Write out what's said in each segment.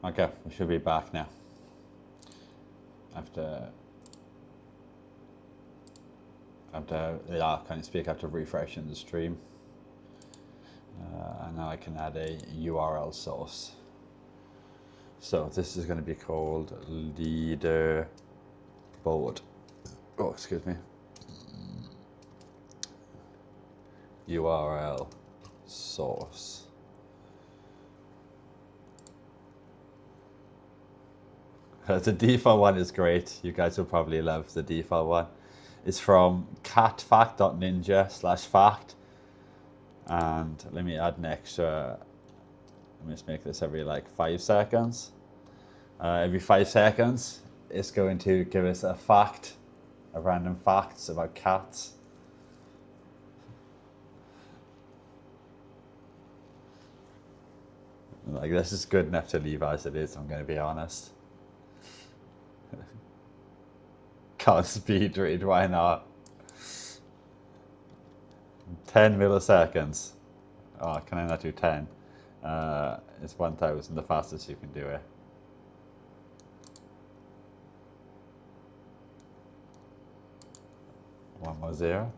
Okay, we should be back now. After yeah, can you speak after refreshing the stream? And now I can add a URL source. So this is going to be called leaderboard. Oh, excuse me. URL source. The default one is great. You guys will probably love the default one. It's from catfact.ninja/fact. And let me add an extra. Let me just make this every like 5 seconds. Every 5 seconds, it's going to give us a fact, a random facts about cats. Like, this is good enough to leave as it is, I'm going to be honest. Can't speed read, why not? 10 milliseconds. Oh, can I not do 10? It's 1000, the fastest you can do it. One more zero.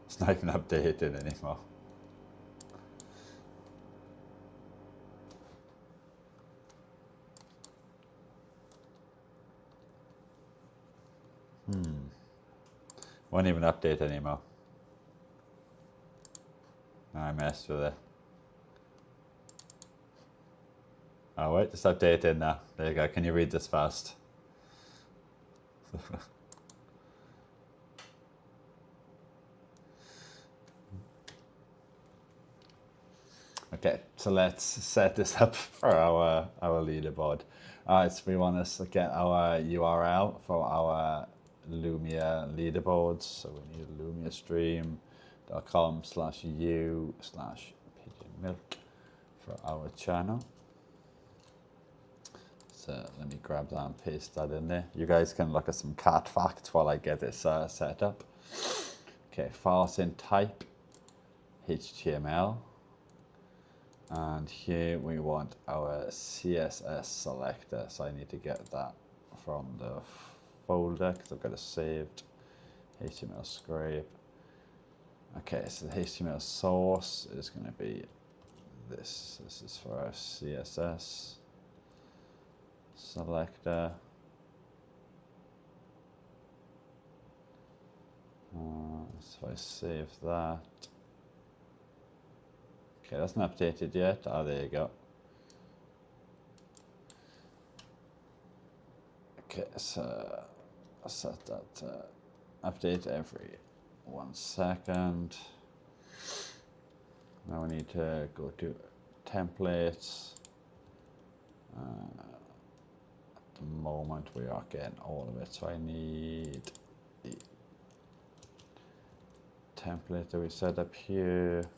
It's not even updated anymore. Won't even update anymore. I messed with it. Oh wait, it's updated now. There you go. Can you read this fast? Okay, so let's set this up for our leaderboard. Alright, so we want to get our URL for our Lumia leaderboards. So we need lumiastream.com/u/pigeonmilk for our channel. So let me grab that and paste that in there. You guys can look at some cat facts while I get this set up. Okay, files in type HTML. And here we want our CSS selector. So I need to get that from the folder because I've got a saved HTML scrape. Okay, so the HTML source is going to be this. This is for our CSS selector. So I save that. Okay, that's not updated yet. Oh, there you go. Okay, so I'll set that update every 1 second. Now we need to go to templates. At the moment we are getting all of it, so I need the template that we set up here.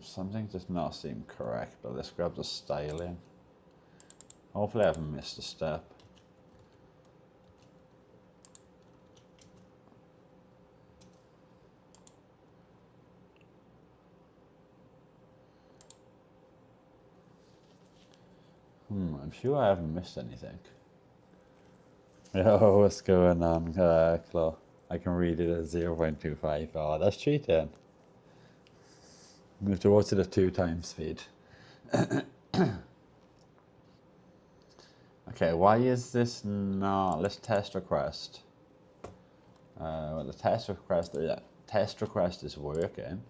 Something does not seem correct, but let's grab the styling. Hopefully I haven't missed a step. I'm sure I haven't missed anything. Yo, what's going on, Claw? I can read it at 0.25. Oh, that's cheating. We have to watch it at 2 times speed. Okay, why is this not? Let's test request. Well, the test request is working.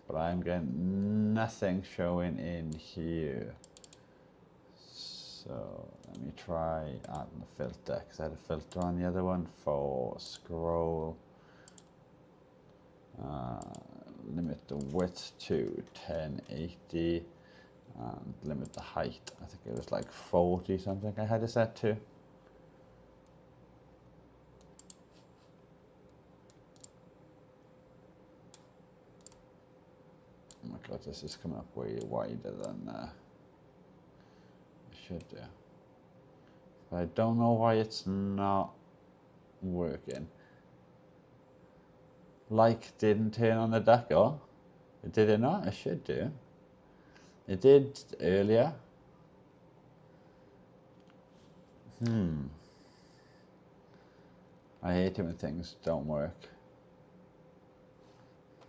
But I'm getting nothing showing in here. So let me try adding the filter, because I had a filter on the other one for scroll. Limit the width to 1080 and limit the height. I think it was like 40 something I had it set to. Oh my god, this is coming up way wider than it should do. But I don't know why it's not working. Like didn't turn on the duck, oh? Did it not? It should do. It did earlier. I hate it when things don't work.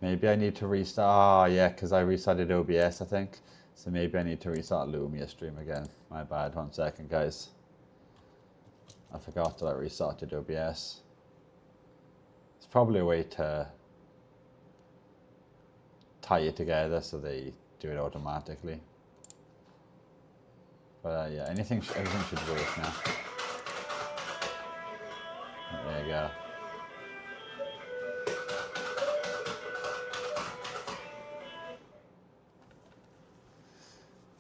Maybe I need to restart. Ah, yeah, because I restarted OBS, I think. So maybe I need to restart Lumia stream again. My bad. 1 second, guys. I forgot that I restarted OBS. It's probably a way to tie it together so they do it automatically. But yeah, everything should work now. There you go.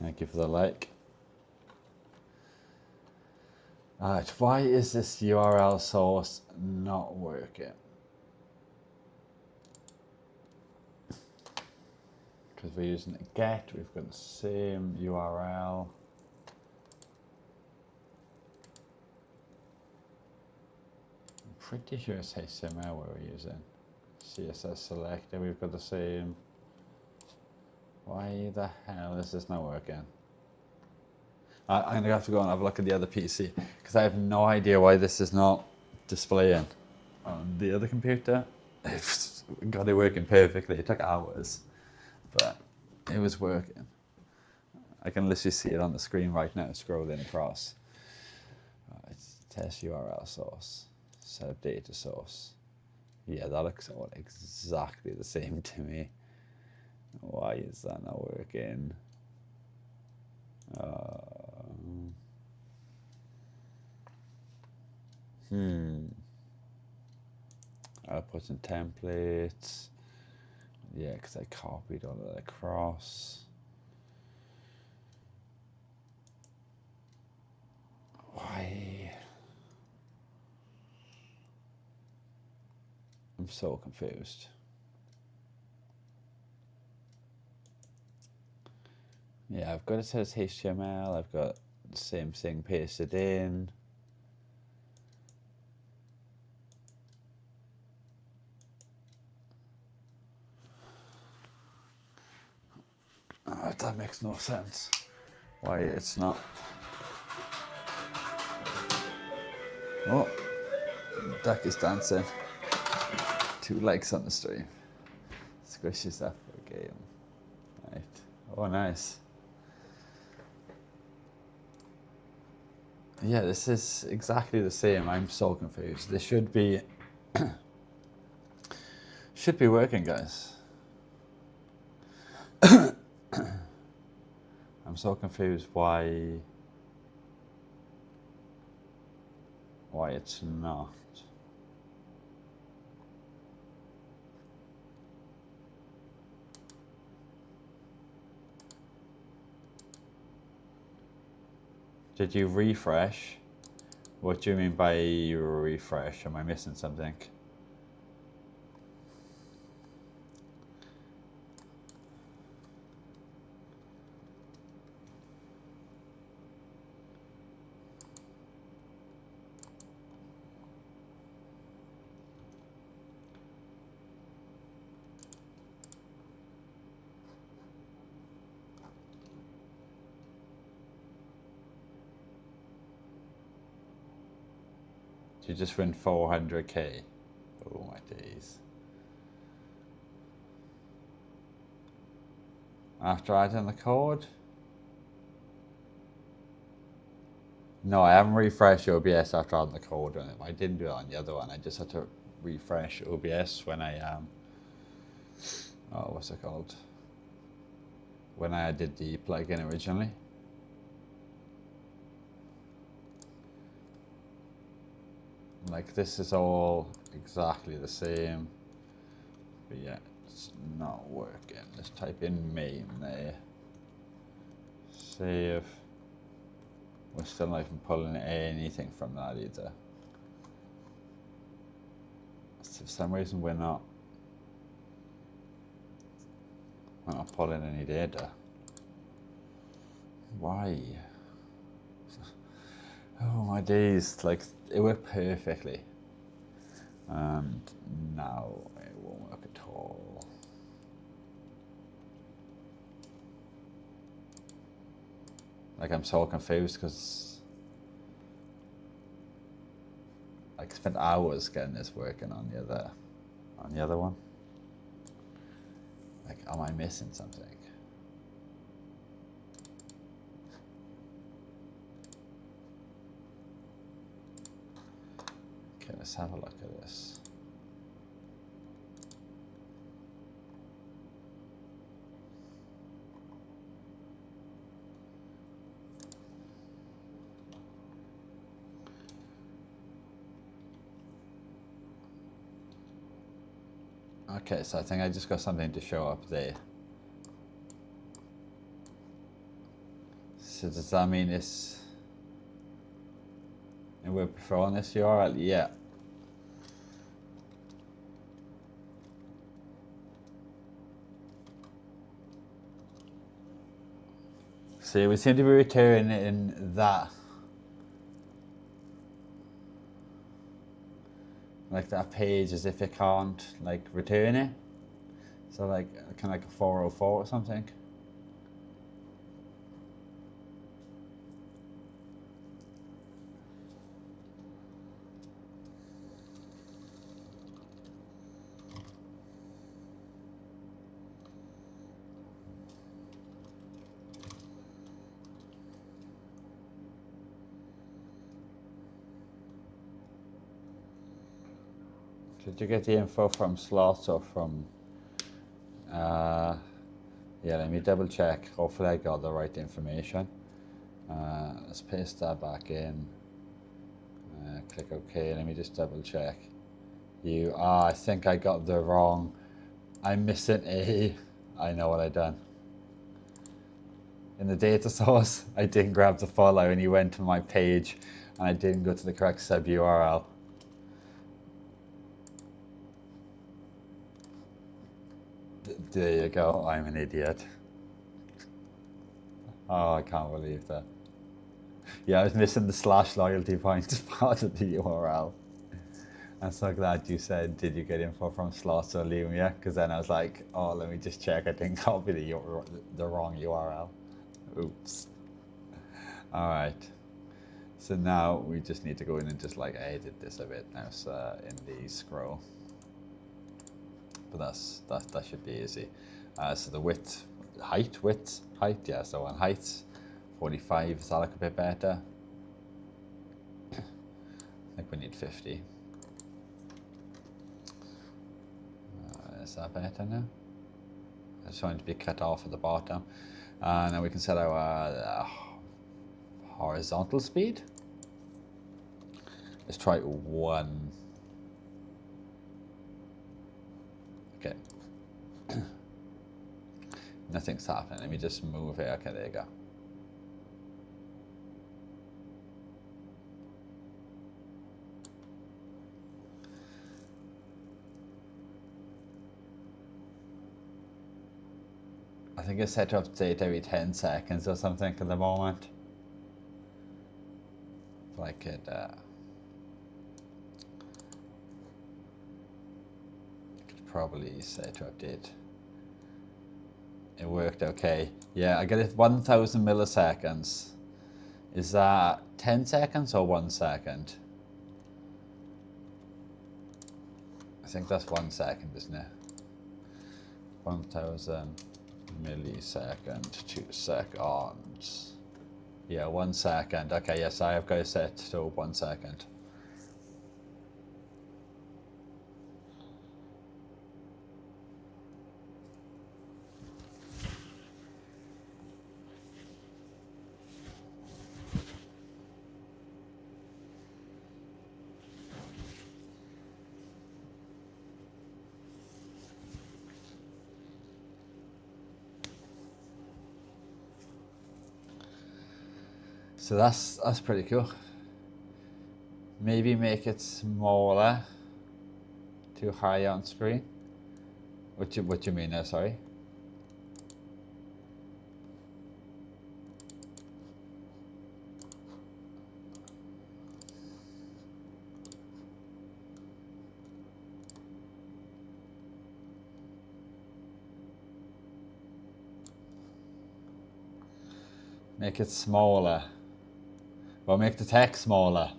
Thank you for the like. Alright, why is this URL source not working? Because we're using a get, we've got the same URL. I'm pretty sure it's HTML we're using. CSS selector, we've got the same. Why the hell is this not working? I'm going to have to go and have a look at the other PC because I have no idea why this is not displaying on the other computer. It's got it working perfectly. It took hours, but it was working. I can literally see it on the screen right now, scrolling across. Right, test URL source, set up data source. Yeah, that looks all exactly the same to me. Why is that not working? Outputs and templates. Yeah, because I copied all of that across. Why? I'm so confused. Yeah, I've got it says HTML, I've got the same thing pasted in. That makes no sense. Why it's not. Oh, duck is dancing. 2 likes on the stream. Squishes up for a game. Right. Oh, nice. Yeah, this is exactly the same. I'm so confused. This should be working, guys. I'm so confused why it's not. Did you refresh? What do you mean by refresh? Am I missing something? You just win 400k. Oh my days. After adding the code? No, I haven't refreshed OBS after adding the code on it. I didn't do it on the other one. I just had to refresh OBS when I what's it called? When I did the plugin originally. Like this is all exactly the same, but yeah, it's not working. Let's type in main there. Save. We're still not even pulling anything from that either. So for some reason we're not pulling any data. Why? Oh my days, like it worked perfectly. And now it won't work at all. Like, I'm so confused because I spent hours getting this working on the other one. Like, am I missing something? Okay, let's have a look at this. Okay, so I think I just got something to show up there. So does that mean it's... And we're preferring this URL? Yeah. See, we seem to be returning in that. Like that page as if it can't like return it. So like kind of like a 404 or something. Did you get the info from slots or from... yeah, let me double check. Hopefully I got the right information. Let's paste that back in. Click OK. Let me just double check. I think I got the wrong... I'm missing a... I know what I done. In the data source, I didn't grab the file. I only went to my page and I didn't go to the correct sub URL. There you go, I'm an idiot. Oh, I can't believe that. Yeah, I was missing the / loyalty points part of the URL. I'm so glad you said, did you get info from slots or Lumia? Because then I was like, oh, let me just check. I didn't copy the wrong URL. Oops. All right. So now we just need to go in and just like edit this a bit now, so in the scroll. But that should be easy. So the width, height, yeah. So on height, 45. Is that like a bit better? I think we need 50. Is that better now? I just want it to be cut off at the bottom. Now we can set our horizontal speed. Let's try 1. Okay. Nothing's happening. Let me just move it. Okay, there you go. I think it's set to update every 10 seconds or something at the moment. But I could probably set to update. It worked okay. Yeah, I get it 1000 milliseconds. Is that 10 seconds or 1 second? I think that's 1 second, isn't it? 1000 millisecond, 2 seconds. Yeah, 1 second. Okay, yes, I have got it set to 1 second. So that's pretty cool. Maybe make it smaller, too high on screen. What you mean there? Sorry. Make it smaller. Well, make the text smaller.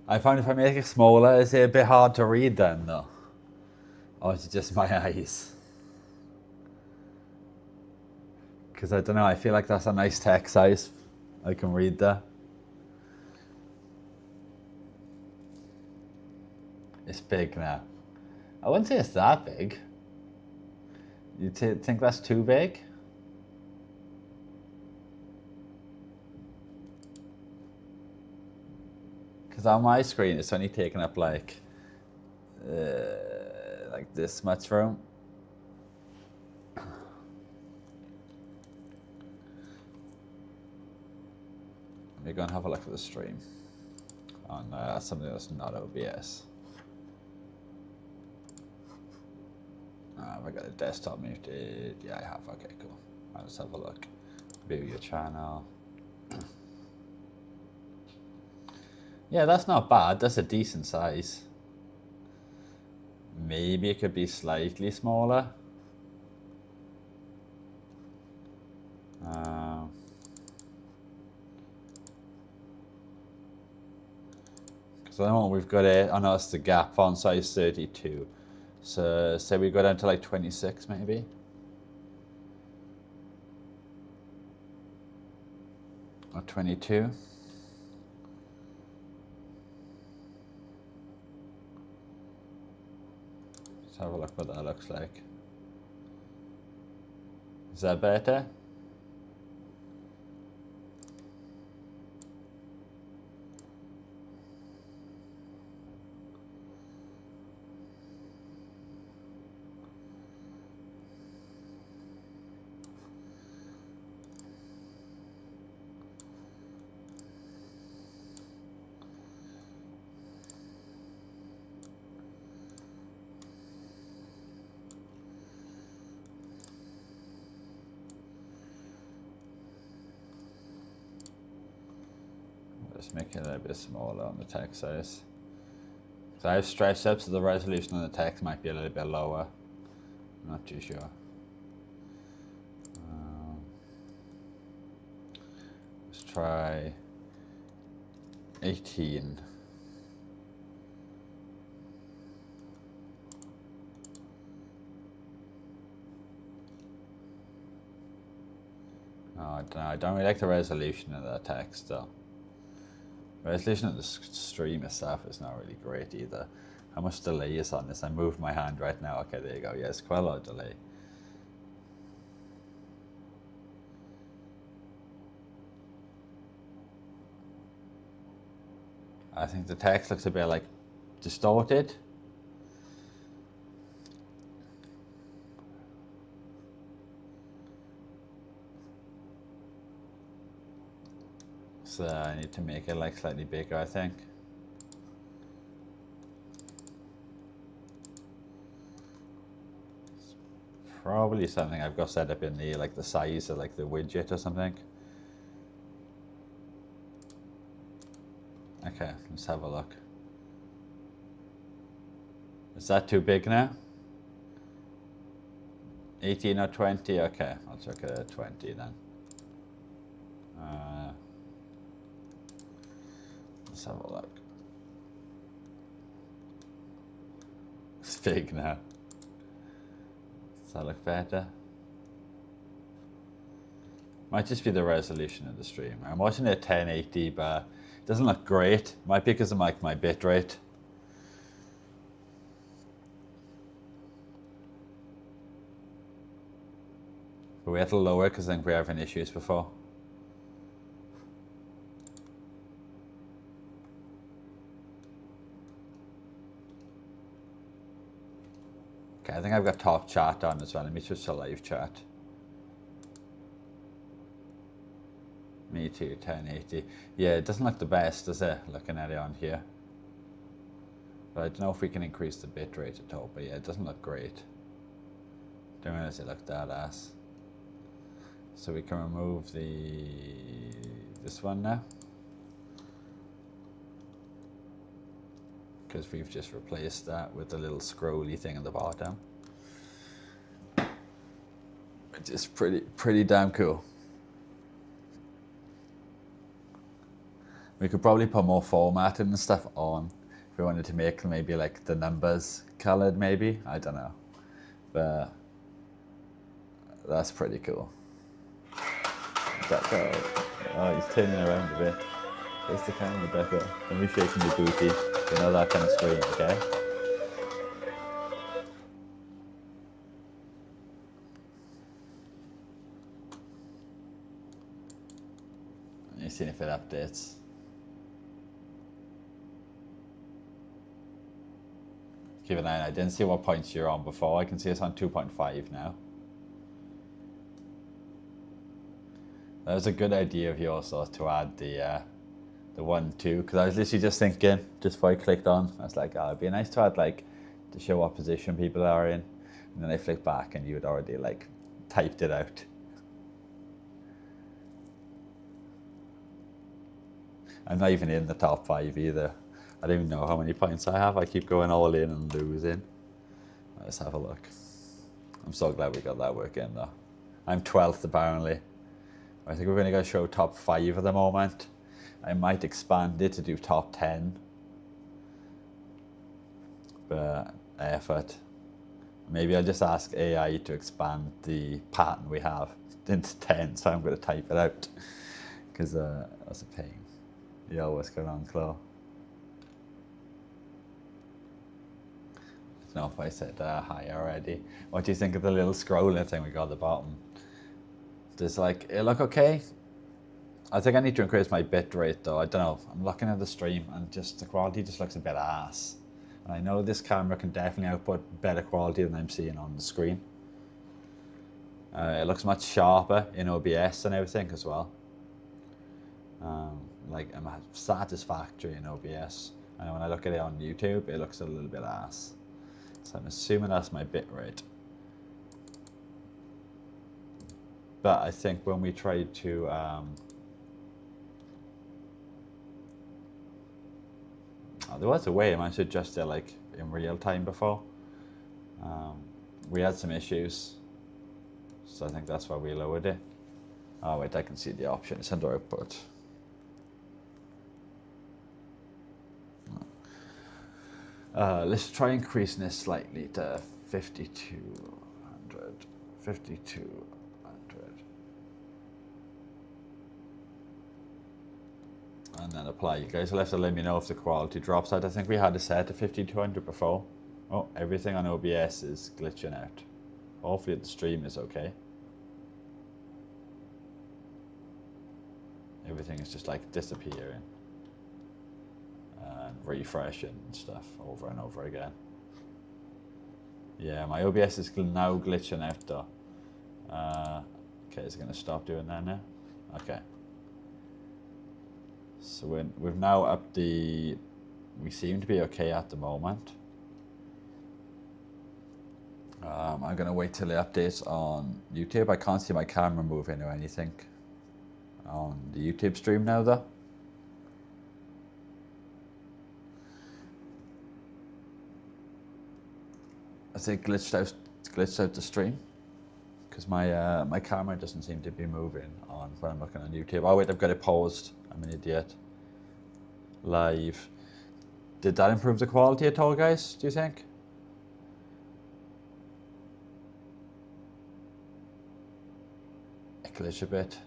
I found if I make it smaller, is it a bit hard to read then though? Or is it just my eyes? Because I don't know, I feel like that's a nice text size. I can read that. It's big now. I wouldn't say it's that big. You think that's too big? Because on my screen it's only taking up like this much room. We're going to have a look at the stream. Oh no, that's something that's not OBS. Have I got a desktop muted? Yeah, I have. Okay, cool. Let's have a look. View your channel. Yeah, that's not bad. That's a decent size. Maybe it could be slightly smaller. So at the moment we've got it on us the gap font size 32. So say we go down to like 26 maybe. Or 22. Let's have a look what that looks like. Is that better? Just make it a little bit smaller on the text size. So I've stretched up so the resolution on the text might be a little bit lower. I'm not too sure. Let's try 18. Oh, I don't really like the resolution of that text though. The resolution of the stream itself is not really great either. How much delay is on this? I moved my hand right now. Okay, there you go. Yes, quite a lot of delay. I think the text looks a bit like distorted. So I need to make it like slightly bigger, I think. It's probably something I've got set up in the like the size of like the widget or something. Okay, let's have a look. Is that too big now? 18 or 20? Okay, I'll check it at 20 then. Let's have a look. It's big now. Does that look better? Might just be the resolution of the stream. I'm watching it at 1080, but it doesn't look great. Might be because of my bit rate. But we had to lower it because I think we were having issues before. Okay, I think I've got top chat on as well. Let me switch to live chat. Me too, 1080. Yeah, it doesn't look the best, does it? Looking at it on here. But I don't know if we can increase the bitrate at all. But yeah, it doesn't look great. Don't realize it looked that ass. So we can remove this one now. Because we've just replaced that with the little scrolly thing at the bottom. Which which is pretty damn cool. We could probably put more formatting and stuff on if we wanted to make maybe like the numbers colored, maybe. I don't know. But that's pretty cool. Deco. Oh, he's turning around a bit. There's the camera, Deco. Let me shaking your booty. You know that kind of screen, okay? You've seen if it updates. Keep an eye on. I didn't see what points you're on before. I can see it's on 2.5 now. That was a good idea of yours, though, to add the 1, 2, because I was literally just thinking, just before I clicked on, I was like, oh, it'd be nice to add, like, to show what position people are in. And then I flicked back and you had already, like, typed it out. I'm not even in the top 5 either. I don't even know how many points I have. I keep going all in and losing. Let's have a look. I'm so glad we got that working though. I'm 12th apparently. I think we're going to go show top 5 at the moment. I might expand it to do top 10. But effort. Maybe I'll just ask AI to expand the pattern we have into 10, so I'm going to type it out. Because that's a pain. Yo, what's going on, Chloe? I don't know if I said hi already. What do you think of the little scrolling thing we got at the bottom? Does like it look okay? I think I need to increase my bit rate though. I don't know. I'm looking at the stream and just the quality just looks a bit ass. And I know this camera can definitely output better quality than I'm seeing on the screen. It looks much sharper in OBS and everything as well. Like I'm satisfactory in OBS. And when I look at it on YouTube, it looks a little bit ass. So I'm assuming that's my bit rate. But I think when we tried to there was a way I managed to adjust it like in real time before. We had some issues, so I think that's why we lowered it. Oh wait, I can see the option. It's under output. Let's try increasing this slightly to 5200. 5200. And then apply. You guys will have to let me know if the quality drops out. I think we had it set to 5200 before. Oh, everything on OBS is glitching out. Hopefully the stream is okay. Everything is just like disappearing. And refreshing and stuff over and over again. Yeah, my OBS is now glitching out though. Okay, is it going to stop doing that now? Okay. So we've now upped the... We seem to be okay at the moment. I'm going to wait till it updates on YouTube. I can't see my camera moving or anything on the YouTube stream now though. I think glitched out the stream because my camera doesn't seem to be moving on when I'm looking on YouTube. Oh wait, I've got it paused. I'm an idiot. Live. Did that improve the quality at all, guys? Do you think? It glitched a bit.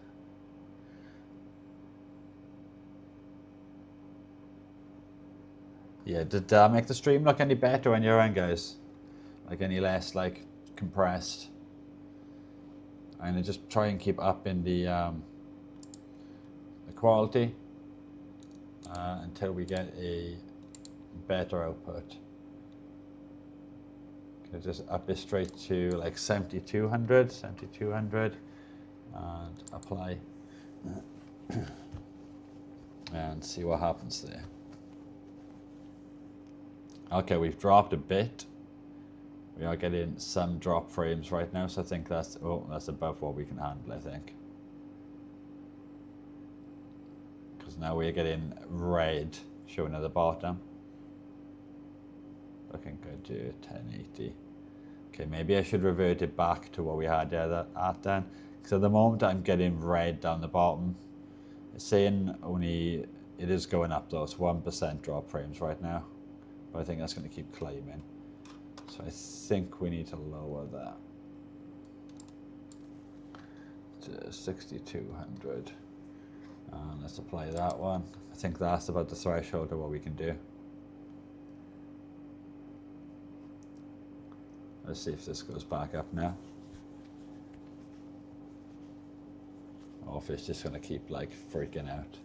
Yeah, did that make the stream look any better on your end, guys? Like any less like compressed? I'm gonna just try and keep up in the quality until we get a better output. Okay, just up it straight to like 7200 and apply and see what happens there. Okay, we've dropped a bit. We are getting some drop frames right now, so I think that's above what we can handle, I think. Because now we're getting red showing at the bottom. Looking good to 1080. Okay, maybe I should revert it back to what we had there at then. Because at the moment I'm getting red down the bottom. It's saying only, it is going up though, it's 1% drop frames right now. But I think that's going to keep climbing. So I think we need to lower that to 6200. Let's apply that one. I think that's about the threshold of what we can do. Let's see if this goes back up now. Or if it's just going to keep like freaking out.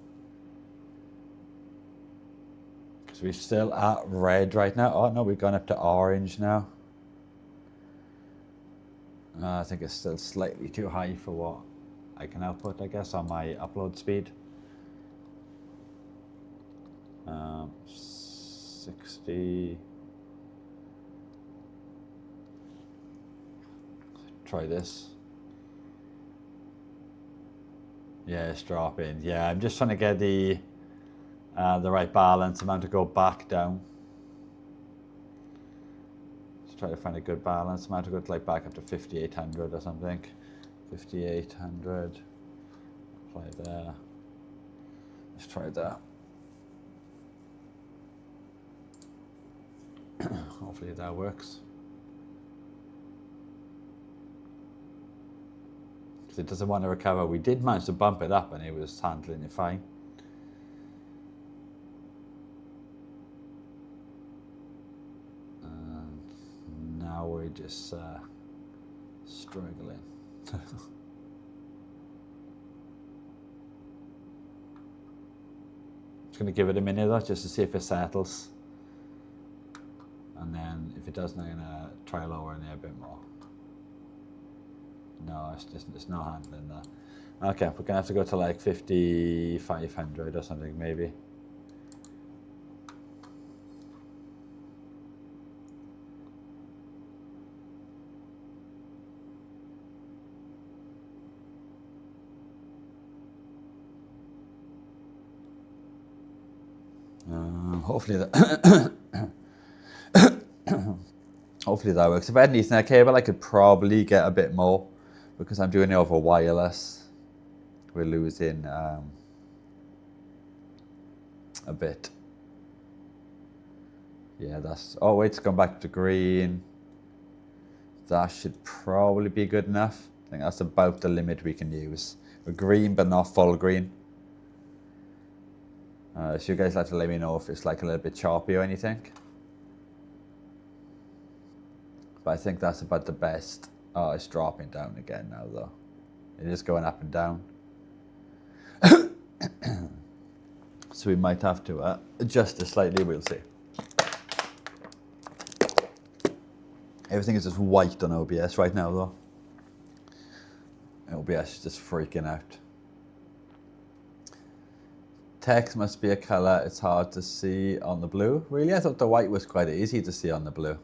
Because we're still at red right now. Oh no, we've gone up to orange now. I think it's still slightly too high for what I can output, I guess, on my upload speed. 60. Try this. Yeah, it's dropping. Yeah, I'm just trying to get the right balance. I'm going to go back down. Let's try to find a good balance. I'm going to go like back up to 5800 or something. 5800. Apply there. Let's try that. Hopefully that works. Because it doesn't want to recover. We did manage to bump it up and it was handling it fine. And now we're just struggling. Just going to give it a minute though, just to see if it settles. And then if it doesn't, I'm going to try lowering it a bit more. No, it's not handling that. Okay, we're going to have to go to like 5500 or something maybe. Hopefully that hopefully that works. If I had an Ethernet cable, I could probably get a bit more, because I'm doing it over wireless. We're losing a bit. Yeah, that's. Oh wait, it's gone back to green. That should probably be good enough. I think that's about the limit we can use. We're green, but not full green. So you guys have to let me know if it's like a little bit choppy or anything. But I think that's about the best. Oh, it's dropping down again now though. It is going up and down. So we might have to adjust it slightly, we'll see. Everything is just white on OBS right now though. OBS is just freaking out. Text must be a color, it's hard to see on the blue. Really, I thought the white was quite easy to see on the blue.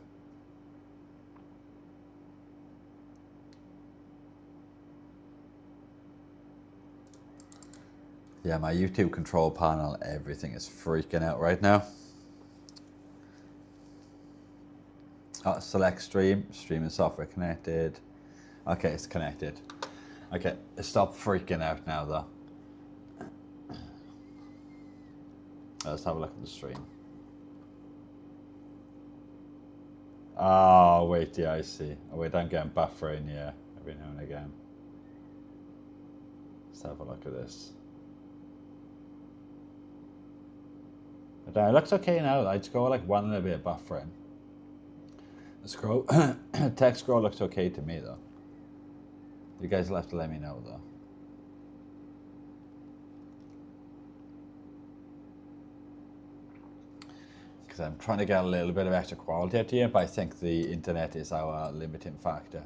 Yeah, my YouTube control panel, everything is freaking out right now. Oh, select stream, streaming software connected. Okay, it's connected. Okay, stop freaking out now though. Let's have a look at the stream. Oh, wait, yeah, I see. Oh, wait, I'm getting buffering, yeah, every now and again. Let's have a look at this. But it looks okay now. I just go like one little bit of buffering. The scroll, text scroll looks okay to me though. You guys will have to let me know though. Because I'm trying to get a little bit of extra quality out here, but I think the internet is our limiting factor.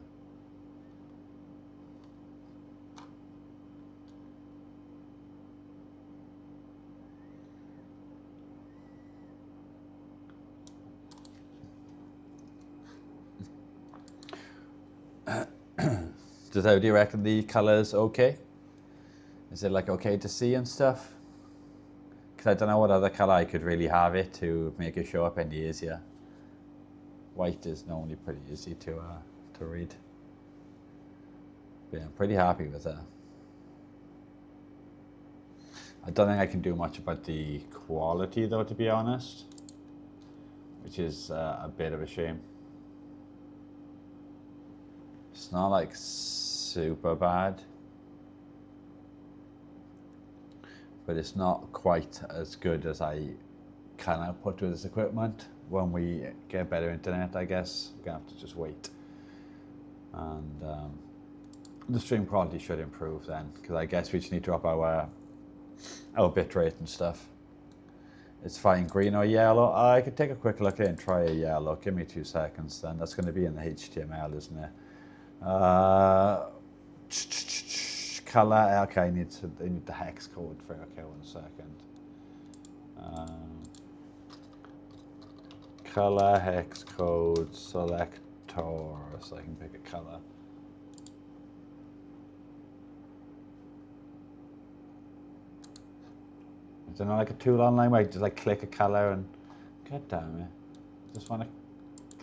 Do you reckon the color's okay? Is it like okay to see and stuff? Because I don't know what other color I could really have it to make it show up any easier. White is normally pretty easy to read. But yeah, I'm pretty happy with that. I don't think I can do much about the quality though, to be honest, which is a bit of a shame. It's not like super bad, but it's not quite as good as I can output with this equipment. When we get better internet, I guess we're gonna have to just wait. And the stream quality should improve then, because I guess we just need to drop our bitrate and stuff. It's fine, green or yellow. I could take a quick look at it and try a yellow. Give me 2 seconds then. That's going to be in the HTML, isn't it? Color. Okay, I need the hex code for. Okay, 1 second. Color hex code selector, so I can pick a color. Is there not like a tool online where I just like click a color and god damn it, just want to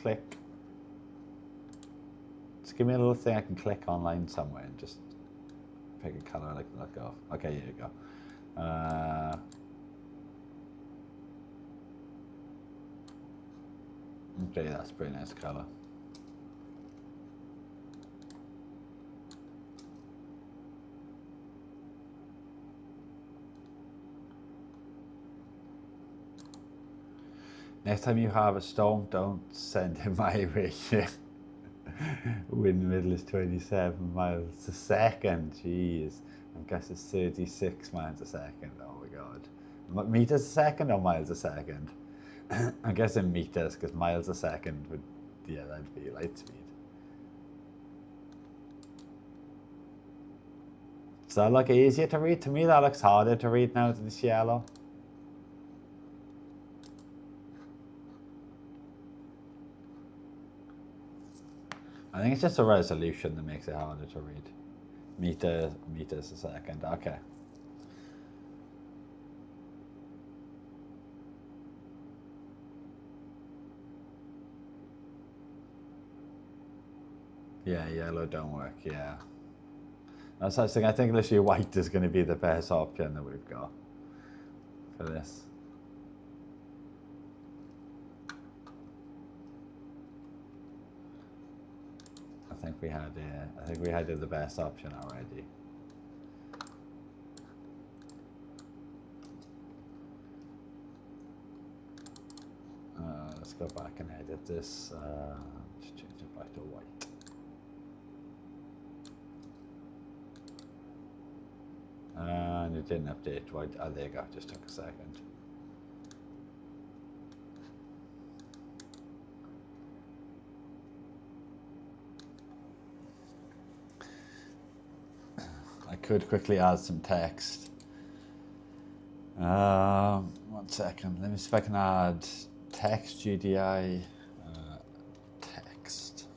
click. Just give me a little thing I can click online somewhere and just pick a color I like to look off. Okay, here you go. Okay, that's a pretty nice color. Next time you have a storm, don't send it my way. Wind middle is 27 miles a second. Jeez. I guess it's 36 miles a second. Oh my god. Meters a second or miles a second? I guess in meters, because miles a second would, yeah, that'd be light speed. Does that look easier to read? To me, that looks harder to read now than this yellow. I think it's just a resolution that makes it harder to read. Meters a second. Okay. Yeah, yellow don't work. Yeah. That's what I was thinking. I think literally white is going to be the best option that we've got for this. I think we had the best option already. Let's go back and edit this. Let's change it back to white. And it didn't update white. Oh, there you go. Just took a second. I could quickly add some text. 1 second. Let me see if I can add text GDI. Text.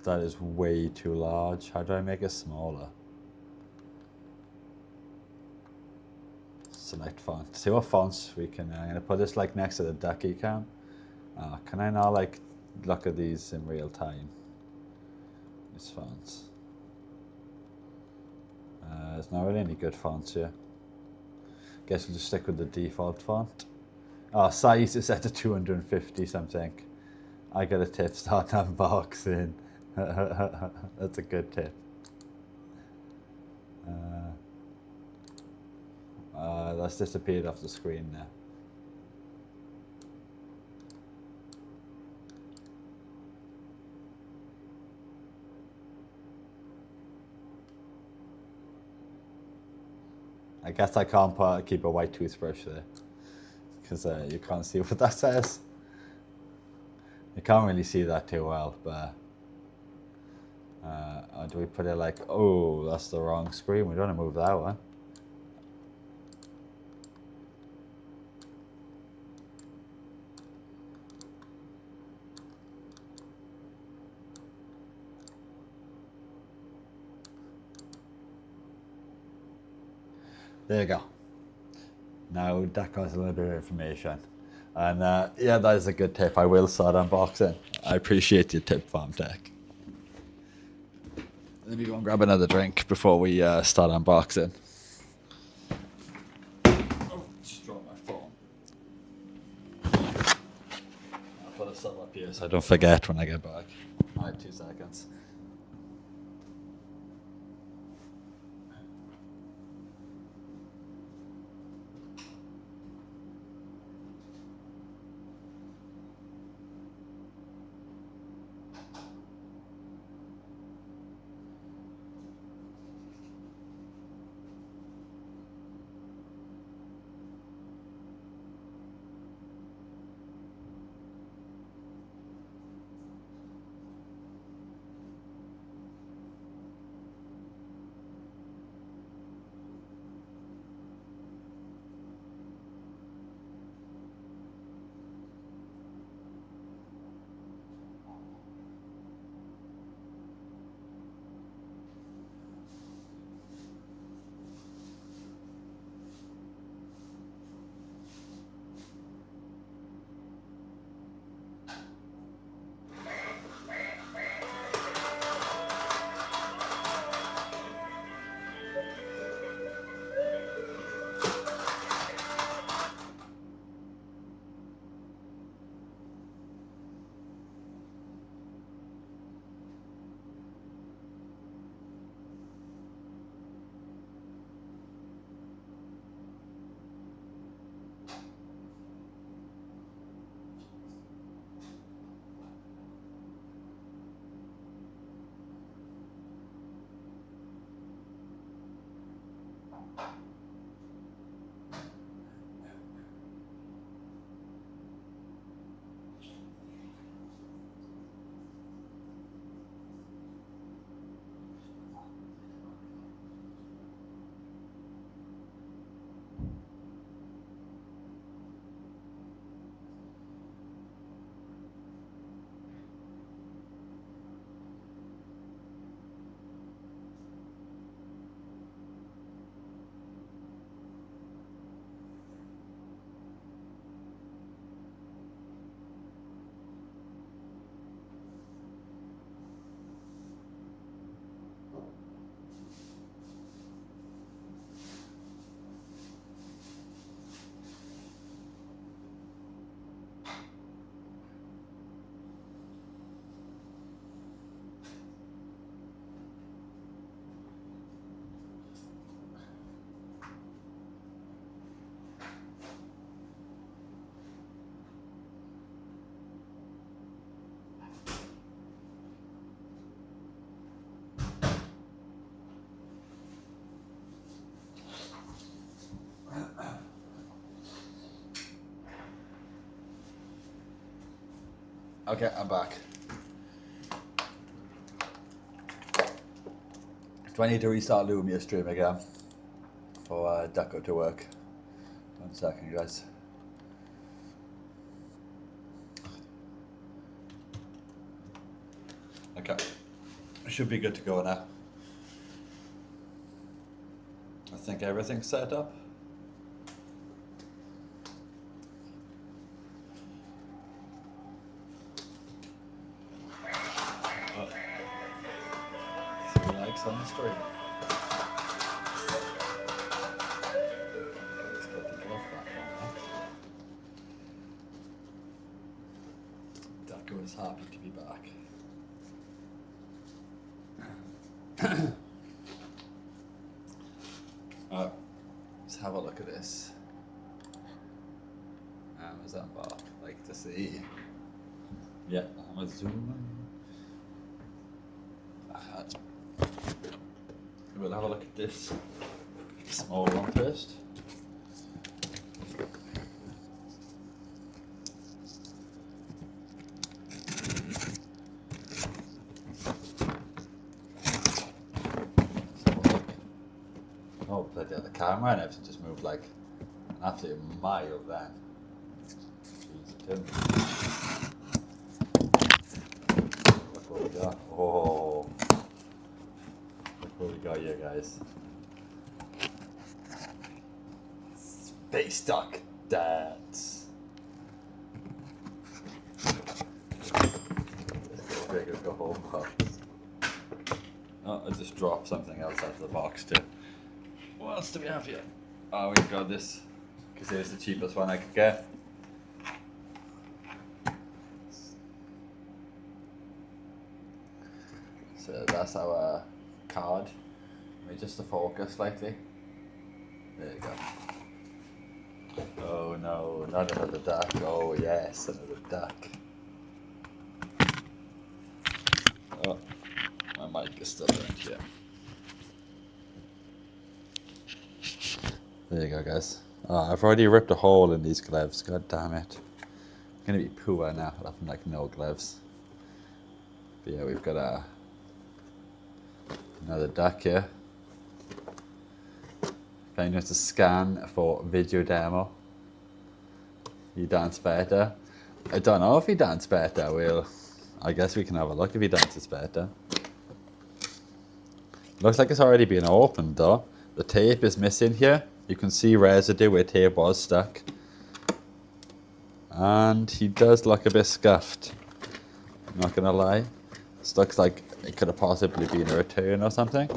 That is way too large. How do I make it smaller? Select font. See what fonts we can. I'm gonna put this like next to the ducky cam. Can I now like look at these in real time? These fonts. There's not really any good fonts here. Guess we'll just stick with the default font. Size is set to 250 something. I got a tip, start unboxing. That's a good tip. That's disappeared off the screen now. I guess I can't keep a white toothbrush there because you can't see what that says. You can't really see that too well, but do we put it like, oh, that's the wrong screen. We don't want to move that one. There you go. Now that got a little bit of information. And yeah, that is a good tip. I will start unboxing. I appreciate your tip, Farm Tech. Let me go and grab another drink before we start unboxing. Oh, just dropped my phone. I'll put it still up here so I don't forget when I get back. Alright, 2 seconds. Okay, I'm back. Do I need to restart Lumia stream again for Deco to work? 1 second, guys. Okay, should be good to go now. I think everything's set up. On the street. Let's put the glove back on. Deco is happy to be back. Let's have a look at this. Amazon bar, like to see. Yeah, Amazon. We'll have a look at this small one first. Oh, bloody hell, the camera and everything just moved like an absolute mile then. Jeez, look what we got. Oh. What we got here, guys. Base duck dance. Go home box. Oh, I just dropped something else out of the box too. What else do we have here? Oh, we've got this, because it's the cheapest one I could get. So that's our card. Maybe just to focus slightly. There you go. Oh no, not another duck. Oh yes, another duck. Oh, my mic is still in here. There you go, guys. Oh, I've already ripped a hole in these gloves. God damn it. I'm gonna be poor now. I'll have like no gloves. But yeah, we've got another duck here. If anyone wants to scan for video demo, he dance better. I don't know if he dance better. Well, I guess we can have a look if he dances better. Looks like it's already been opened though. The tape is missing here. You can see residue where tape was stuck. And he does look a bit scuffed. I'm not gonna lie. This looks like it could have possibly been a return or something.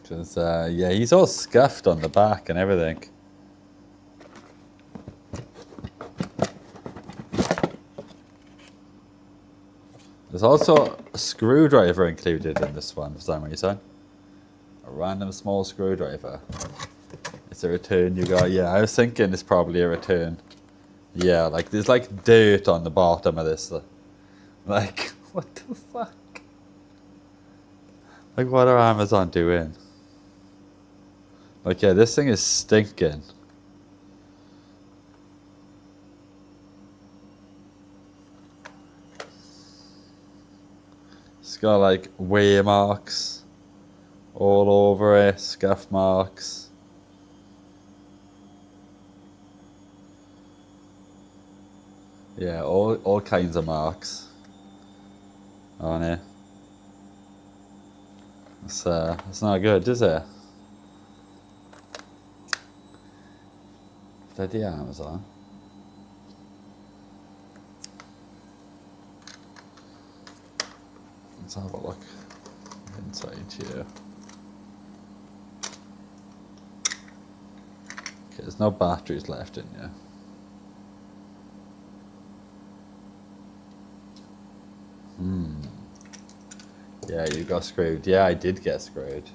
Just, yeah, he's all scuffed on the back and everything. There's also a screwdriver included in this one for some reason. A random small screwdriver. It's a return you got. Yeah, I was thinking it's probably a return. Yeah, like there's like dirt on the bottom of this. Like, what the fuck? Like, what are Amazon doing? Like, yeah, this thing is stinking. It's got like wear marks all over it, scuff marks. Yeah, all kinds of marks on it. It's not good, is it? Bloody Amazon. Let's have a look inside here. Okay, there's no batteries left in here. Yeah, you got screwed. Yeah, I did get screwed.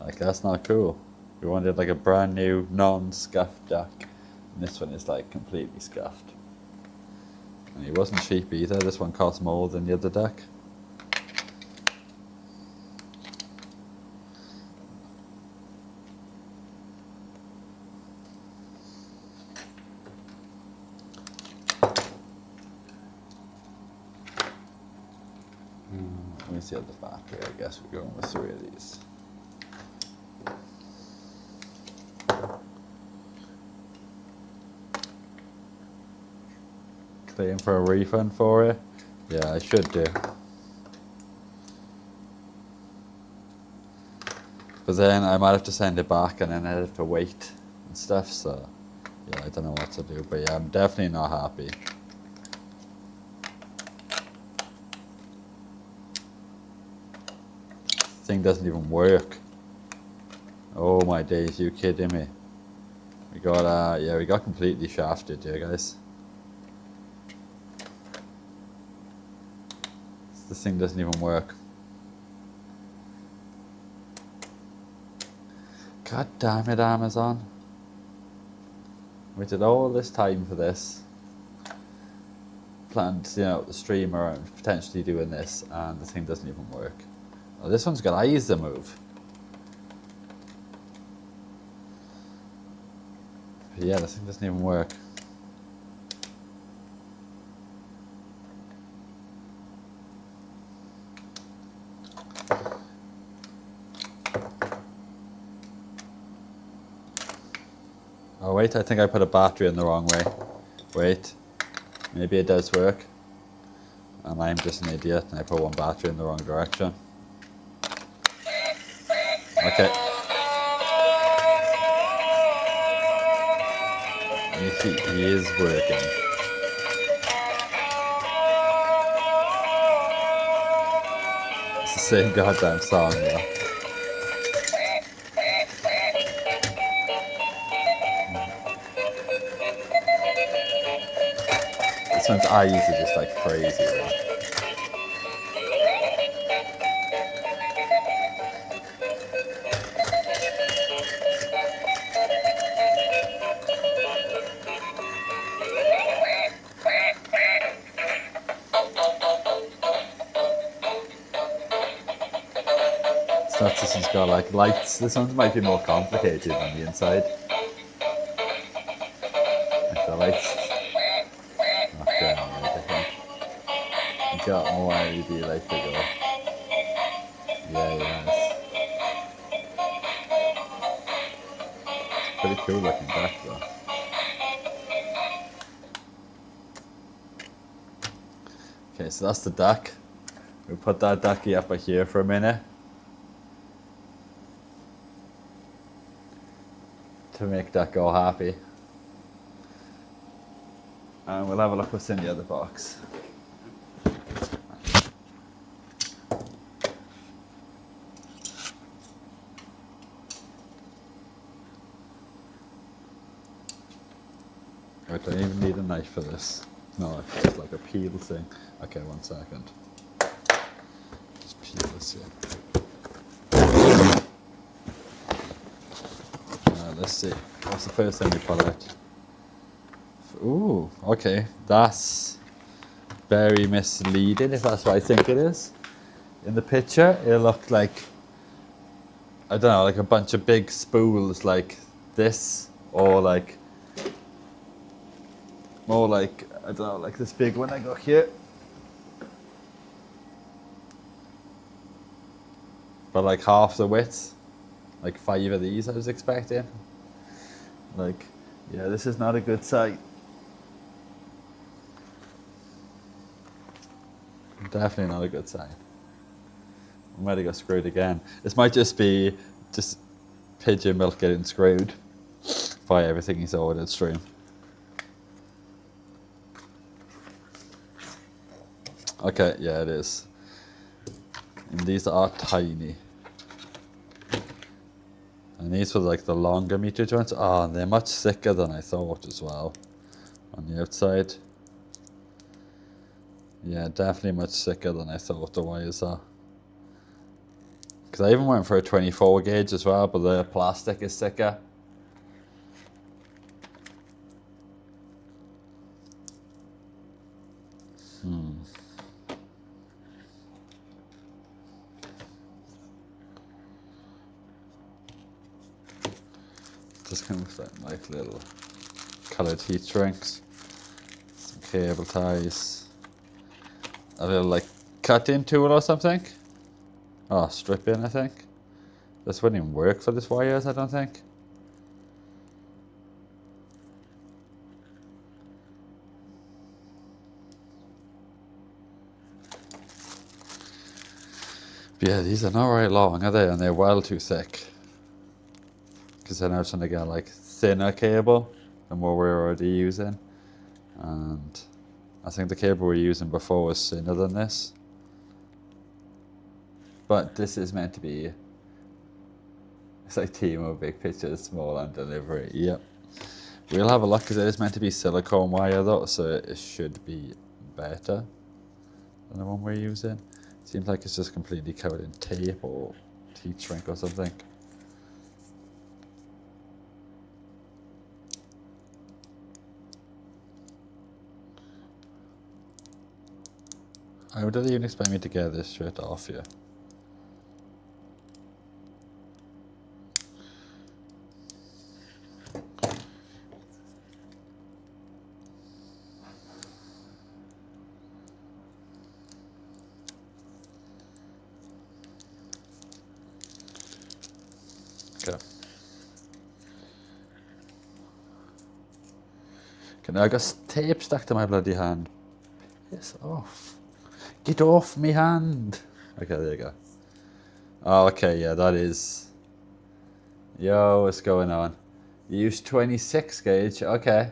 Like, that's not cool. We wanted like a brand new non-scuffed duck. And this one is like completely scuffed. And it wasn't cheap either. This one cost more than the other duck. Let me see at the battery. I guess we're going with 3 of these. Claim for a refund for it? Yeah, I should do. But then I might have to send it back and then I'd have to wait and stuff, so yeah, I don't know what to do. But yeah, I'm definitely not happy. Thing doesn't even work. Oh my days, you kidding me? We got yeah, we got completely shafted here, guys. This thing doesn't even work. God damn it, Amazon. Waited all this time for this. Planned, you know, the streamer and potentially doing this, and the thing doesn't even work. Oh, this one's got eyes that move. But yeah, this thing doesn't even work. Oh wait, I think I put a battery in the wrong way. Wait, maybe it does work. And I'm just an idiot and I put one battery in the wrong direction. Okay. he is working. It's the same goddamn song, though. This one's eyes are just like crazy, though. It's not just he's got like lights. This one might be more complicated on the inside. Like the lights. Okay, I think. You got more LED light to go. Yeah, yes. It's pretty cool looking back though. Okay, so that's the duck. We'll put that ducky up here for a minute to make that go happy. And we'll have a look what's in the other box. I don't even need a knife for this. No, it's just like a peel thing. Okay, 1 second. Just peel this here. Let's see. What's the first thing we pull out? Ooh, okay. That's very misleading, if that's what I think it is. In the picture, it looked like, I don't know, like a bunch of big spools like this, or like, more like, I don't know, like this big one I got here. But like half the width. Like 5 of these I was expecting. Like, yeah, this is not a good sight. Definitely not a good sign. I might have got screwed again. This might just be just pigeon milk getting screwed by everything he's ordered stream. Okay, yeah, it is. And these are tiny. And these were like the longer meter joints. Oh, and they're much thicker than I thought as well. On the outside. Yeah, definitely much thicker than I thought the wires are. Because I even went for a 24 gauge as well, but the plastic is thicker. Just kind of like little coloured heat shrinks, some cable ties, a little like cut-in tool or something. Oh, strip in, I think. This wouldn't even work for this wires, I don't think. But yeah, these are not very long, are they? And they're well too thick. Because then I was trying to get like thinner cable than what we're already using. And I think the cable we're using before was thinner than this. But this is meant to be, it's like Timo, big pictures, small on delivery. Yep. We'll have a look because it is meant to be silicone wire though, so it should be better than the one we're using. Seems like it's just completely covered in tape or heat shrink or something. How did they even expect me to get this straight off here? Okay. Okay, now I got tape stuck to my bloody hand. Piss off. Get off me hand. Okay, there you go. Oh, okay, yeah, that is. Yo, what's going on? You use 26 gauge, okay.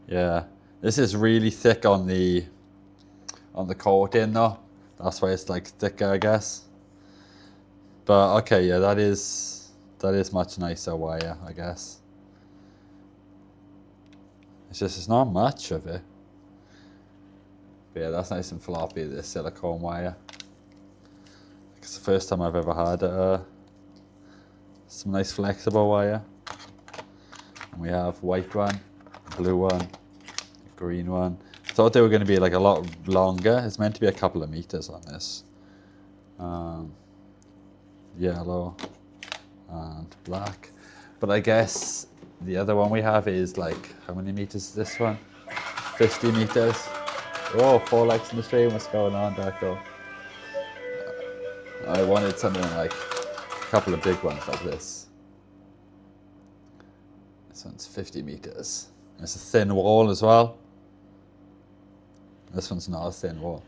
Yeah, this is really thick on the coating though. That's why it's like thicker, I guess. But okay, yeah, that is much nicer wire, I guess. It's just, it's not much of it. But yeah, that's nice and floppy, this silicone wire. It's the first time I've ever had some nice flexible wire. And we have white one, blue one, green one. I thought they were going to be like a lot longer. It's meant to be a couple of meters on this. Yellow and black. But I guess the other one we have is like, how many meters is this one? 50 meters. Oh, 4 legs in the stream. What's going on, Darko? I wanted something like a couple of big ones like this. This one's 50 meters. It's a thin wall as well. This one's not a thin wall.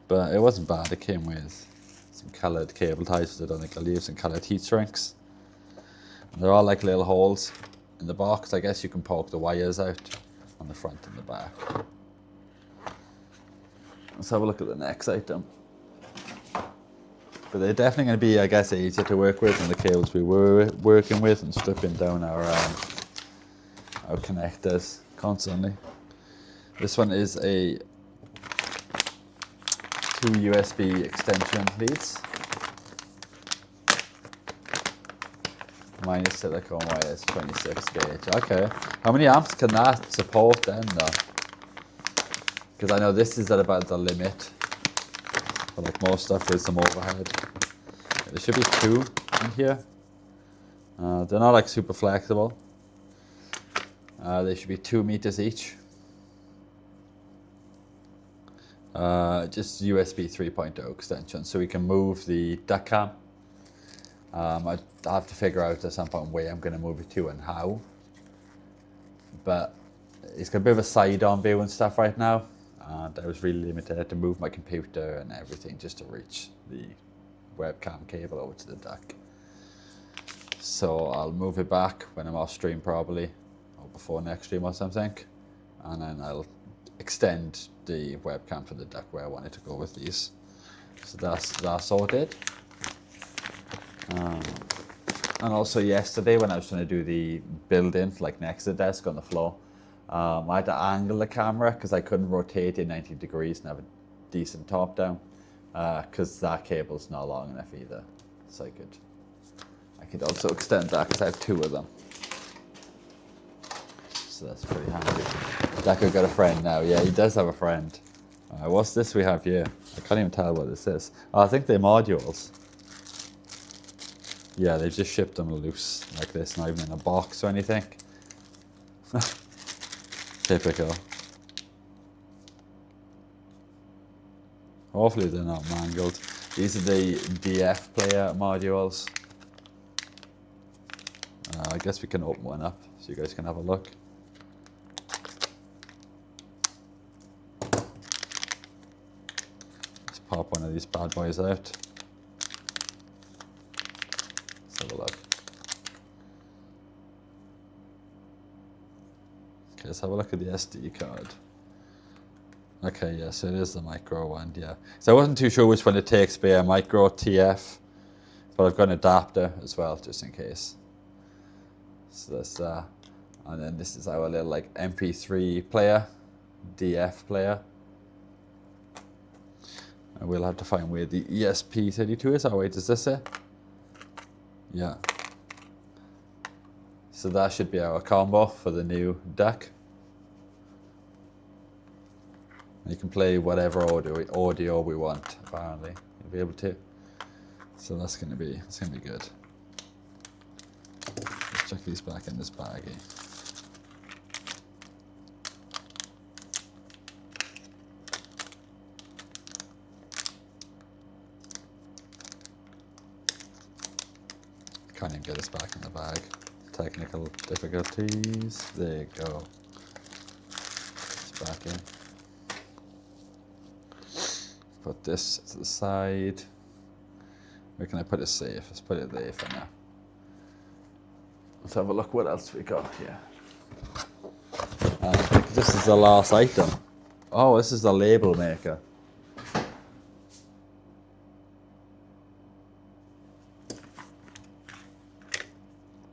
But it wasn't bad. It came with some coloured cable ties. I don't think I'll leave some coloured heat shrinks. And they're all like little holes in the box. I guess you can poke the wires out on the front and the back. Let's have a look at the next item. But they're definitely going to be, I guess, easier to work with than the cables we were working with and stripping down our connectors constantly. This one is a 2 USB extension leads. Mine is silicone wires, 26 gauge. Okay, how many amps can that support then though? Because I know this is at about the limit. But like most stuff with some overhead. There should be 2 in here. They're not like super flexible. They should be 2 meters each. Just USB 3.0 extension, so we can move the duck cam. I have to figure out at some point where I'm going to move it to and how. But it's got a bit of a side-on view and stuff right now. And I was really limited. I had to move my computer and everything just to reach the webcam cable over to the duck. So I'll move it back when I'm off stream probably, or before next stream or something. And then I'll extend the webcam for the duck where I want it to go with these. So that's sorted. And also yesterday when I was trying to do the build-in, like next to the desk on the floor, I had to angle the camera because I couldn't rotate it 90 degrees and have a decent top down because that cable's not long enough either. So I could also extend that because I have 2 of them. So that's pretty handy. Dako got a friend now. Yeah, he does have a friend. What's this we have here? I can't even tell what this is. Oh, I think they're modules. Yeah, they've just shipped them loose like this, not even in a box or anything. Typical. Hopefully they're not mangled. These are the DF player modules. I guess we can open one up so you guys can have a look. Let's pop one of these bad boys out. Let's have a look. Okay, let's have a look at the SD card. Okay, yeah, so it is the micro one, yeah. So I wasn't too sure which one it takes, but yeah, micro TF. But I've got an adapter as well, just in case. So that's that. And then this is our little like MP3 player, DF player. And we'll have to find where the ESP32 is. Oh wait, is this it? Yeah. So that should be our combo for the new deck. You can play whatever audio we want, apparently. You'll be able to. So that's gonna be good. Let's check these back in this baggie. Can't even get this back in the bag. Technical difficulties. There you go. It's back in. Put this to the side. Where can I put it safe? Let's put it there for now. Let's have a look what else we got here. I think this is the last item. Oh, this is the label maker.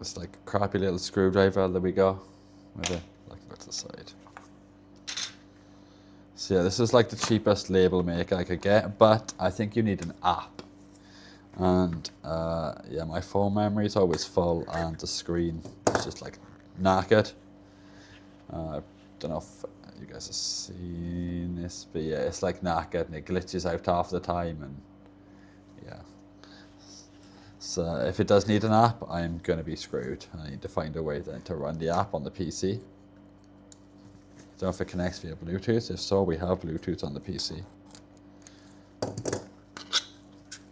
It's like a crappy little screwdriver that we got. Maybe like to the side. So yeah, this is like the cheapest label maker I could get, but I think you need an app. And yeah, my phone memory is always full, and the screen is just like knackered. I don't know if you guys have seen this, but yeah, it's like knackered and it glitches out half the time, and yeah. So if it does need an app, I'm going to be screwed. I need to find a way then to run the app on the PC. Don't know if it connects via Bluetooth. If so, we have Bluetooth on the PC.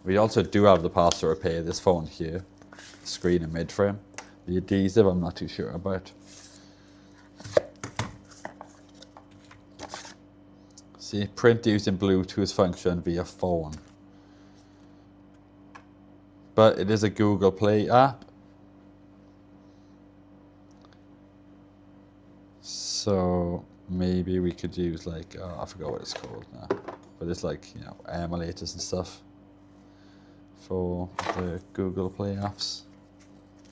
We also do have the parts to repair this phone here, screen and mid-frame. The adhesive I'm not too sure about. See, print using Bluetooth function via phone. But it is a Google Play app. So maybe we could use like, oh, I forgot what it's called now. But it's like, you know, emulators and stuff for the Google Play apps.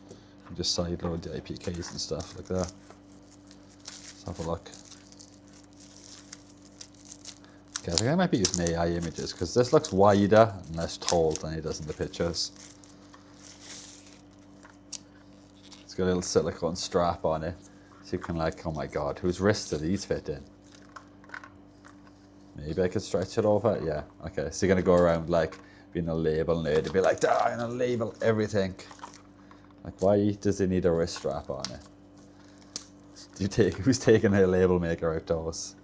You just sideload the APKs and stuff like that. Let's have a look. Okay, I think I might be using AI images because this looks wider and less tall than it does in the pictures. It's got a little silicone strap on it, so you can like, oh my god, whose wrists do these fit in? Maybe I could stretch it over, yeah, okay. So you're gonna go around like being a label nerd and be like, I'm gonna label everything. Like, why does it need a wrist strap on it? Who's taking a label maker outdoors?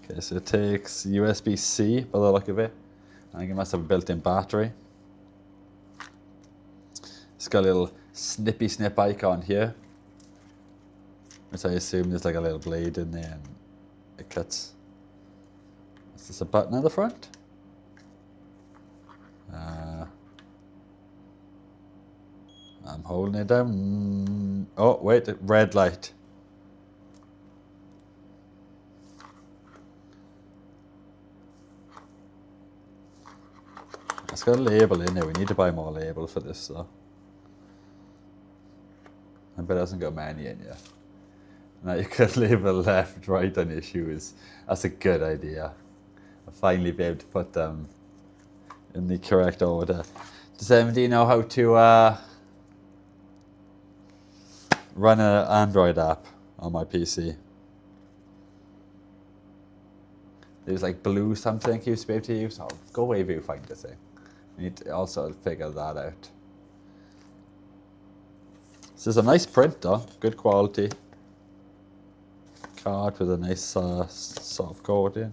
Okay, so it takes USB-C by the look of it. I think it must have a built-in battery. It's got a little snippy snip icon here, which I assume there's like a little blade in there and it cuts. Is this a button at the front? I'm holding it down. Oh, wait, red light. It's got a label in there. We need to buy more labels for this, though. I bet it hasn't got many in yet. Now you could label left, right on your shoes. That's a good idea. I'll finally be able to put them in the correct order. Does anybody know how to run an Android app on my PC? There's like blue something you used to be able to use. Oh, go away if you find the thing. We need to also figure that out. This is a nice print though, good quality. Card with a nice soft coating.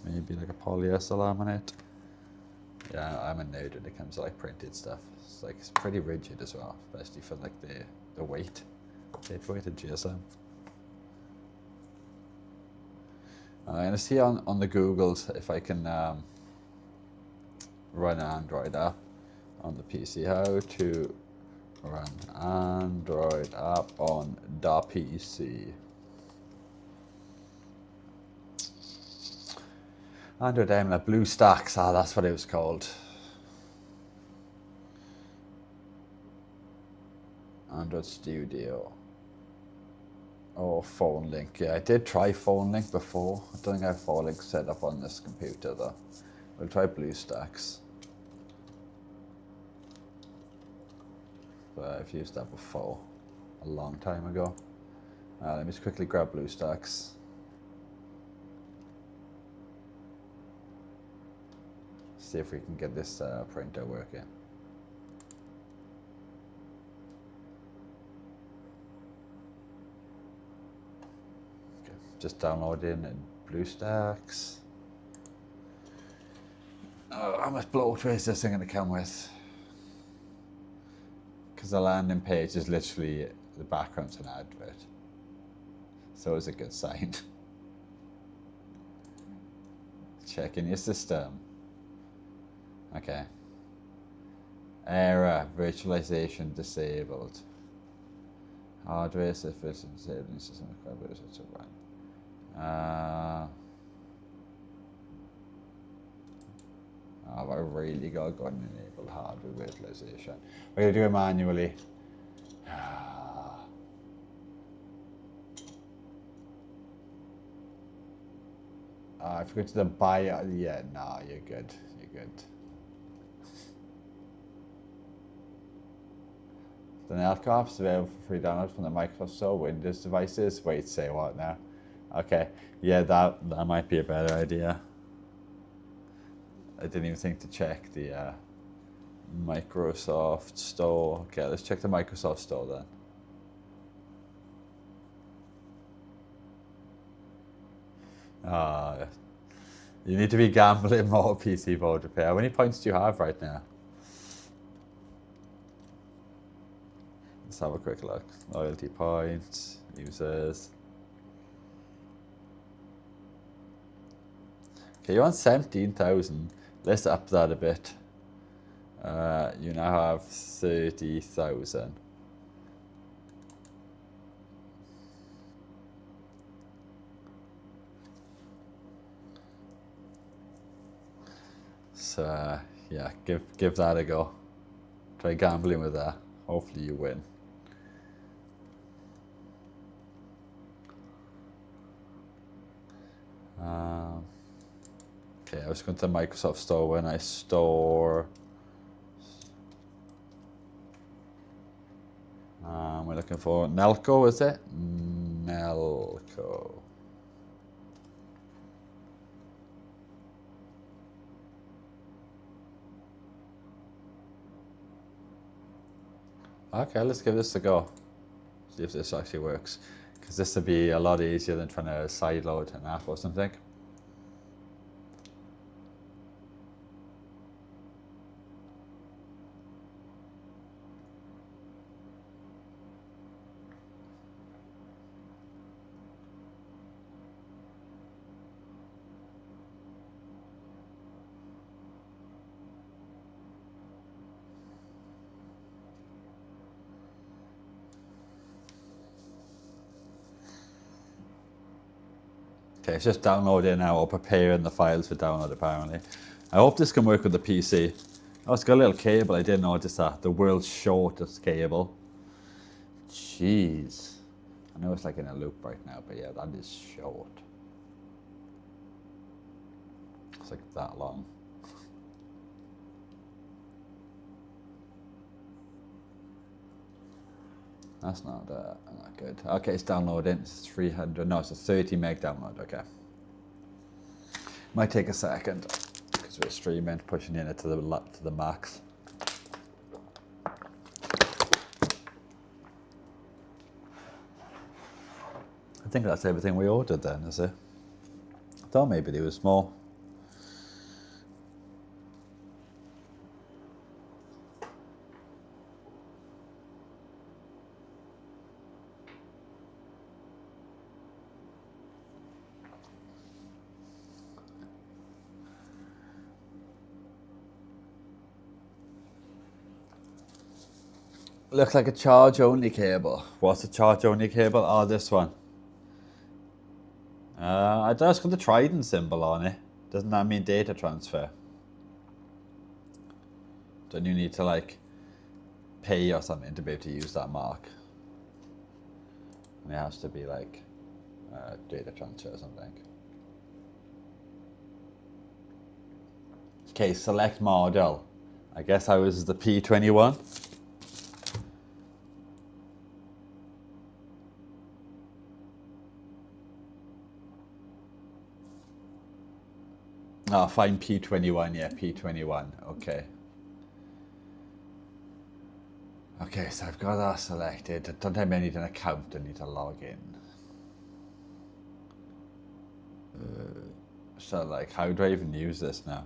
Maybe like a polyester laminate. Yeah, I'm a nerd when it comes to like printed stuff. It's like, it's pretty rigid as well, especially for like the weight. Dead weight of GSM. I'm gonna see on the Googles if I can run an Android app on the PC. How to run Android app on the PC. Android emulator, BlueStacks, that's what it was called. Android Studio. Oh, Phone Link. Yeah, I did try Phone Link before. I don't think I have Phone Link set up on this computer though. We'll try BlueStacks. But I've used that before, a long time ago. Let me just quickly grab BlueStacks. See if we can get this printer working. Okay, just downloading BlueStacks. Oh, how much bloatware is this thing going to come with? Because the landing page is literally the background's an advert. So it's a good sign. Checking your system. Okay. Error. Virtualization disabled. Hardware sufficient disabled system. Have I really got to go and enable hardware virtualization? We're going to do it manually. If you go to the buy, yeah, no, you're good. You're good. The Nelcop is available for free download from the Microsoft Store Windows devices. Wait, say what now? Okay, yeah, that might be a better idea. I didn't even think to check the Microsoft Store. Okay, let's check the Microsoft Store then. You need to be gambling more, PC board repair. How many points do you have right now? Let's have a quick look. Loyalty points, users. Okay, you're on 17,000. Let's up that a bit. You now have 30,000. So yeah, give that a go. Try gambling with that. Hopefully you win. Okay, I was going to the Microsoft Store when I store. We're looking for Nelco, is it? Nelco. Okay, let's give this a go. See if this actually works. Because this would be a lot easier than trying to sideload an app or something. Okay, it's just downloading now or preparing the files for download apparently. I hope this can work with the PC. Oh, it's got a little cable, I didn't notice that. The world's shortest cable. Jeez. I know it's like in a loop right now, but yeah, that is short. It's like that long. That's not good. Okay, it's downloading. It's 300. No, it's a 30 meg download. Okay. Might take a second because we're streaming, pushing in it to the max. I think that's everything we ordered then, is it? I thought maybe there was more. Looks like a charge-only cable. What's a charge-only cable? Oh, this one. I don't know, it's got the trident symbol on it. Doesn't that mean data transfer? Don't you need to like pay or something to be able to use that mark? And it has to be like data transfer or something. Okay, select model. I guess I was the P21. Oh, find P21, yeah, P21, okay. Okay, so I've got that selected. I don't have any an account, I need to log in. So like, how do I even use this now?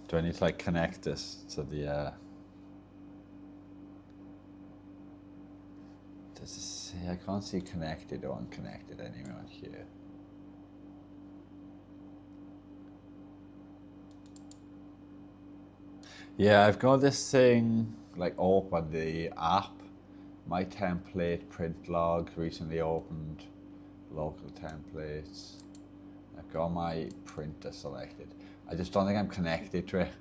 Do Do I need to like connect this to the does it say? I can't see connected or unconnected anywhere on here. Yeah, I've got this thing like open the app, my template, print log, recently opened, local templates. I've got my printer selected. I just don't think I'm connected to it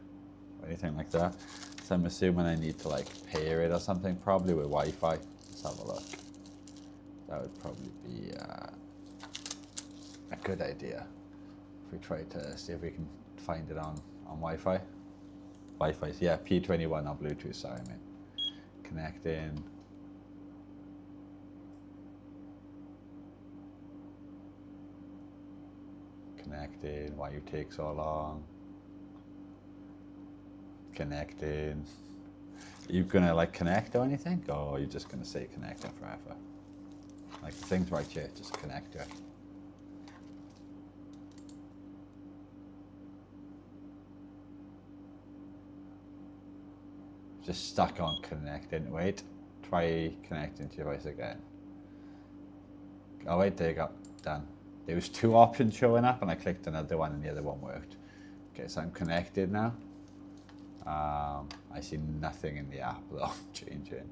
or anything like that. So I'm assuming I need to like pair it or something, probably with Wi-Fi. Let's have a look. That would probably be a good idea. If we try to see if we can find it on Wi-Fi. Wi-Fi, yeah, P21 on Bluetooth, sorry, mate. Connect in. Connect in, why you take so long? Connect in. Are you gonna like connect or anything? Or are you just gonna say connecting forever? Like the thing's right here, just connect to it. Just stuck on connecting. Wait, try connecting to your device again. Oh wait, there you go, done. There was two options showing up and I clicked another one and the other one worked. Okay, so I'm connected now. I see nothing in the app though, changing.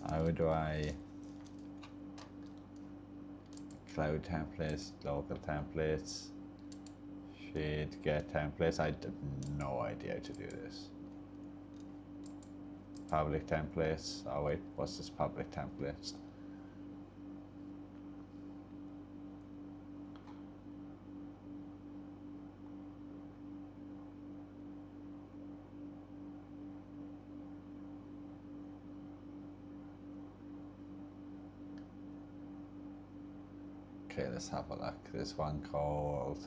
How do I, cloud templates, local templates, shade, get templates. I have no idea how to do this. Public templates, oh wait, what's this public templates? Okay, let's have a look. There's one called,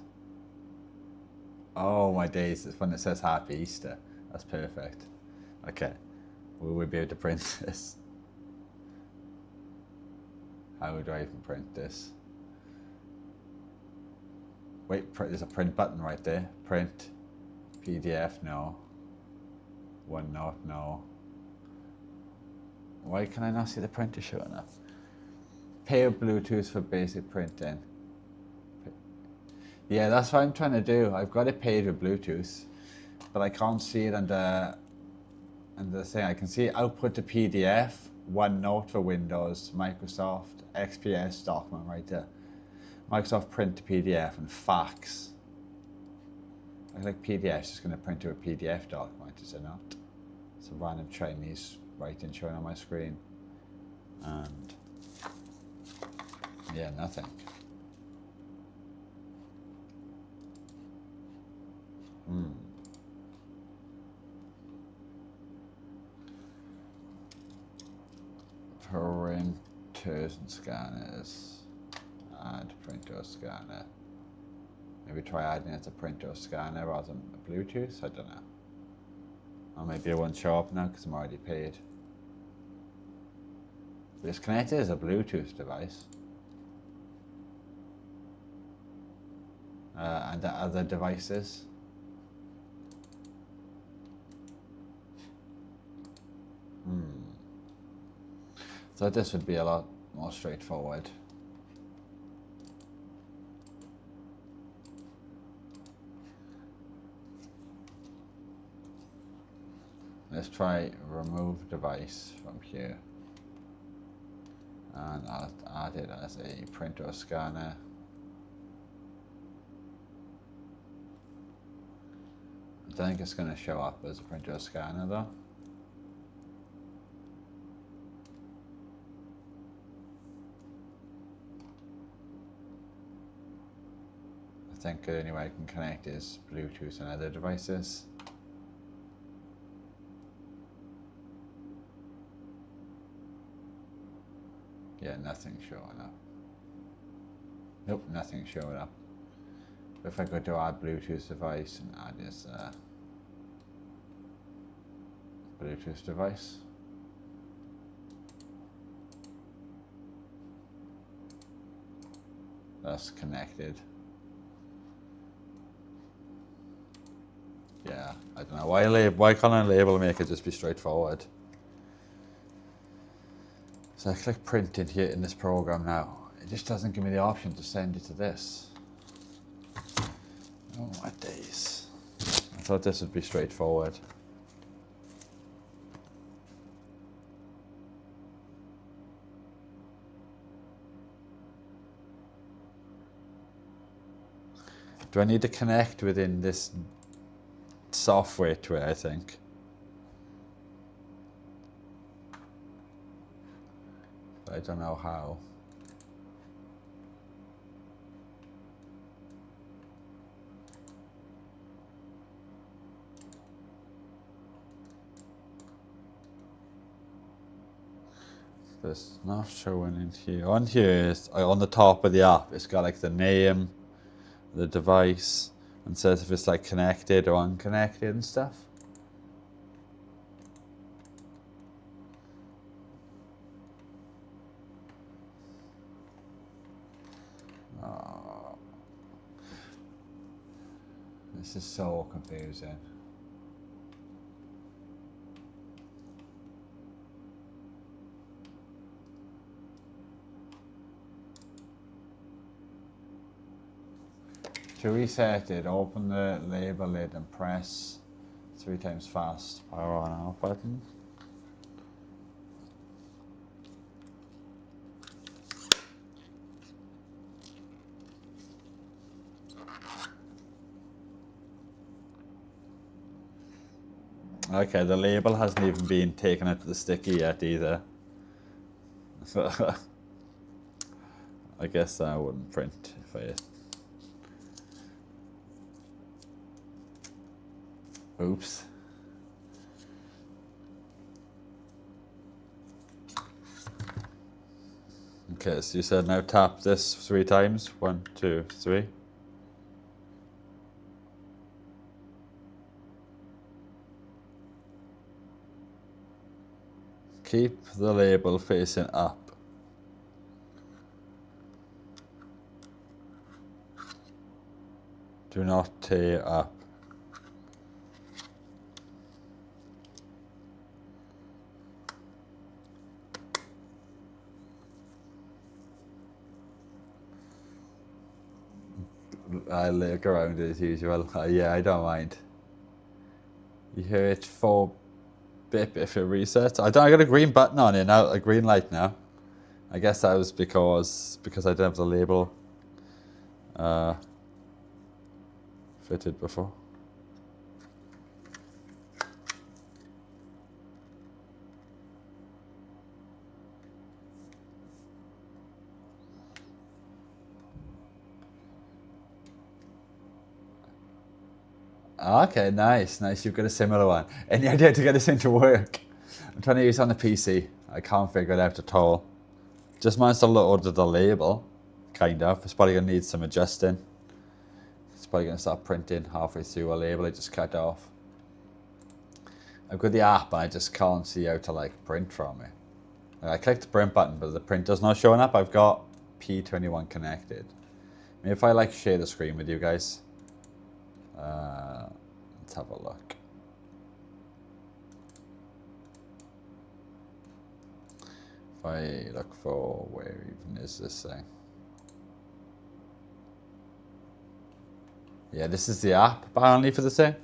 oh my days, this one that says Happy Easter. That's perfect. Okay, will we be able to print this? How do I even print this? Wait, there's a print button right there. Print, PDF, no. OneNote, no. Why can I not see the printer showing up? Pair Bluetooth for basic printing. Yeah, that's what I'm trying to do. I've got it paired with Bluetooth, but I can't see it under the thing. I can see output to PDF, OneNote for Windows, Microsoft XPS document right there. Microsoft print to PDF and fax. I think PDF is just going to print to a PDF document, is it not? It's a random Chinese writing showing on my screen. And yeah, nothing. Printers and scanners. Add printer scanner. Maybe try adding it to printer scanner rather than a Bluetooth. I don't know. Or maybe it won't show up now because I'm already paid. But it's connected as a Bluetooth device. And the other devices. So this would be a lot more straightforward. Let's try remove device from here. And I'll add it as a printer scanner. I don't think it's going to show up as a printer scanner though. I think the only way I can connect is Bluetooth and other devices. Yeah, nothing's showing up. Nope, nothing's showing up. But if I go to add Bluetooth device and add this Bluetooth device. That's connected. yeah, I don't know. Why can't a label maker just be straightforward? So I click print in here in this program now. It just doesn't give me the option to send it to this. Oh my days. I thought this would be straightforward. Do I need to connect within this software to it, I think? But I don't know how. It's not showing in here. On here is on the top of the app. It's got like the name, the device, and says if it's like connected or unconnected and stuff. Oh, this is so confusing. To reset it, open the label lid and press 3 times fast power on off button. Okay, the label hasn't even been taken out of the sticky yet either. So I guess I wouldn't print if I... Oops. Okay, so you said now tap this 3 times. 1, 2, 3. Keep the label facing up. Do not tear up. I look around as usual. Yeah, I don't mind. You hear it 4 bip if it resets. I got a green button on it now, a green light now. I guess that was because I didn't have the label fitted before. Okay, nice. You've got a similar one. Any idea to get this into work? I'm trying to use it on the PC. I can't figure it out at all. Just managed to load the label, kind of. It's probably going to need some adjusting. It's probably going to start printing halfway through a label I just cut off. I've got the app and I just can't see how to like print from it. I clicked the print button, but the printer's not showing up. I've got P21 connected. Maybe if I like share the screen with you guys. Let's have a look. If I look for where even is this thing? Yeah, this is the app apparently for the thing.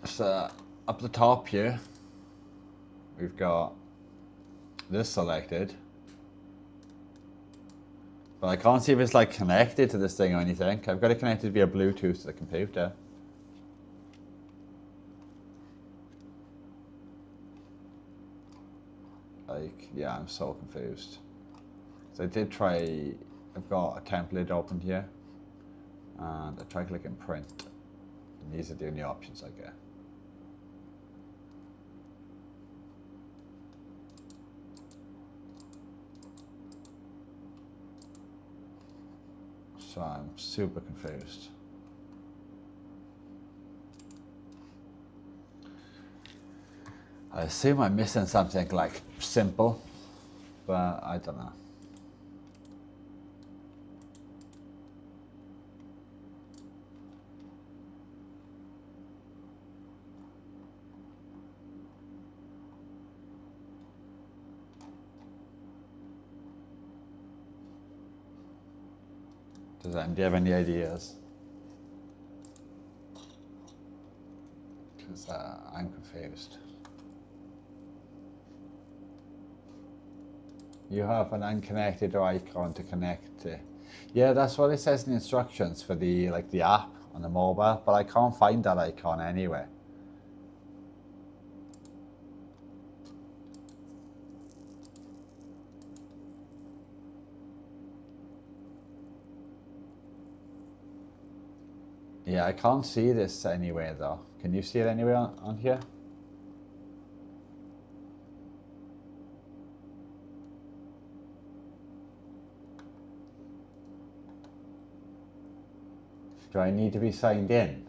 So up the top here, we've got this selected, but I can't see if it's like connected to this thing or anything. I've got it connected via Bluetooth to the computer. Like, yeah, I'm so confused. So I did try, I've got a template open here, and I tried clicking print, and these are the only options I get. So I'm super confused. I assume I'm missing something like simple, but I don't know. Do you have any ideas? Because I'm confused. You have an unconnected icon to connect to. Yeah, that's what it says in the instructions for the app on the mobile, but I can't find that icon anywhere. Yeah, I can't see this anywhere though. Can you see it anywhere on here? Do I need to be signed in?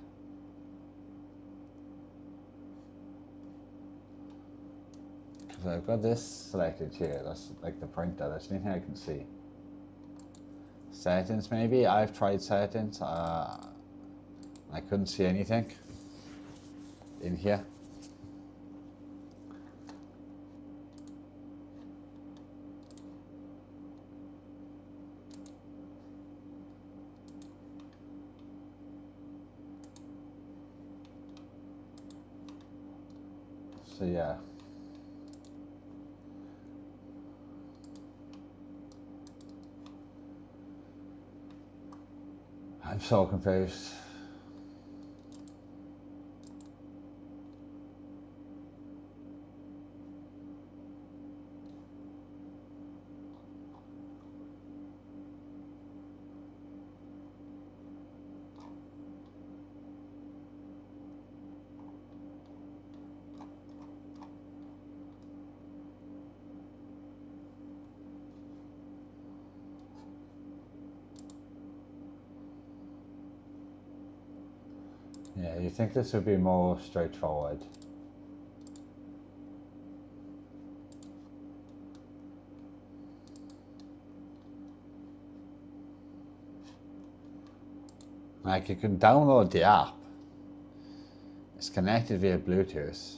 Because I've got this selected here. That's like the printer. That's the only thing I can see. Settings maybe? I've tried settings. I couldn't see anything in here. So yeah. I'm so confused. Yeah, you think this would be more straightforward? Like you can download the app. It's connected via Bluetooth.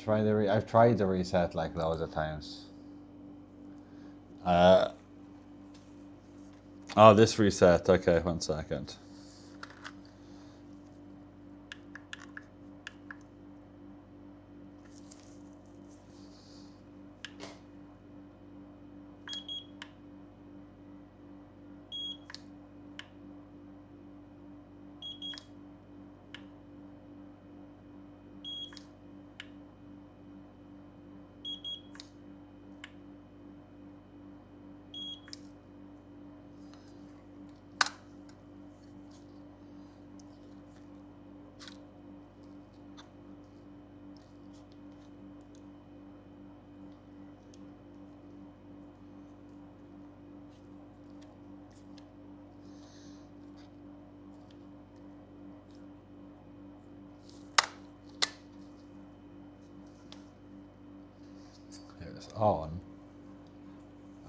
I've tried the reset like loads of times. Oh, this reset. Okay, 1 second. It's on.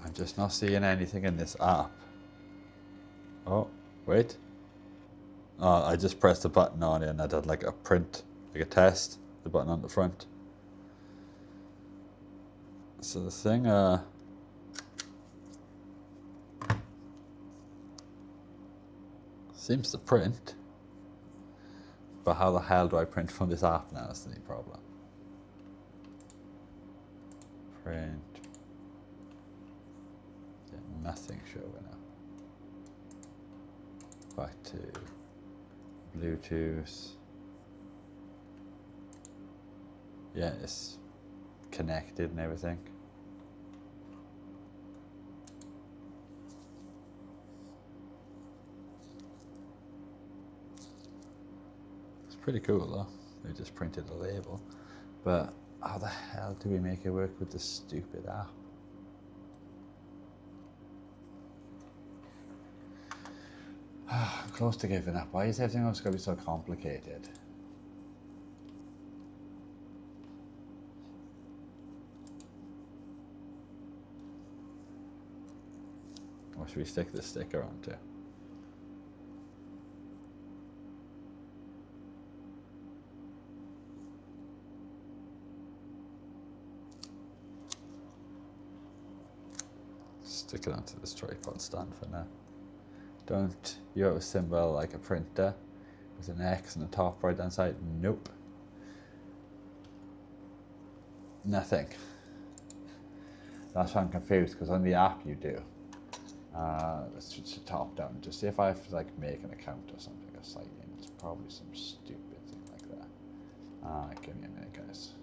I'm just not seeing anything in this app. Oh, wait. Oh, I just pressed the button on it and I did like a print, like a test, the button on the front. So the thing, seems to print. But how the hell do I print from this app now? That's the problem. Print. Yeah, nothing showing up. Back to Bluetooth. Yeah, it's connected and everything. It's pretty cool though. They just printed a label. But how the hell do we make it work with this stupid app? I'm close to giving up. Why is everything else going to be so complicated? Or should we stick the sticker on too? Stick it onto this tripod stand for now. Don't you have a symbol like a printer with an X on the top right hand side? Nope. Nothing. That's why I'm confused, because on the app you do. Let's switch to top down. Just see if I have to like make an account or something or sign in. It's probably some stupid thing like that. Give me a minute, guys.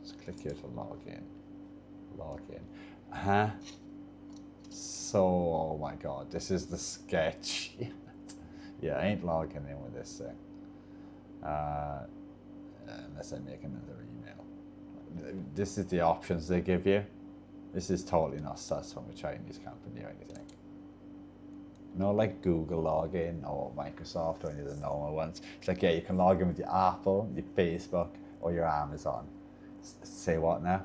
Just click here to log in. Log in. So, oh my god, this is the sketch. Yeah, I ain't logging in with this thing. Unless I make another email. This is the options they give you. This is totally not sus from a Chinese company or anything. No, like Google login or Microsoft or any of the normal ones. It's like, yeah, you can log in with your Apple, your Facebook, or your Amazon. Say what now?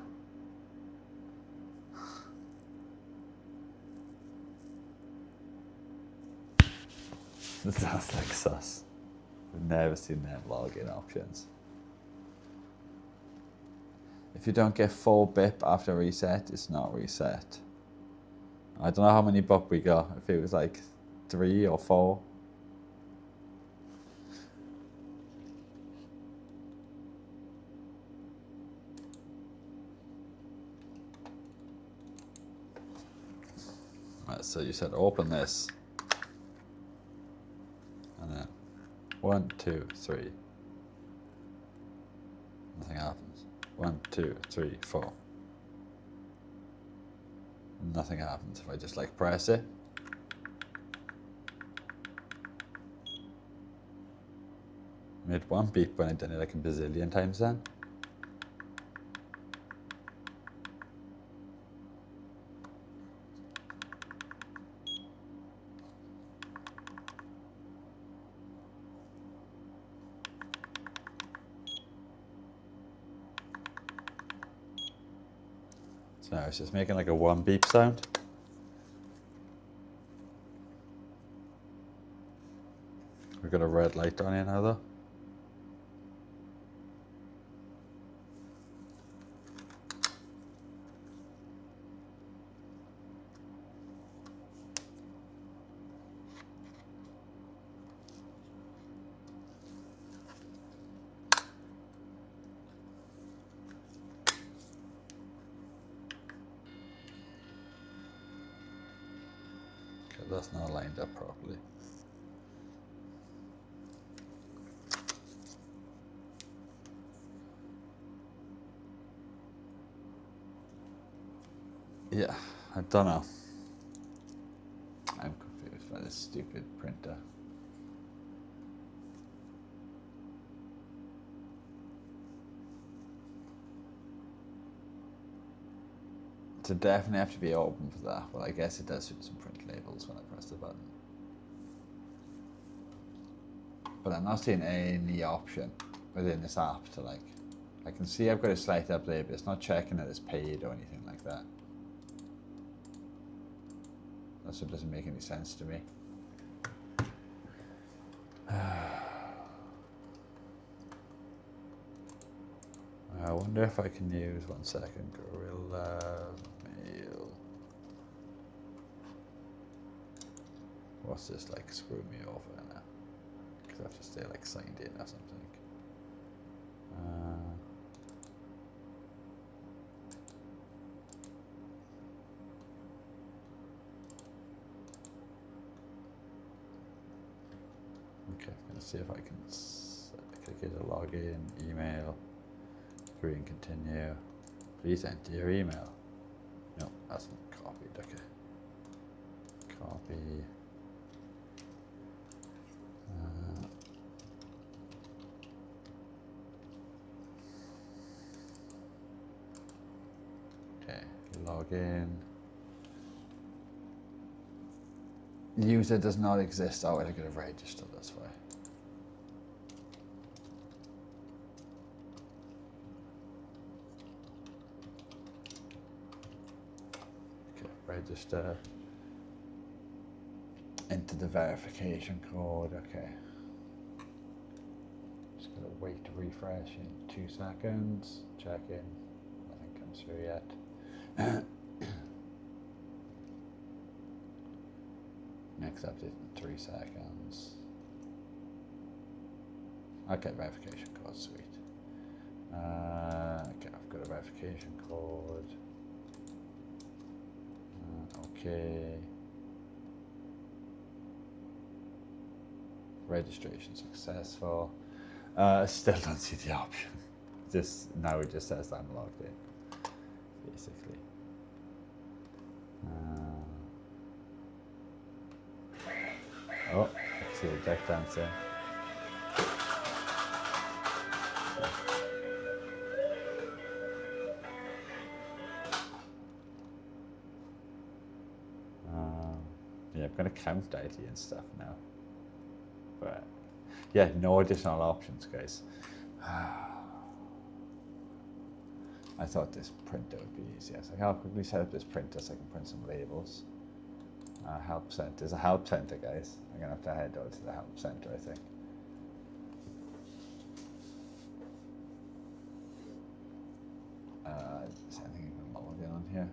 This sounds like sus. I've never seen them login options. If you don't get full BIP after reset, it's not reset. I don't know how many BIP we got, if it was like 3 or 4. Right, so you said open this. And then 1, 2, 3. Nothing happens. 1, 2, 3, 4. Nothing happens if I just like press it. Made one beep when I done it like a bazillion times then. So now it's just making like a 1 beep sound. We've got a red light on here now though. Okay, that's not lined up properly. Yeah, I don't know. I'm confused by this stupid printer. So definitely have to be open for that. Well, I guess it does with some print labels when I press the button. But I'm not seeing any option within this app to like, I can see I've got a slight up there, but it's not checking that it's paid or anything like that. That's what doesn't make any sense to me. I wonder if I can use, 1 second, Gorilla Mail. What's this like, screw me over now? Because I have to stay like signed in or something. Okay, I'm gonna see if I can click here to log in, email, agree and continue. Please enter your email. No, that's not copied, okay. Copy. Okay, log in. User does not exist. Oh, I could have registered, that's why. register, enter the verification code. Okay. Just gotta wait to refresh in 2 seconds. Check in. Nothing comes through yet. Next update in 3 seconds. Okay, verification code, sweet. Okay, I've got a verification code. Okay. Registration successful. Still don't see the option. Just now it just says I'm logged in, basically. Oh, let's see what Jack dancing. Yeah, I've got a count ID and stuff now. But yeah, no additional options, guys. I thought this printer would be easier. So I'll quickly set up this printer so I can print some labels. Help center. There's a help center, guys. I'm gonna have to head over to the help center, I think. Is there anything you can log in on here?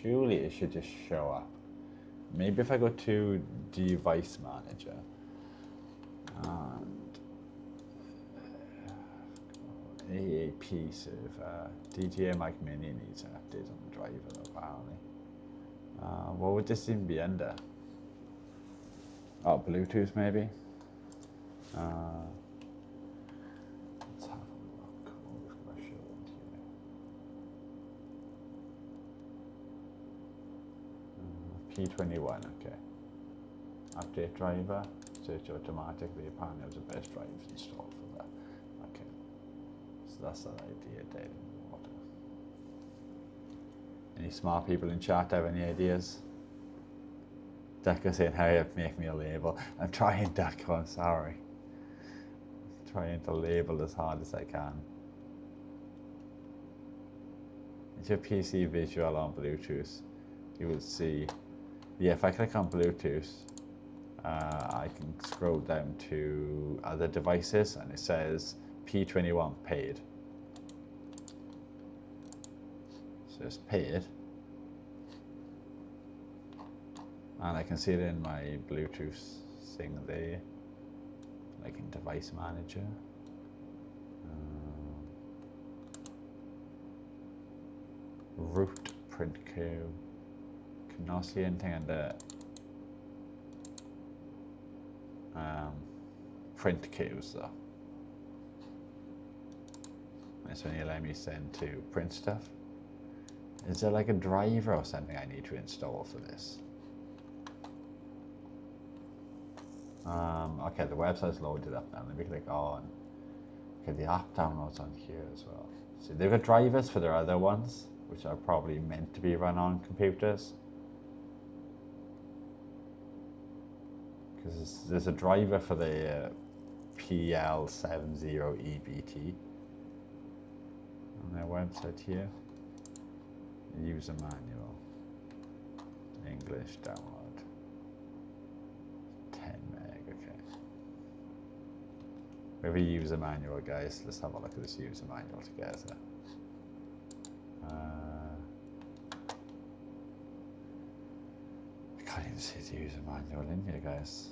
Surely it should just show up. Maybe if I go to device manager and AAP server, DJI Mic Mini needs an update on the driver apparently. What would this even be under? Oh, Bluetooth maybe? Let's have a look. What was I showing here? P21, okay. Update driver, search automatically. Apparently there's the best drivers installed for that. Okay. So that's that idea, dead in the water. Any smart people in chat have any ideas? Deco saying, hurry up, make me a label. I'm trying, Deco, I'm sorry. I'm trying to label as hard as I can. Is your PC visual on Bluetooth? You will see, yeah, if I click on Bluetooth, I can scroll down to other devices and it says P21 paid. So it's paid. And I can see it in my Bluetooth thing there, like in device manager. Root print queue. Cannot see anything under print queues though. That's when you allow me to send to print stuff. Is there like a driver or something I need to install for this? Okay, the website's loaded up now. Let me click on. Okay, the app downloads on here as well. So they've got drivers for their other ones, which are probably meant to be run on computers. Because there's a driver for the PL70EBT on their website here. User manual. English download. 10 meg, okay. We have a user manual, guys. Let's have a look at this user manual together. I can't even see the user manual in here, guys.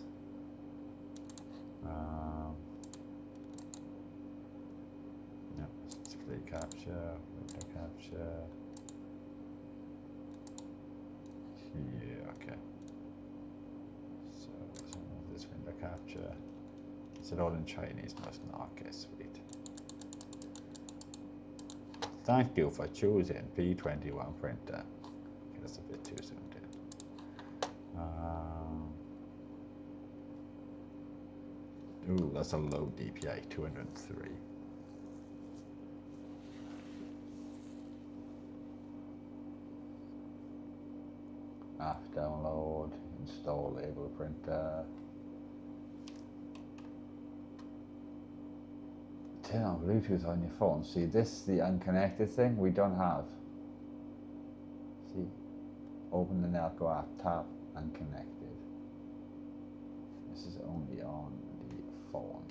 No, display capture, window capture. Yeah, okay. So this window capture. Is it all in Chinese? Must not. Okay, sweet. Thank you for choosing P21 printer. Okay, that's a bit too soon. Ooh, that's a low DPI, 203. App download, install label printer. turn on Bluetooth on your phone. See, this, the unconnected thing, we don't have. See, open the Nelco app, tap unconnected. This is only on the phone.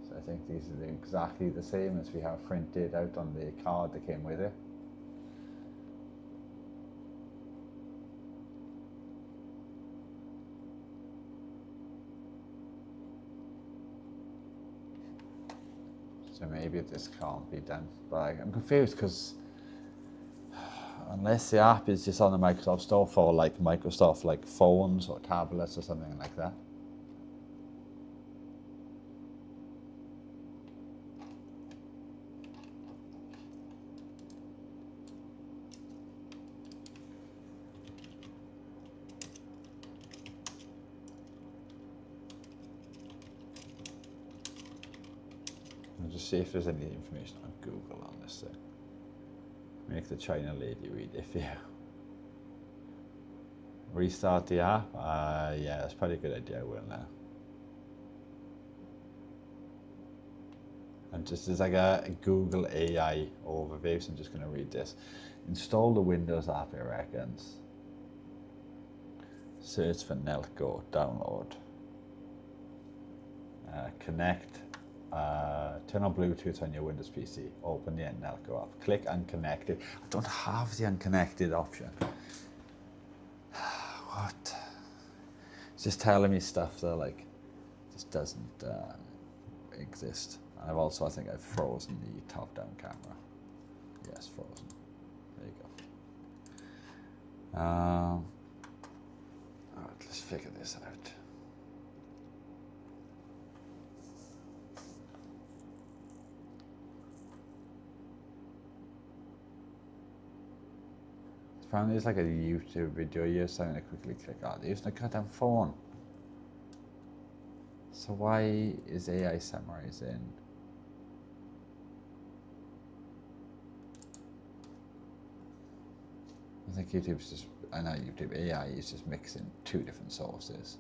So I think these are exactly the same as we have printed out on the card that came with it. So maybe this can't be done, but I'm confused because unless the app is just on the Microsoft Store for like Microsoft like phones or tablets or something like that. I'll just see if there's any information on Google on this thing. Make the China lady read it for you. Restart the app? Yeah, that's probably a good idea, will now. And just as like a Google AI overview, so I'm just going to read this. Install the Windows app, it reckons. Search for Nelco, download. Connect. Turn on Bluetooth on your Windows PC. Open the Nelco app. Click unconnected. I don't have the unconnected option. What? It's just telling me stuff that like just doesn't exist. And I've also, I think I've frozen the top-down camera. Yes, frozen. There you go. All right, let's figure this out. Apparently it's like a YouTube video here, so I'm going to quickly click on it. Using a goddamn phone. So why is AI summarizing? I think YouTube's just, I know YouTube AI is just mixing two different sources.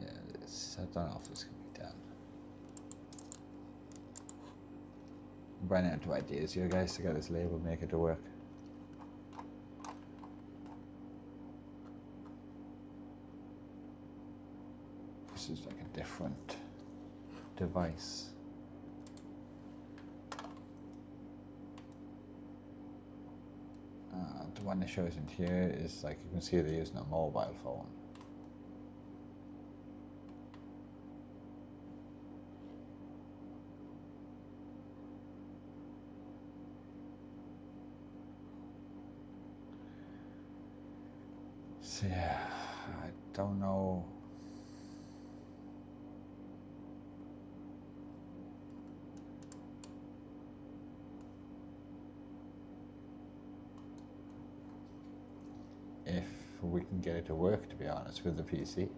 Yeah, I don't know if this can be done. I'm running out of ideas here, guys, to get this label, make it to work. This is like a different device. The one that shows in here is like, you can see they're using a mobile phone. So yeah, I don't know. If we can get it to work, to be honest, with the PC.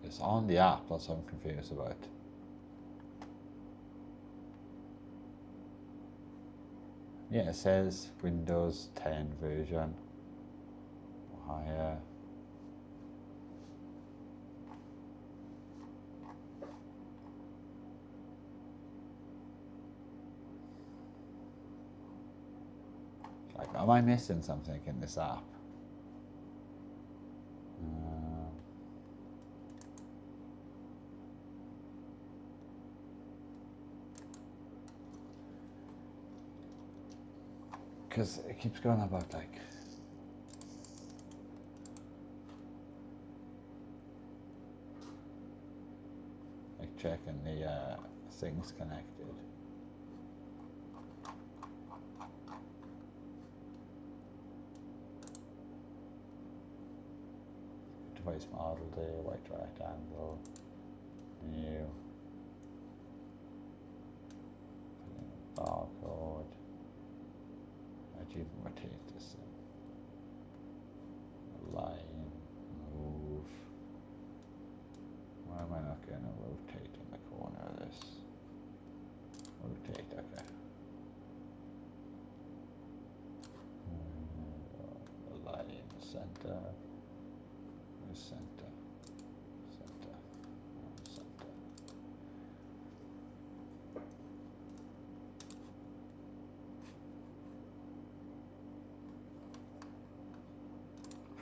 It's on the app, that's what I'm confused about. Yeah, it says Windows 10 version or higher. Like, am I missing something in this app? Because it keeps going about like checking the things connected. Device model there, white rectangle, new, barcode. I'd even rotate this thing. Line, move. Why am I not going to rotate in the corner of this?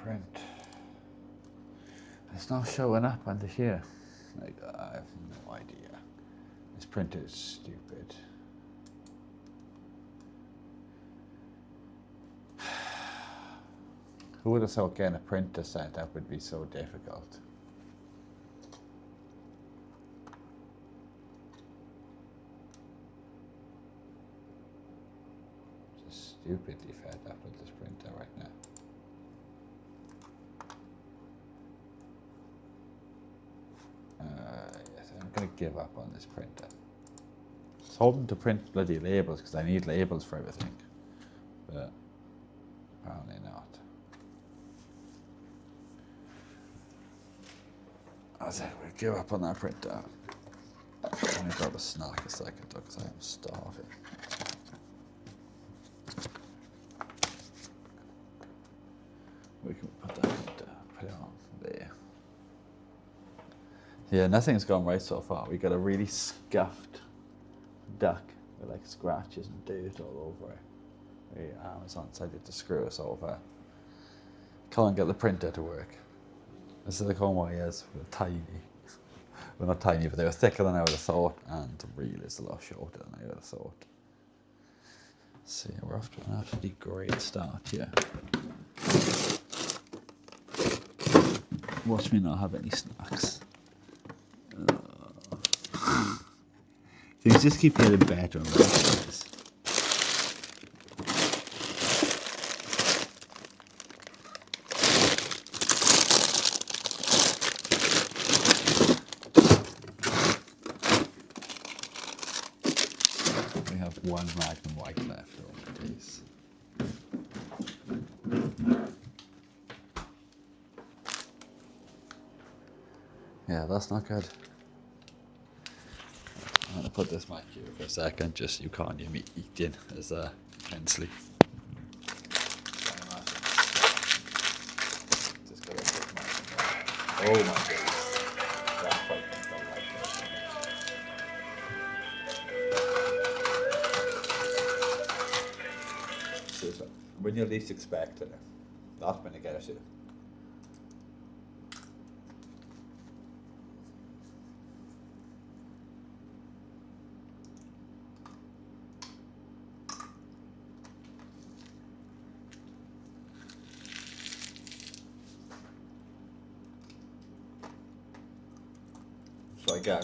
print. It's not showing up under here. Like, I have no idea. This printer is stupid. Who would have thought getting a printer set up would be so difficult? Just stupidly fed up with this printer right now. Yes, I'm going to give up on this printer. I was hoping to print bloody labels because I need labels for everything, but apparently not. I think we'll give up on that printer. Let me grab a snack a second because I am starving. We can put that put it on there. Yeah, nothing's gone right so far. We got a really scuffed duck with like scratches and dirt all over it. Amazon decided to screw us over. Can't get the printer to work. The silicone wires were tiny. Well, not tiny, but they were thicker than I would have thought, and the reel is a lot shorter than I would have thought. So yeah, we're off to an absolutely great start here. Watch me not have any snacks. Things just keep getting better and better. We have one Magnum White left over these. Yeah, that's not good. I'm going to put this mic here for a second, just so you can't hear me eating as intensely. Just got to put my... Oh my goodness. That's quite like when you least expect it, that's when you get it. So again,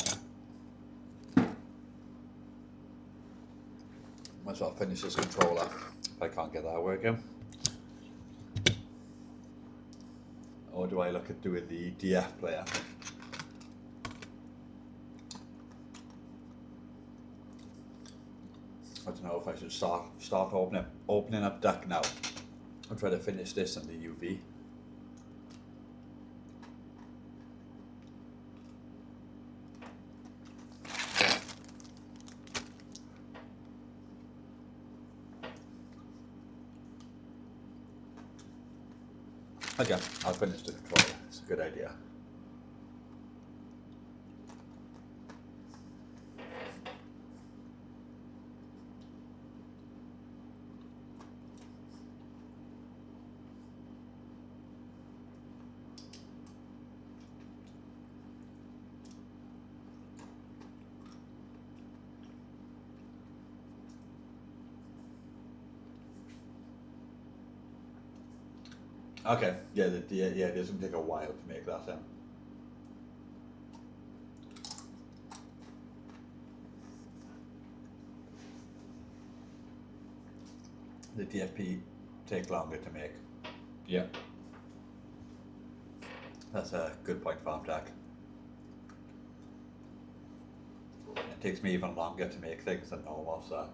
might as well finish this controller if I can't get that working. Or do I look at doing the DF player? I don't know if I should start opening up Duck now. I'll try to finish this on the UV. Okay, I'll finish the controller. It's a good idea. Okay, yeah, it doesn't take a while to make that sound. The DFP take longer to make. Yeah. That's a good point, FarmTech. It takes me even longer to make things than normal, so.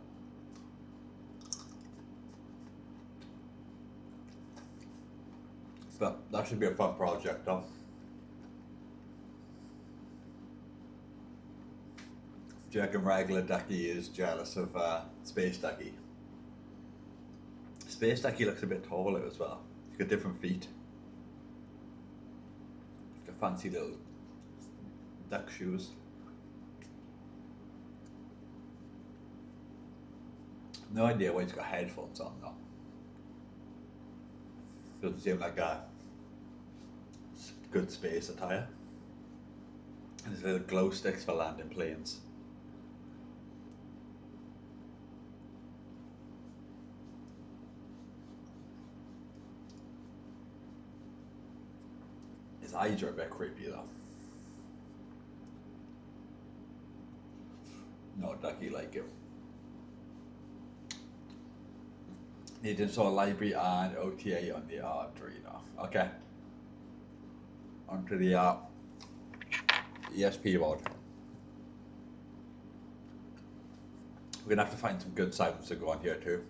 But that should be a fun project, though. Do you reckon regular Ducky is jealous of Space Ducky? Space Ducky looks a bit taller as well. He's got different feet. He's got fancy little duck shoes. No idea why he's got headphones on though. Doesn't seem like a good space attire. And there's little glow sticks for landing planes. His eyes are a bit creepy though. No ducky like him. Need to install a library and OTA on the Arduino. Okay. Onto the ESP board. We're gonna have to find some good sounds to go on here too.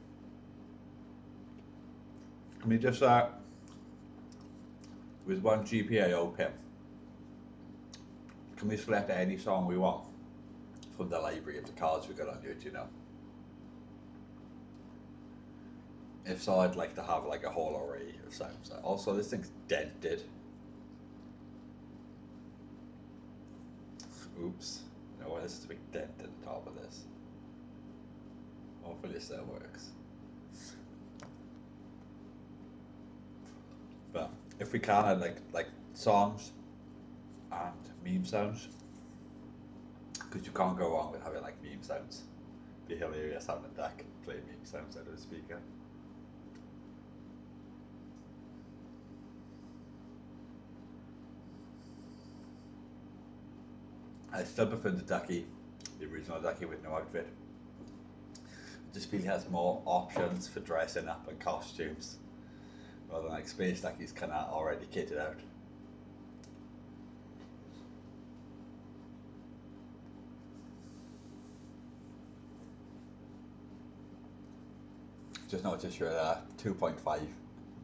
Can we just with one GPIO pin, can we select any song we want from the library of the cards we got on here, do you know? If so, I'd like to have like a whole array of sounds. Also, this thing's dented. Oops. No, there's a big dent at the top of this. Hopefully this still works. But if we can add like songs and meme sounds, because you can't go wrong with having like meme sounds. It'd be hilarious having a deck play meme sounds out of the speaker. I still prefer the ducky, the original ducky with no outfit. I just feel he has more options for dressing up and costumes, rather than like Space Ducky's kind of already kitted out. Just noticed you're at 2.5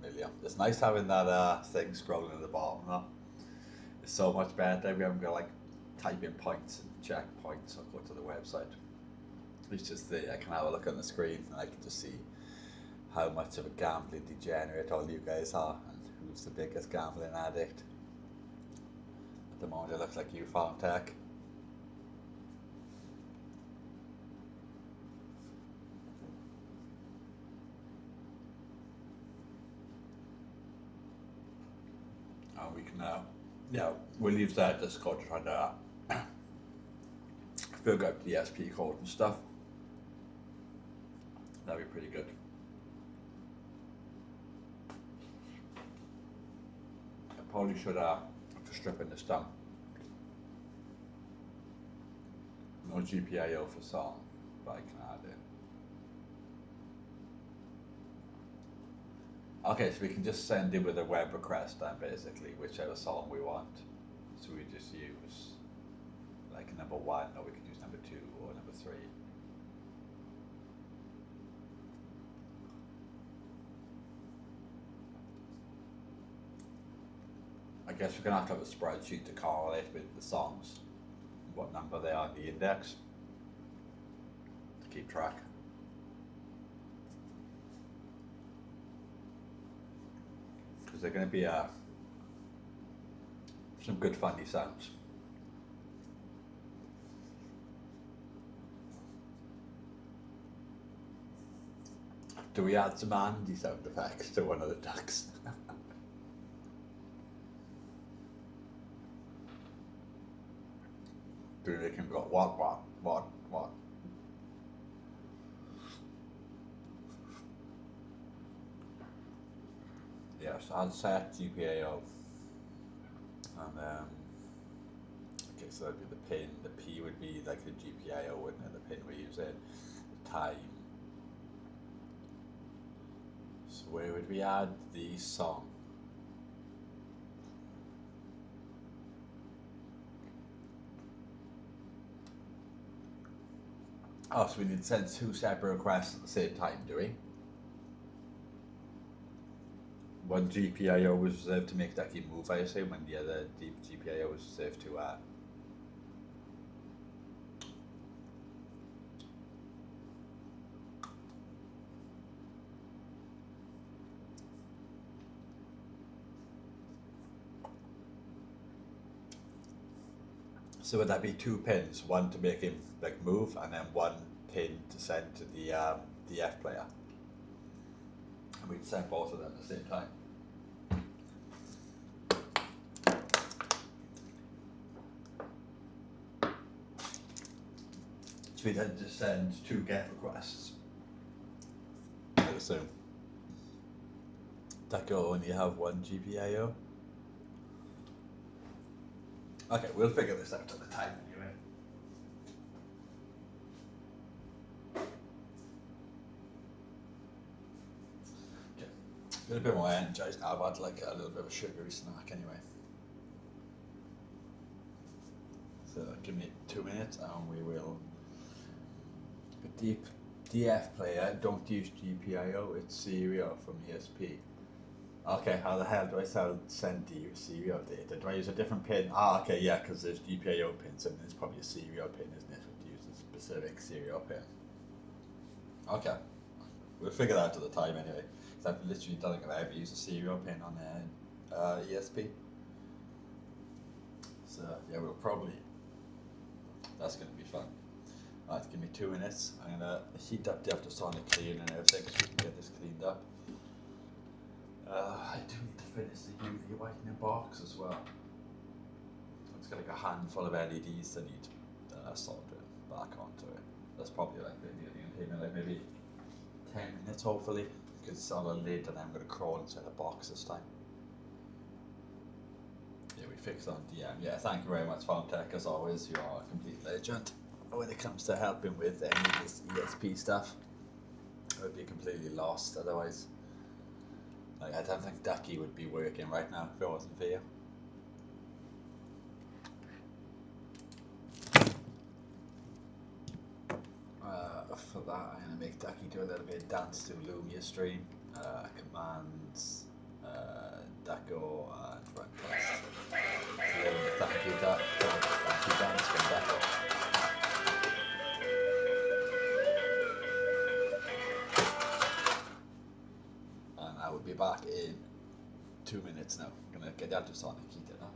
million. It's nice having that thing scrolling at the bottom though. It's so much better. We haven't got like type in points and check points or go to the website. It's just I can have a look on the screen and I can just see how much of a gambling degenerate all you guys are and who's the biggest gambling addict. At the moment it looks like you, Farm Tech. And we can yeah, we'll use that Discord to try to figure out the ESP code and stuff. That'd be pretty good. I probably should for stripping this down. No GPIO for song, but I can add in. Okay, so we can just send it with a web request then basically, whichever song we want. So we just use like number 1, or we could use number 2 or number 3. I guess we're gonna have to have a spreadsheet to correlate with the songs, what number they are in the index, to keep track. Because they're going to be some good funny sounds. Do we add some Andy sound effects to one of the ducks? Do we make him go what? Yes, I'll set GPIO, and okay, so that'd be the pin. The P would be like the GPIO, wouldn't it? The pin we're using. The time. So where would we add the song? Oh, so we need to send 2 separate requests at the same time, do we? One GPIO was reserved to make Ducky move, I assume, and the other GPIO was reserved to So would that be 2 pins, one to make him like move, and then 1 pin to send to the F player? And we'd send both of them at the same time. So we then just send 2 GET requests. I assume. That will only have 1 GPIO. Okay, we'll figure this out at the time anyway. Okay, feel a bit more energized now. I've had like a little bit of a sugary snack anyway. So give me 2 minutes and we will. Deep DF player, don't use GPIO, it's serial from ESP. Okay, how the hell do I send the serial data? Do I use a different pin? Ah, okay, yeah, because there's GPIO pins and there's probably a serial pin, isn't it? To use a specific serial pin. Okay, we'll figure that out at the time anyway. Because I've literally don't think I've ever used a serial pin on ESP. So yeah, we'll probably. That's going to be fun. Alright, give me 2 minutes. I'm going to heat up the ultrasonic clean and everything so we can get this cleaned up. I do need to finish the UV whitening box as well. It's got like a handful of LEDs that need soldering back onto it. That's probably like maybe 10 minutes hopefully, because it's on a lid and I'm going to crawl inside the box this time. Yeah, we fixed on DM. Yeah, thank you very much, Tech. As always, you are a complete legend. When it comes to helping with any of this ESP stuff, I would be completely lost otherwise. Like, I don't think Ducky would be working right now if it wasn't for you. For that, I'm going to make Ducky do a little bit of dance to Lumia stream. Commands, Ducko, and run test. A little bit thank you dance from Ducko. I will be back in 2 minutes now. I'm going to get out of Sonic, heat it up.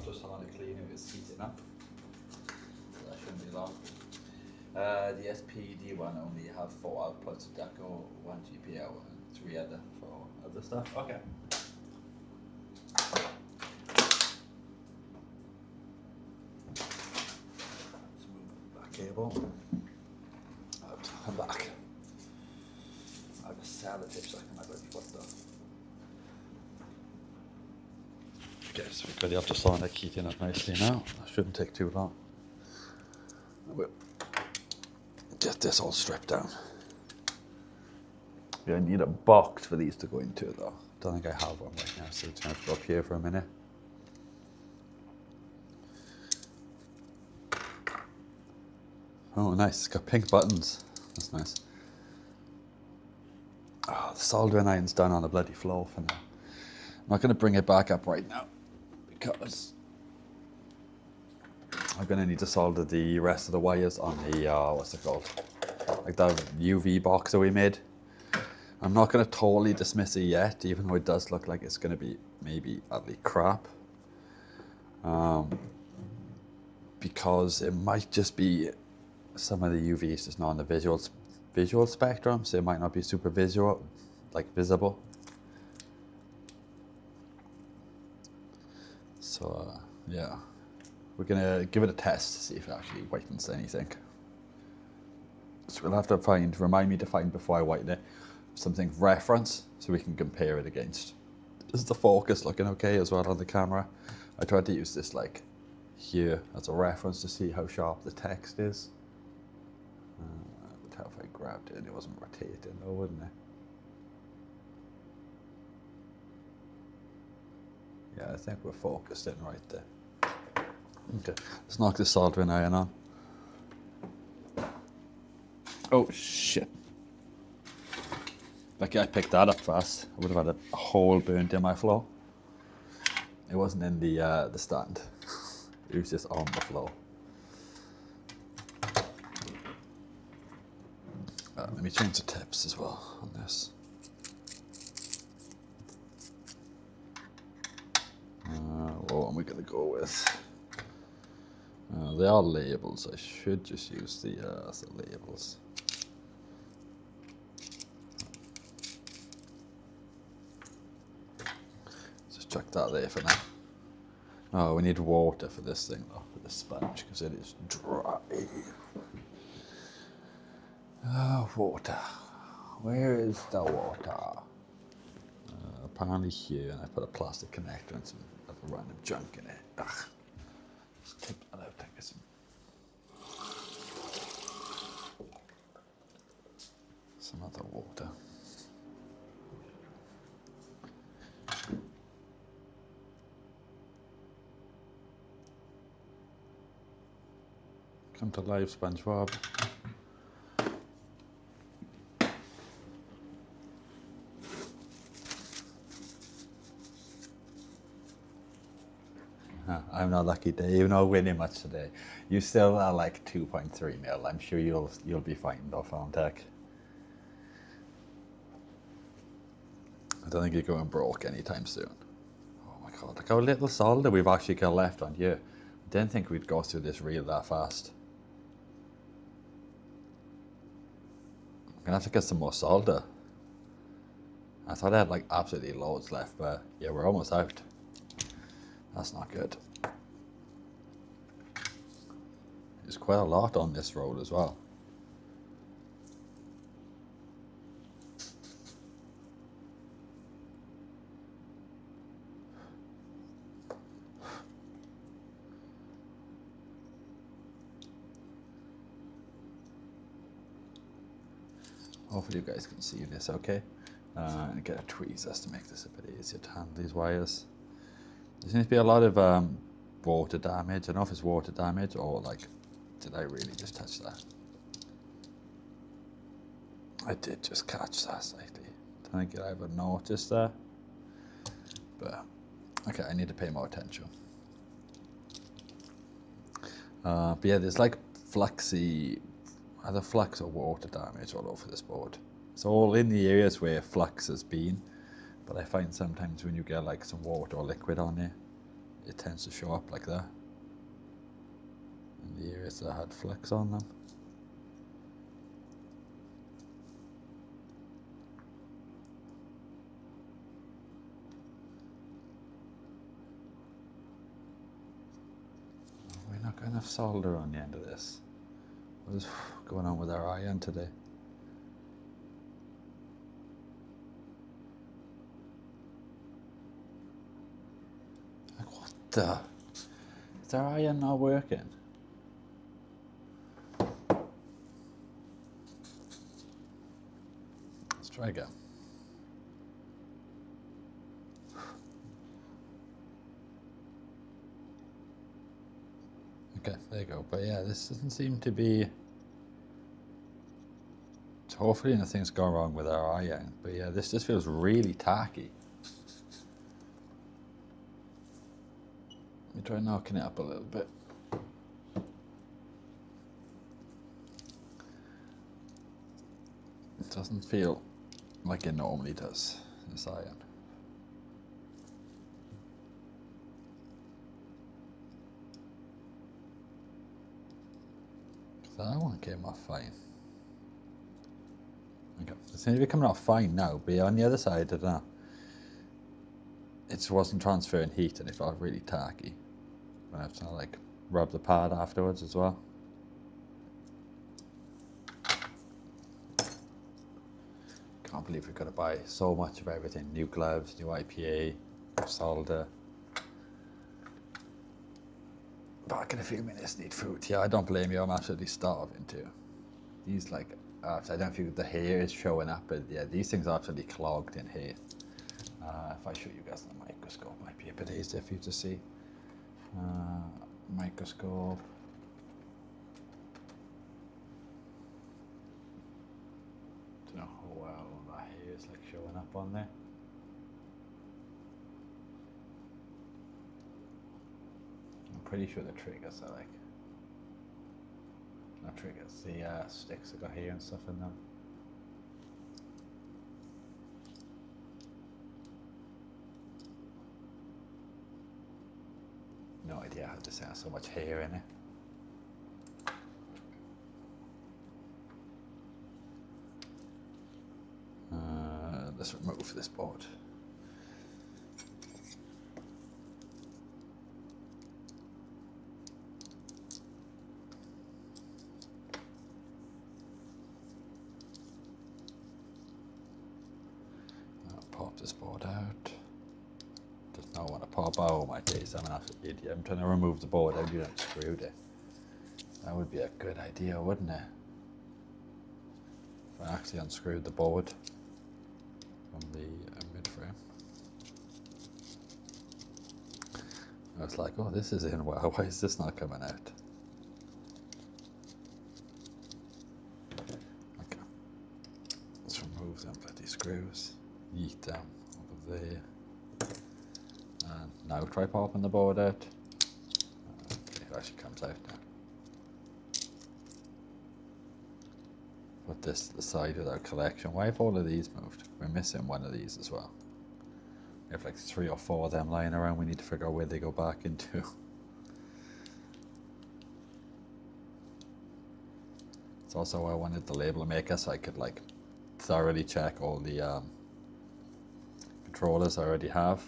ultrasonic cleaner is heating up. So that shouldn't be long. The SPD one only have 4 outputs, DECO, 1 GPL, and 3 other for other stuff. Okay. Let's move that cable out and back. I have a sellotape stuck in my bloody foot though. Okay, so we've got the ultrasonic heating up nicely now. That shouldn't take too long. We'll get this all stripped down. Yeah, I need a box for these to go into though. Don't think I have one right now, so it's going to have to go up here for a minute. Oh, nice. It's got pink buttons. That's nice. Oh, the soldering iron's done on the bloody floor for now. I'm not going to bring it back up right now because I'm going to need to solder the rest of the wires on the, what's it called? Like that UV box that we made. I'm not going to totally dismiss it yet, even though it does look like it's going to be maybe ugly crap. Because it might just be some of the UVs just not on the visual spectrum, so it might not be super visible. So yeah, we're gonna give it a test to see if it actually whitens anything. So we'll have to remind me to find before I whiten it, something reference so we can compare it against. Is the focus looking okay as well on the camera? I tried to use this like here as a reference to see how sharp the text is. But how if I grabbed it and it wasn't rotating though, wouldn't it? Yeah, I think we're focused in right there. Okay, let's knock this soldering iron on. Oh shit. Lucky I picked that up fast. I would have had a hole burnt in my floor. It wasn't in the stand. It was just on the floor. Let me change the tips as well on this. What am we going to go with? They are labels. I should just use the labels. Just chuck that there for now. Oh, we need water for this thing though, for the sponge, because it is dry. Water. Where is the water? Apparently here, and I put a plastic connector and some random junk in it. Ugh. Just take that out, I guess. Some other water. Come to life, SpongeBob. I'm not lucky today, you're not winning much today. You still are like 2.3 mil. I'm sure you'll be fine though, Farm Tech. I don't think you're going broke anytime soon. Oh my god, look how little solder we've actually got left on here. I didn't think we'd go through this reel that fast. I'm gonna have to get some more solder. I thought I had like absolutely loads left, but yeah, we're almost out. That's not good. There's quite a lot on this road as well. Hopefully you guys can see this okay. And get a tweezers to make this a bit easier to handle these wires. There seems to be a lot of water damage. I don't know if it's water damage or like, did I really just touch that? I did just catch that slightly. Don't think I ever noticed that. But, okay, I need to pay more attention. But yeah, there's like fluxy, either flux or water damage all over this board. It's all in the areas where flux has been. But I find sometimes when you get like some water or liquid on there, it tends to show up like that in the areas that had flecks on them. We're not going to have solder on the end of this. What is going on with our iron today? Like, what the? Is our iron not working? Let's try again. Okay, there you go. But yeah, this doesn't seem to be... So hopefully nothing's gone wrong with our iron. But yeah, this just feels really tacky. Let me try knocking it up a little bit. It doesn't feel like it normally does, this iron. So that one came off fine. Okay, it seems to be coming off fine now, but yeah, on the other side, I don't know. It just wasn't transferring heat and it felt really tacky. I have to like rub the pad afterwards as well. Can't believe we've got to buy so much of everything. New gloves, new IPA, solder. Back in a few minutes, need food. Yeah, I don't blame you, I'm absolutely starving too. These like, I don't know if the hair is showing up, but yeah, these things are absolutely clogged in hair. If I show you guys on the microscope, might be a bit easier for you to see. Microscope. Don't know how well that hair is like showing up on there. I'm pretty sure the triggers are like, not triggers, the sticks that got hair and stuff in them. No idea how this has so much hair in it. Let's remove this board. I'll pop this board out. Does not want to pop out. Oh my days, I'm an absolute idiot. I'm trying to remove the board out, you unscrewed it. That would be a good idea, wouldn't it? If I actually unscrewed the board from the mid-frame. I was like, oh, this is in well, why is this not coming out? Okay. Let's remove them bloody screws. Yeet them over there. And now try popping the board out. Okay, it actually comes out now. Put this to the side of our collection. Why have all of these moved? We're missing one of these as well. We have like 3 or 4 of them lying around. We need to figure out where they go back into. It's also why I wanted the label maker so I could like thoroughly check all the controllers I already have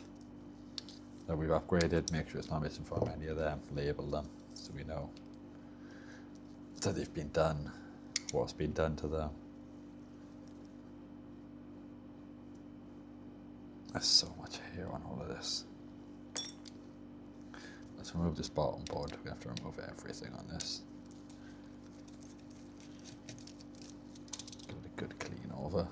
that we've upgraded, make sure it's not missing from any of them, label them so we know that they've been done, what's been done to them. There's so much hair on all of this. Let's remove this bottom board. We have to remove everything on this. Give it a good clean over.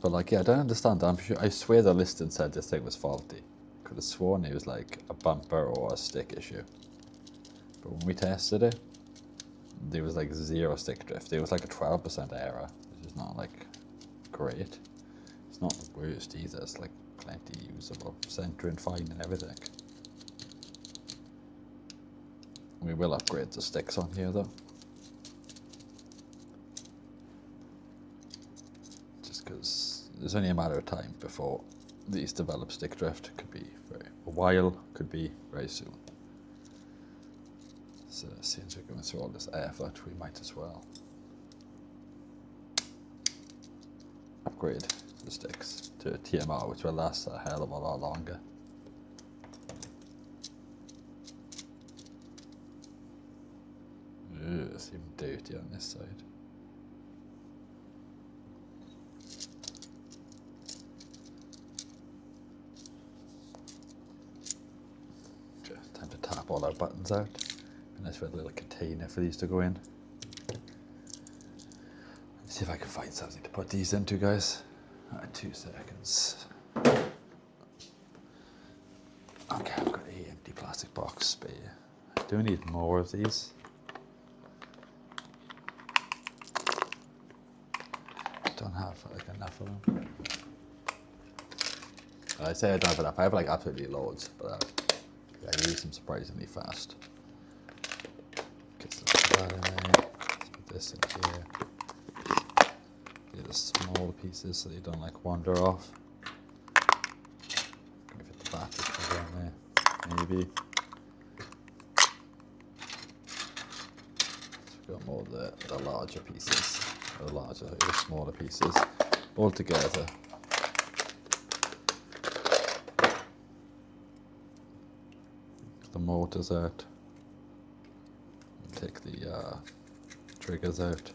But like, yeah, I don't understand. I swear the listing said this thing was faulty. Could have sworn it was like a bumper or a stick issue. But when we tested it, there was like 0 stick drift. There was like a 12% error, which is not like great. It's not the worst either. It's like plenty usable, centering fine and everything. We will upgrade the sticks on here though. Just because there's only a matter of time before these develop stick drift. It could be a while, could be very soon. So since we're going through all this effort, we might as well upgrade the sticks to TMR, which will last a hell of a lot longer. Ugh, it's even dirty on this side. Okay, time to tap all our buttons out. And that's where the little container for these to go in. Let's see if I can find something to put these into, guys. 2 seconds. Okay, I've got an empty plastic box spare. I do need more of these. Don't have like enough of them. I say I don't have enough. I have like absolutely loads, but I use them surprisingly fast. Get some of that in there. Let's put this in here. Get the small pieces so they don't like wander off. Fit the battery down there, maybe. So we've got more of the larger pieces. The smaller pieces all together. The motors out. Take the triggers out.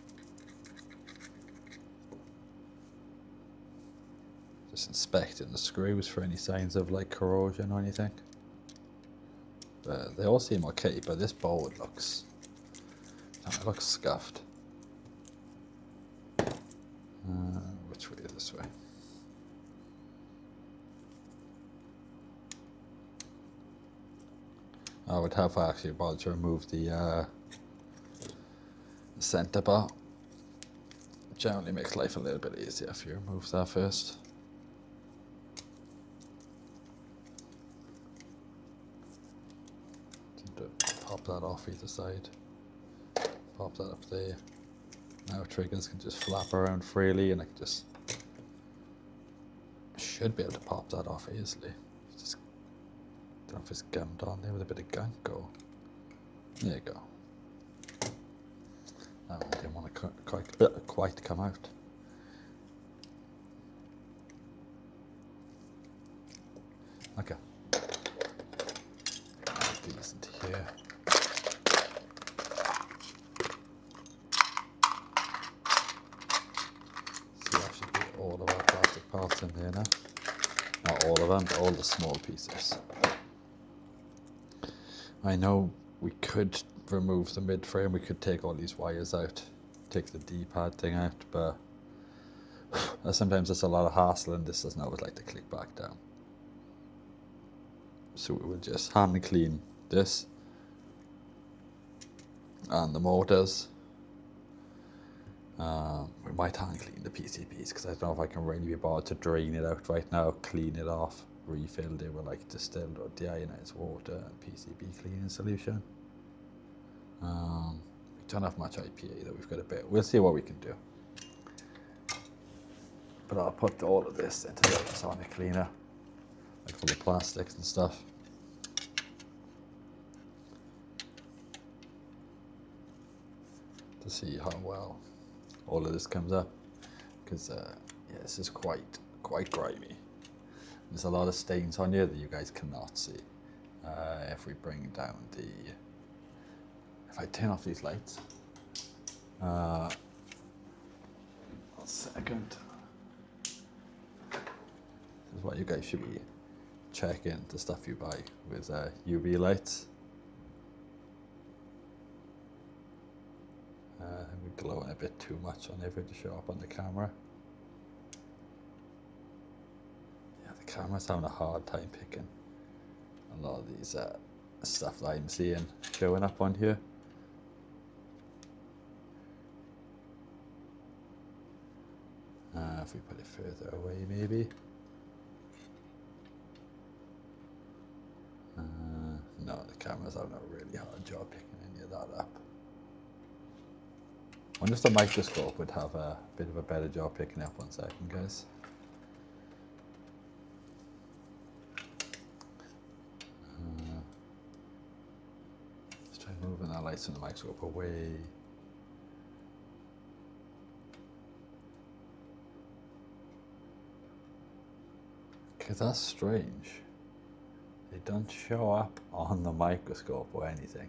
Just inspecting the screws for any signs of like corrosion or anything. But they all seem okay, but this board looks scuffed. Which way? This way. I would have actually bothered to remove the center bar. Generally makes life a little bit easier if you remove that first. Pop that off either side. Pop that up there. Now triggers can just flap around freely, and I can just should be able to pop that off easily. Just don't know if it's gummed on there with a bit of gunk or there you go. That one didn't want to quite come out. Okay. Add these into here. All of our plastic parts in there now. Not all of them, but all the small pieces. I know we could remove the mid-frame, we could take all these wires out, take the D-pad thing out, but sometimes it's a lot of hassle and this doesn't always like to click back down. So we will just hand clean this and the motors. We might hand clean the PCBs because I don't know if I can really be bothered to drain it out right now, clean it off, refill it with like distilled or deionized water and PCB cleaning solution. We don't have much IPA though, we've got a bit. We'll see what we can do. But I'll put all of this into the ultrasonic cleaner, like all the plastics and stuff. To see how well all of this comes up, because yeah, this is quite grimy. There's a lot of stains on here that you guys cannot see. If we bring down the, if I turn off these lights, 1 second. This is what you guys should be checking, the stuff you buy with UV lights. We're glowing a bit too much on everything to show up on the camera. Yeah, the camera's having a hard time picking a lot of these stuff that I'm seeing showing up on here. If we put it further away, maybe. No, the camera's having a really hard job picking any of that up. I wonder if the microscope would have a bit of a better job picking up. 1 second, guys. nice when the microscope away. Okay, that's strange. They don't show up on the microscope or anything.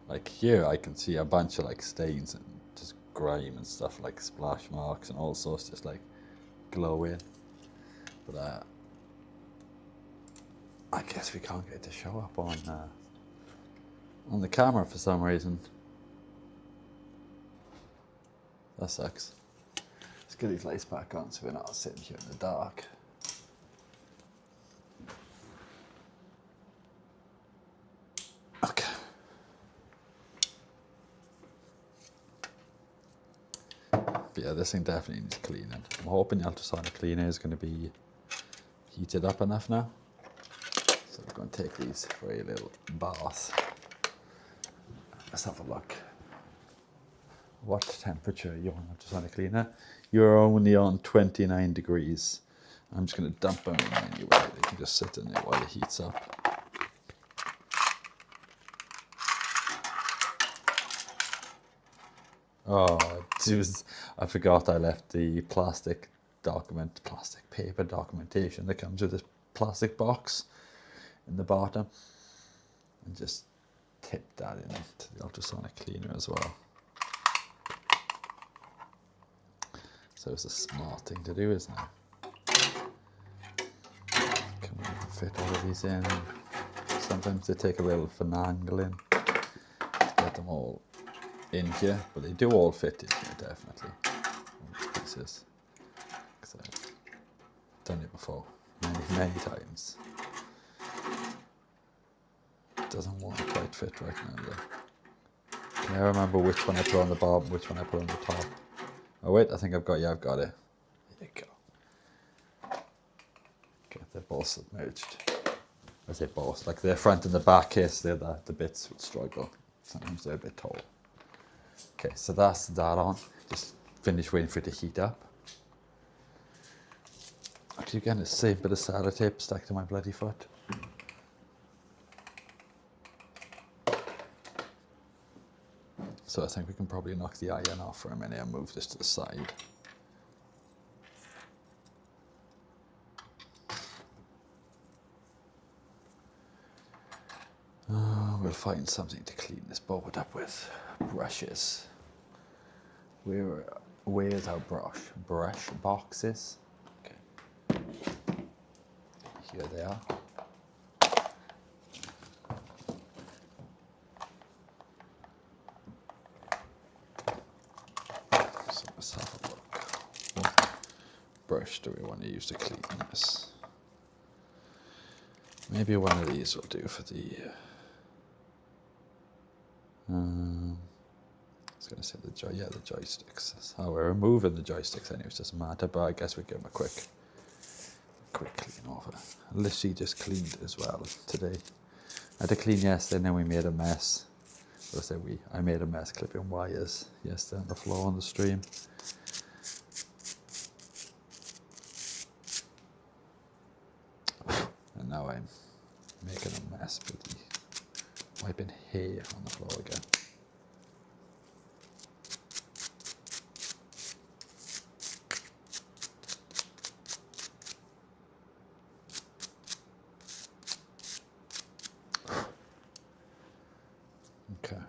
Like here I can see a bunch of like stains and just grime and stuff, like splash marks and all sorts just like glowing. But I guess we can't get it to show up on the camera for some reason. That sucks. Let's get these lights back on so we're not sitting here in the dark. Okay. But yeah, this thing definitely needs cleaning. I'm hoping the ultrasonic cleaner is going to be heated up enough now. So we're going to take these for a little bath. Let's have a look. What temperature are you on ultrasonic cleaner? You're only on 29 degrees. I'm just going to dump them in anyway. They can just sit in there while it heats up. Oh, I forgot I left the plastic paper documentation that comes with this plastic box in the bottom. And just tip that into the ultrasonic cleaner as well. So it's a smart thing to do, isn't it? Can we fit all of these in? Sometimes they take a little finagling to get them all in here, but they do all fit in here, definitely. All these pieces. Because I've done it before, many times. It doesn't want to quite fit right now, though. Can I remember which one I put on the bottom, which one I put on the top? Oh wait, I think I've got it. There you go. Okay, they're both submerged. I say both, like the front and the back case, they're the bits would struggle. Sometimes they're a bit tall. Okay, so that's that on. Just finish waiting for it to heat up. Actually, again, the same bit of sellotape stuck to my bloody foot. So I think we can probably knock the iron off for a minute and move this to the side. We'll find something to clean this board up with. Brushes. Where's our brush boxes? Okay. Here they are. Let's have a look. What brush do we want to use to clean this? Maybe one of these will do for the. I was going to say the joysticks. So we're removing the joysticks anyway, it doesn't matter. But I guess we give them a quick clean over. Literally just cleaned as well today. I had to clean yesterday, and then we made a mess. I made a mess clipping wires yesterday on the floor on the stream. And now I'm making a mess with the wiping hair on the floor again. Okay.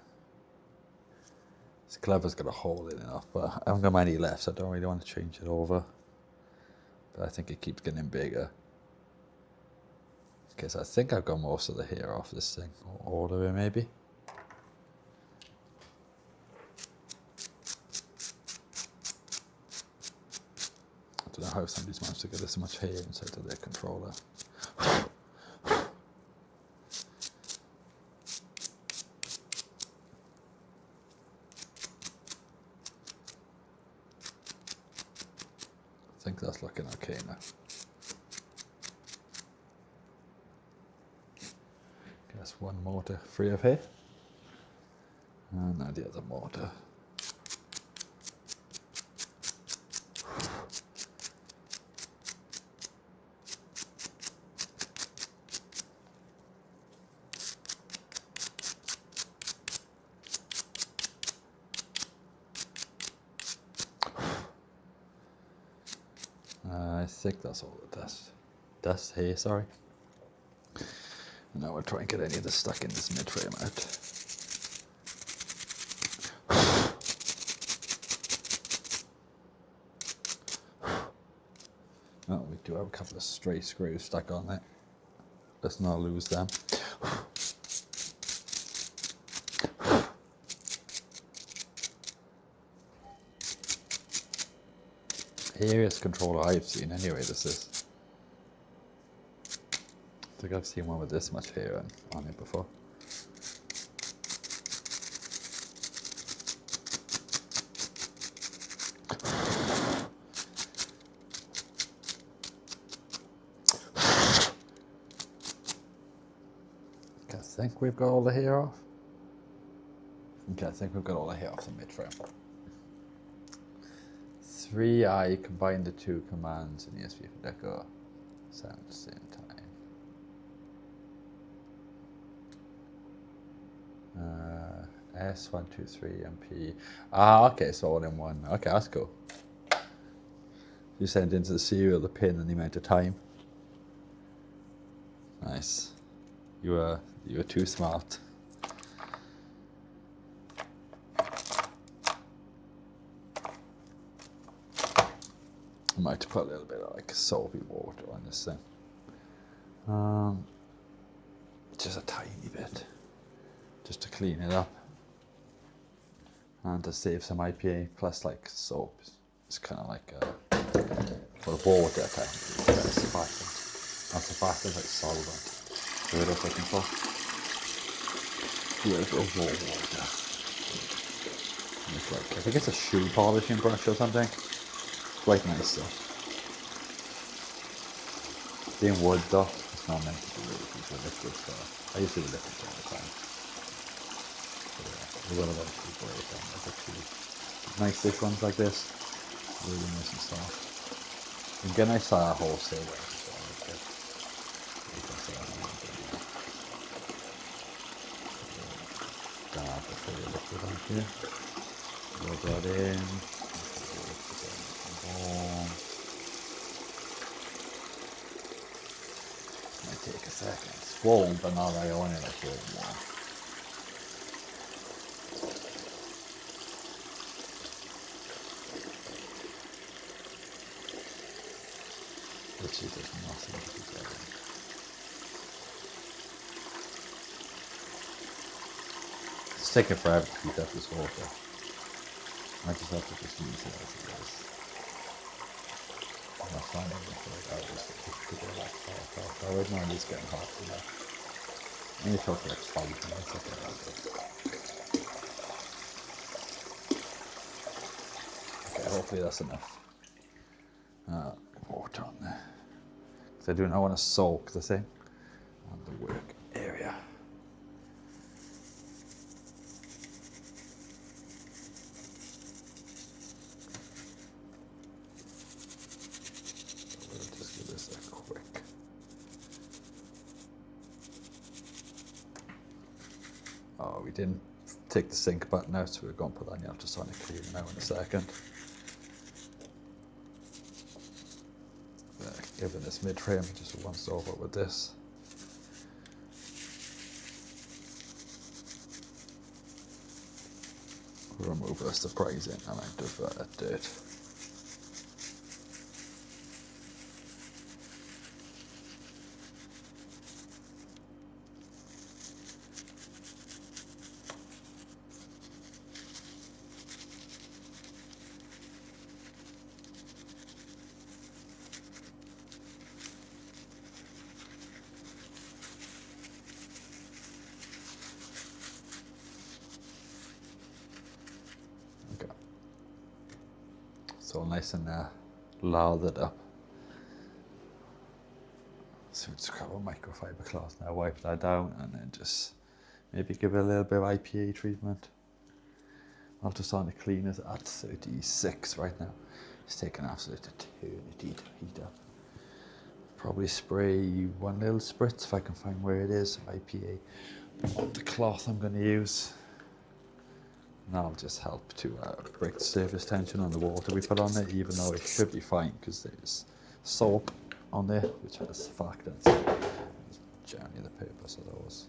This clever's got a hole in it enough, but I haven't got many left, so I don't really want to change it over. But I think it keeps getting bigger. Okay, so I think I've got most of the hair off this thing, or all of it maybe. I don't know how somebody's managed to get this much hair inside of their controller. I think that's looking okay now. That's one motor free of hair. And now the other motor. I think that's all the dust here, sorry. Now we'll try and get any of this stuck in this mid-frame out. Oh, we do have a couple of stray screws stuck on there. Let's not lose them. Easiest controller I've seen anyway, this is. I think I've seen one with this much hair on it before. I think we've got all the hair off. Okay, I think we've got all the hair off the mid-frame. 3i, combine the two commands in ESP for Deco sound at the same time. S123 MP. Ah, okay, so all in one. Okay, that's cool. You send into the serial the pin and the amount of time. Nice. You were too smart. I might put a little bit of like soapy water on this thing. Just a tiny bit, just to clean it up and to save some IPA. Plus, like soap, it's kind of like for water kind of surfactant. Not surfactant, like solvent. The word I was looking for. Where's the water? It's like, I think it's a shoe polishing brush or something. Quite nice though. Being wood though, it's not meant to be really good for liquid, so I used to do liquids all the time. But yeah, we're gonna eventually break them. There's a few nice thick ones like this. Really nice and soft. You can get nice wholesale ones as well. Like this. You can see how I'm doing that. Dab the full liquid on here. Rub that in. Might take a second. It's warm, but not like I want it like really warm. Literally there's nothing to be done. It's taking forever to heat up this water. I just have to just use it as it is. I'm not finding it like I was to go like hot. I would know it's getting hot enough. Maybe talk for like 5 minutes, okay, that's it. Okay, hopefully that's enough water on there. Because I do not want to soak the thing on the work area. Oh, we didn't take the sync button out, so we're going to put that on the ultrasonic cleaner now in a second. Given this mid-frame, just once over with this. Remove a surprising amount of dirt. So nice and lathered up. So we just grab a microfiber cloth now, wipe that down, and then just maybe give it a little bit of IPA treatment. Ultrasonic cleaners at 36 right now. It's taking absolute eternity to heat up. Probably spray one little spritz if I can find where it is, IPA on the cloth I'm going to use. And that'll just help to break the surface tension on the water we put on it, even though it should be fine because there's soap on there, which has factors. It's generally the purpose of those.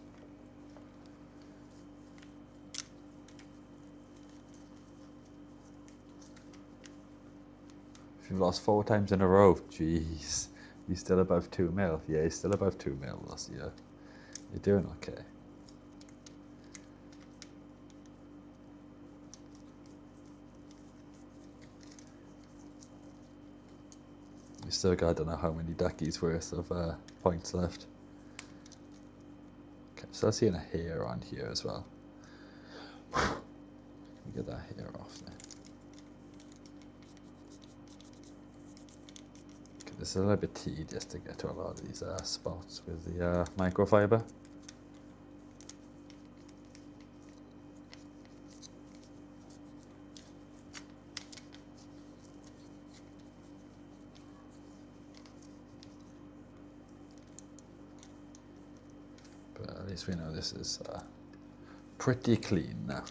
If you've lost 4 times in a row, jeez, you're still above 2 mil. Yeah, you're still above 2 mil last year. You're doing okay. You still got, I don't know how many duckies worth of points left. Okay, so I'm seeing a hair on here as well. Let me get that hair off there. Okay, this is a little bit tedious to get to a lot of these spots with the microfiber. At least we know this is pretty clean now.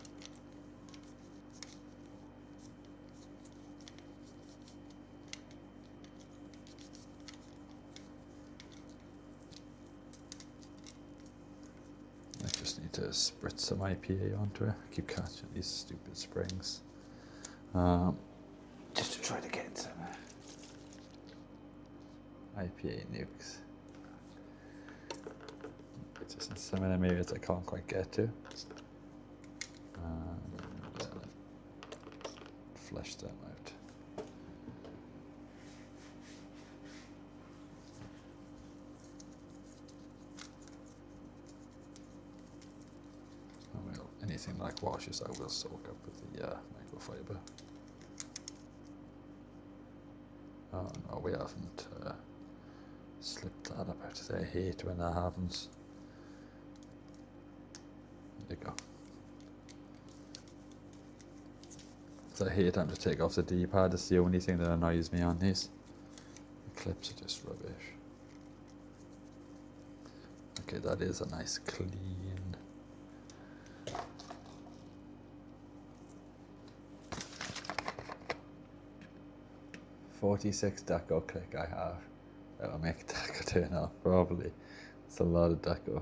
I just need to spritz some IPA onto it. I keep catching these stupid springs. Just to try to get some IPA nukes. Just in some of them areas I can't quite get to. Flesh them out. Well, anything like washes I will soak up with the microfiber. Oh no, we haven't slipped that up out of there. I hate when that happens. There you go. So I hate having to take off the D-pad. It's the only thing that annoys me on these. The clips are just rubbish. Okay, that is a nice clean. $46 deco click I have. That'll make deco turn off, probably. It's a lot of deco.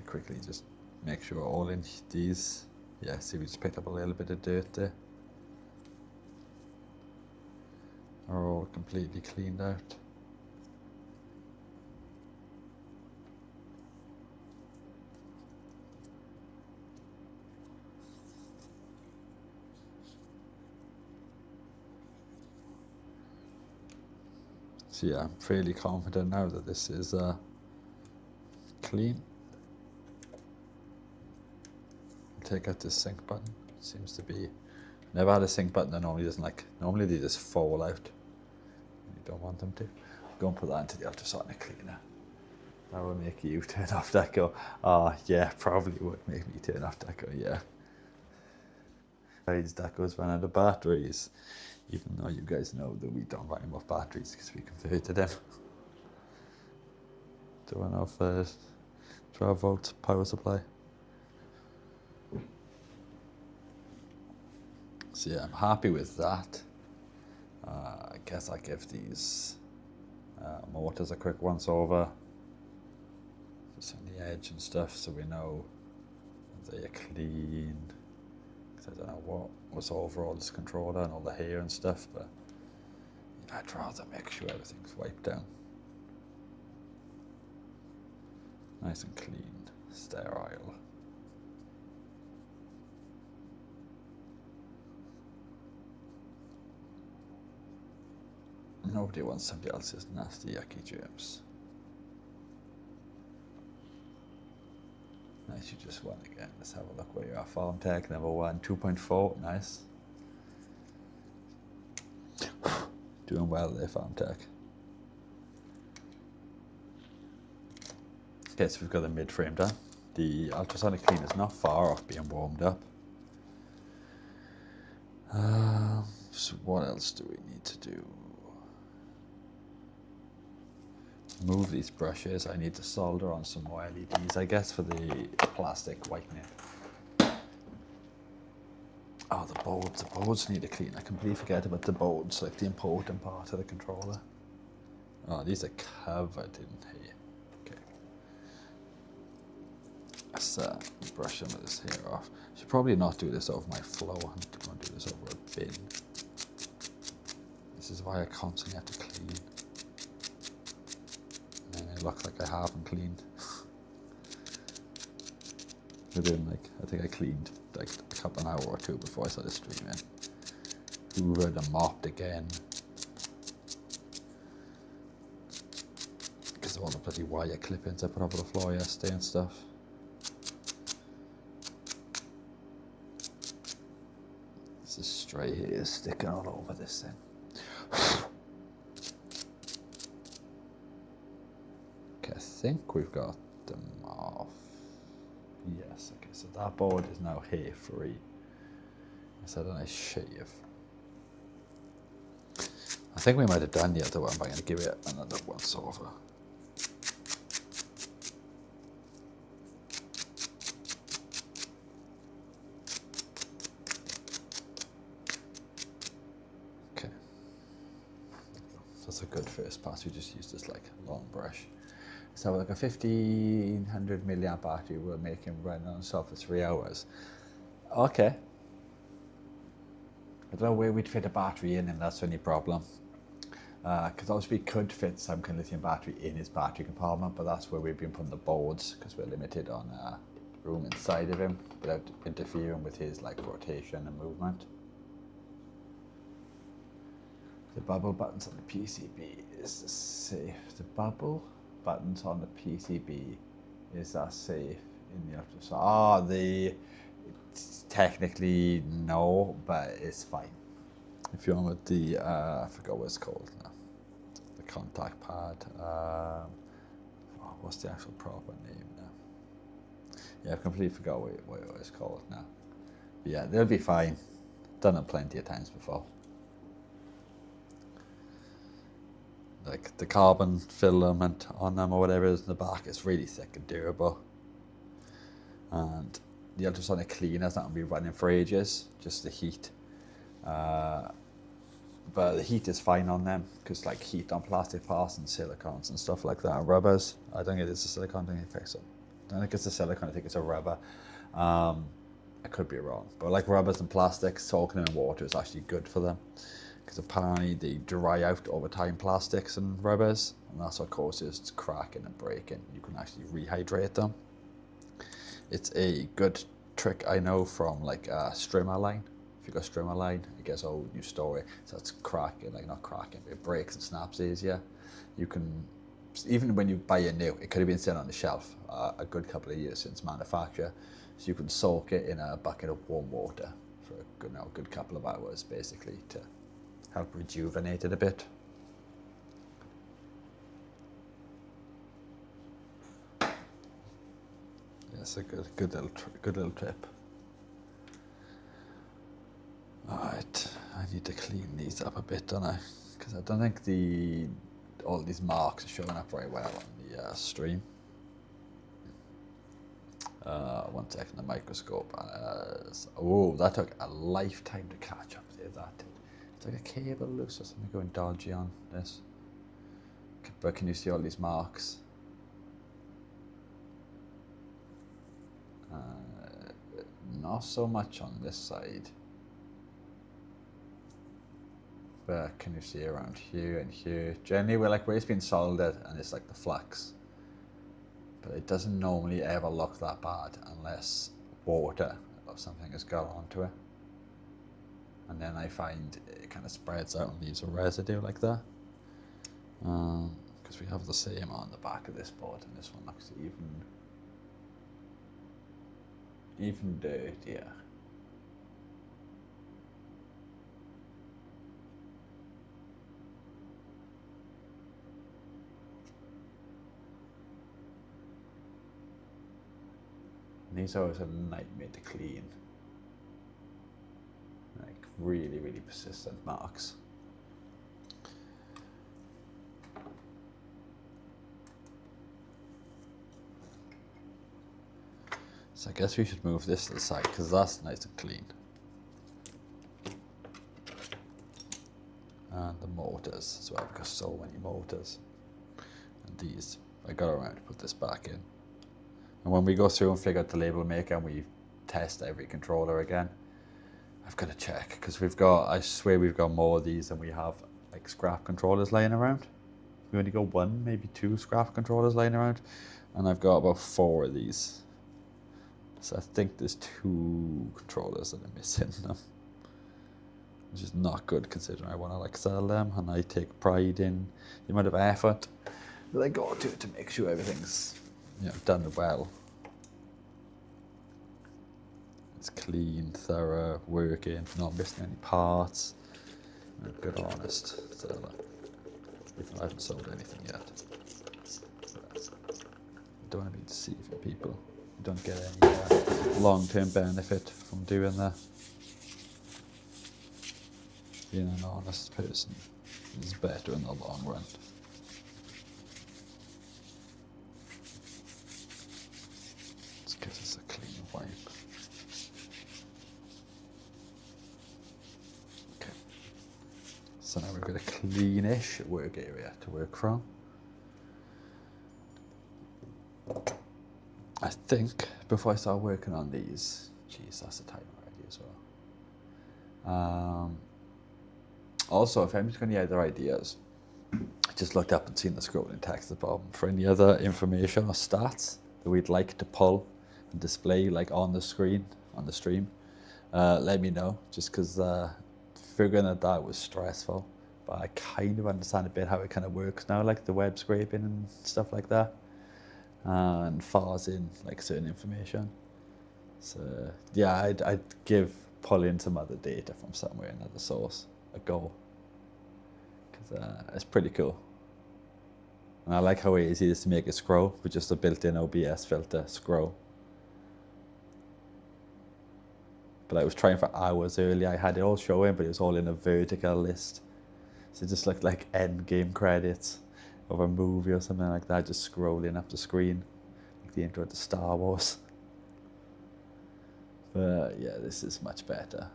Quickly just make sure all in these, yeah, see we just picked up a little bit of dirt there, are all completely cleaned out. So yeah, I'm fairly confident now that this is clean. Take out this sync button. It seems to be, never had a sync button that normally doesn't normally they just fall out. You don't want them to. Go and put that into the ultrasonic cleaner. That will make you turn off deco. Yeah, probably would make me turn off deco, yeah. These decos run out of batteries, even though you guys know that we don't run enough batteries because we converted them to an off 12 volt power supply. So yeah, I'm happy with that. I guess I give these mortars a quick once over, just on the edge and stuff, so we know they're clean. Because I don't know what was over all this controller and all the hair and stuff, but I'd rather make sure everything's wiped down. Nice and clean, sterile. Nobody wants somebody else's nasty, yucky germs. Nice, you just won again. Let's have a look where you are. Farm Tech, number 1, 2.4, nice. Doing well there, Farm Tech. Okay, so we've got the mid-frame done. The ultrasonic cleaner is not far off being warmed up. So what else do we need to do? Move these brushes. I need to solder on some more LEDs, I guess, for the plastic whitening. Oh, the boards need to clean. I completely forget about the boards, like the important part of the controller. Oh, these are covered in here. Okay. Let's brush some of this hair off. Should probably not do this over my floor. I'm going to do this over a bin. This is why I constantly have to clean. And then it looks like I haven't cleaned. Within like, I think I cleaned like a couple an hour or two before I started streaming. Hoovered and mopped again. Because of all the bloody wire clippings I put over the floor yesterday and stuff. This is stray hair sticking all over this thing. Okay, I think we've got them off. Yes, okay, so that board is now hair free. Let's have a nice shave. I think we might have done the other one, but I'm going to give it another once over. Okay. That's a good first pass. We just used this like long brush. So like a 1500 milliamp battery will make him run non-stop for 3 hours. Okay. I don't know where we'd fit a battery in, and that's the only problem. Because obviously we could fit some kind of lithium battery in his battery compartment, but that's where we've been putting the boards, because we're limited on room inside of him without interfering with his like rotation and movement. The bubble buttons on the PCB is safe. The bubble buttons on the PCB, is that safe in the after? Ah, technically no, but it's fine. If you're on with the I forgot what it's called now, the contact pad. What's the actual proper name now? Yeah, I've completely forgot what it was called now. But yeah, they'll be fine. Done it plenty of times before. Like the carbon filament on them or whatever is in the back, it's really thick and durable. And the ultrasonic cleaner's not going to be running for ages, just the heat. But the heat is fine on them, because like heat on plastic parts and silicons and stuff like that, and rubbers. I don't think it's a silicone, I think it's I don't think it's a silicone, I think it's a rubber. I could be wrong, but like rubbers and plastics, soaking in water is actually good for them. Because apparently they dry out over time, plastics and rubbers, and that's what causes cracking and breaking. You can actually rehydrate them. It's a good trick I know from like a strimmer line. If you've got a strimmer line, it gets old, you store it, so it's cracking, like not cracking, but it breaks and snaps easier. You can, even when you buy a new, it could have been sitting on the shelf a good couple of years since manufacture, so you can soak it in a bucket of warm water for a good couple of hours, basically, to help rejuvenate it a bit. That's a good little tip. Alright, I need to clean these up a bit, don't I? Because I don't think all these marks are showing up very well on the stream. 1 second, the microscope. Oh, that took a lifetime to catch up there, that did. It's like a cable loose or something going dodgy on this. But can you see all these marks? Not so much on this side. But can you see around here and here? Generally, where it's been soldered and it's like the flux. But it doesn't normally ever look that bad unless water or something has got onto it. And then I find it kind of spreads out and leaves a residue like that. Because we have the same on the back of this board, and this one looks even dirtier. And these are always a nightmare to clean. Like really, really persistent marks. So I guess we should move this to the side because that's nice and clean. And the motors as well, because so many motors. And these, I got around to put this back in. And when we go through and figure out the label maker and we test every controller again, I've got to check, because I swear we've got more of these than we have like scrap controllers laying around. We only got 1, maybe 2 scrap controllers laying around, and I've got about 4 of these. So I think there's 2 controllers that are missing them, which is not good considering I want to like sell them, and I take pride in the amount of effort that I go to make sure everything's, you know, done well. It's clean, thorough, working, not missing any parts. I'm a good honest seller, even though I haven't sold anything yet. Don't want to be deceiving people. You don't get any long-term benefit from doing that. Being an honest person is better in the long run. Let's give this a clean wipe. Okay. So now we've got a cleanish work area to work from. I think before I start working on these, geez, that's the time already as well. Also, if anybody's got any other ideas, I just looked up and seen the scrolling text at the bottom for any other information or stats that we'd like to pull and display like on the screen, on the stream. Let me know, just because figuring that out was stressful, but I kind of understand a bit how it kind of works now, like the web scraping and stuff like that. And files in like certain information. So yeah, I'd give pulling some other data from somewhere, another source, a go, because it's pretty cool. And I like how easy it is to make a scroll with just a built-in OBS filter scroll. But I was trying for hours earlier. I had it all showing, but it was all in a vertical list, so it just looked like end game credits of a movie or something like that, just scrolling up the screen, like the intro to Star Wars. But yeah, this is much better.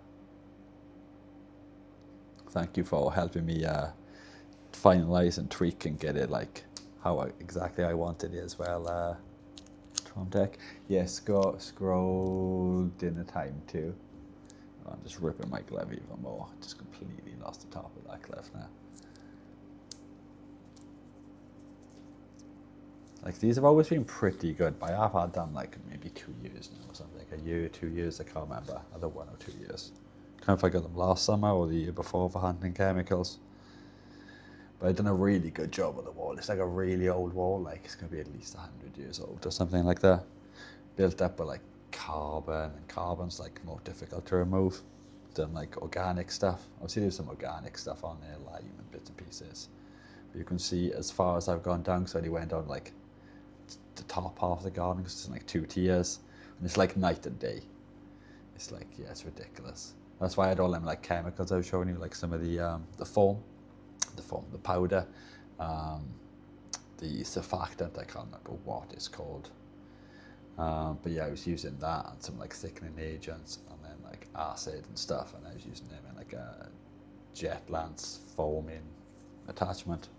Thank you for helping me finalize and tweak and get it like how exactly I wanted it as well. Tron Tech. Yes, scroll dinner time too. I'm just ripping my glove even more. Just completely lost the top of that glove now. Like these have always been pretty good, but I have had them like maybe 2 years now or something, like a year, 2 years, I can't remember, either 1 or 2 years. Can't remember if I got them last summer or the year before for hunting chemicals. But I've done a really good job on the wall. It's like a really old wall, like it's gonna be at least 100 years old or something like that. Built up with like carbon, and carbon's like more difficult to remove than like organic stuff. Obviously there's some organic stuff on there, lime and bits and pieces. But you can see as far as I've gone down, so I only went on like the top half of the garden because it's in like 2 tiers, and it's like night and day. It's like, yeah, it's ridiculous. That's why I had all them like chemicals I was showing you, like some of the foam, the powder, the surfactant, I can't remember what it's called. But yeah, I was using that and some like thickening agents, and then like acid and stuff, and I was using them in like a jet lance foaming attachment.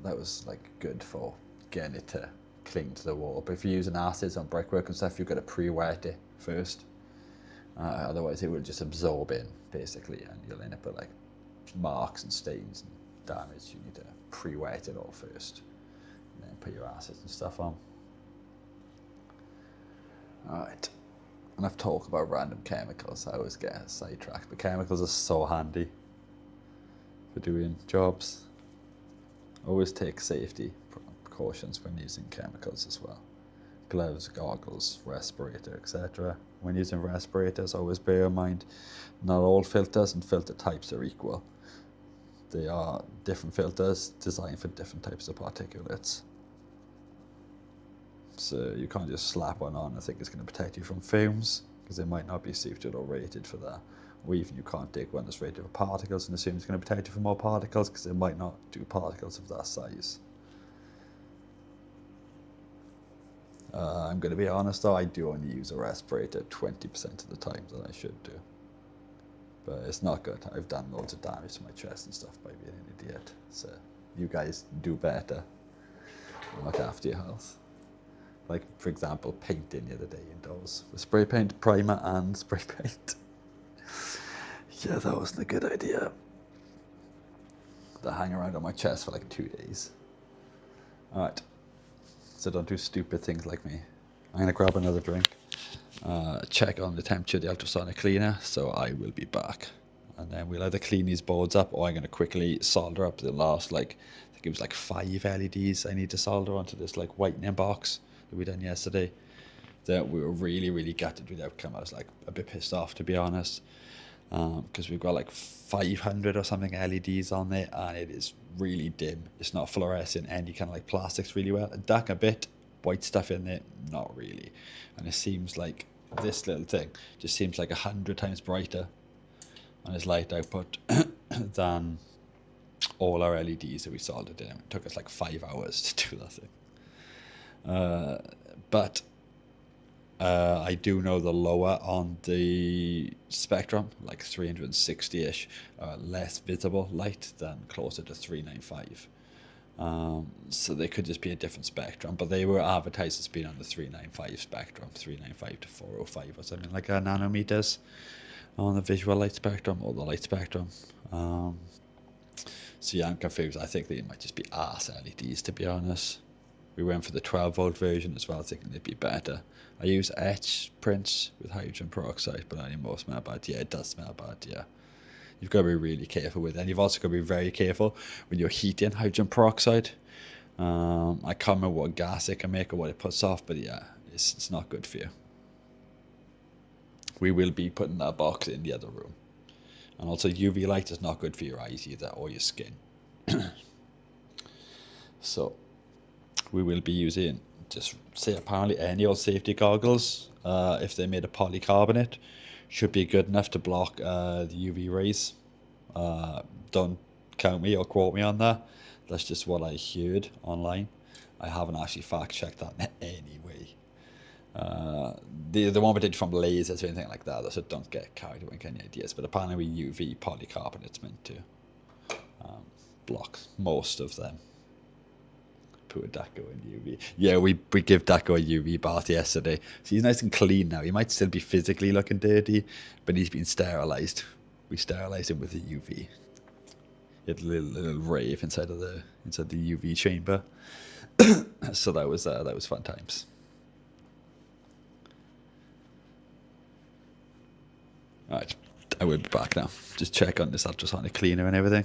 That was like good for getting it to cling to the wall. But if you're using acids on brickwork and stuff, you've got to pre-wet it first. Otherwise it will just absorb in basically, and you'll end up with like marks and stains and damage. You need to pre-wet it all first, and then put your acids and stuff on. Alright, enough talk about random chemicals. I always get sidetracked, but chemicals are so handy for doing jobs. Always take safety precautions when using chemicals as well. Gloves, goggles, respirator, etc. When using respirators, always bear in mind not all filters and filter types are equal. They are different filters designed for different types of particulates. So you can't just slap one on and think it's going to protect you from fumes, because it might not be suited or rated for that. Or even you can't take one that's rated for particles and assume it's going to protect you from more particles, because it might not do particles of that size. I'm going to be honest though, I do only use a respirator 20% of the time that I should do. but it's not good. I've done loads of damage to my chest and stuff by being an idiot. So you guys do better. Look after your health. Like, for example, painting the other day indoors with spray paint, primer and spray paint. Yeah, that wasn't a good idea. That hang around on my chest for like 2 days. Alright, so don't do stupid things like me. I'm going to grab another drink, check on the temperature of the ultrasonic cleaner, so I will be back. And then we'll either clean these boards up, or I'm going to quickly solder up the last, like, I think it was like 5 LEDs I need to solder onto this like whitening box that we done yesterday. That we were really, really gutted with the outcome. I was like a bit pissed off, to be honest, because we've got like 500 or something LEDs on there, and it is really dim. It's not fluorescent any kind of like plastics really well. Dark a bit, white stuff in there, not really. And it seems like this little thing just seems like 100 times brighter on its light output than all our LEDs that we soldered in. It took us like 5 hours to do that thing. But I do know the lower on the spectrum, like 360-ish, less visible light than closer to 395. So they could just be a different spectrum, but they were advertised as being on the 395 spectrum, 395 to 405 or something like that, nanometers on the visual light spectrum or the light spectrum. So yeah, I'm confused. I think they might just be arse LEDs, to be honest. We went for the 12-volt version as well, thinking they'd be better. I use etch prints with hydrogen peroxide, but anymore smell bad. Yeah, it does smell bad, yeah. You've got to be really careful with it. And you've also got to be very careful when you're heating hydrogen peroxide. I can't remember what gas it can make or what it puts off, but yeah, it's not good for you. We will be putting that box in the other room. And also UV light is not good for your eyes either, or your skin. So we will be using, just say apparently any old safety goggles, if they're made of polycarbonate, should be good enough to block the UV rays. Don't count me or quote me on that. That's just what I heard online. I haven't actually fact checked that in any way. The one we did from lasers or anything like that, so don't get carried away with any ideas. But apparently UV polycarbonate's meant to block most of them. Put Daco in UV. Yeah, we give Daco a UV bath yesterday. So he's nice and clean now. He might still be physically looking dirty, but he's been sterilised. We sterilised him with the UV. He had a little rave inside the UV chamber. So that was fun times. Alright, I will be back now. Just check on this ultrasonic cleaner and everything.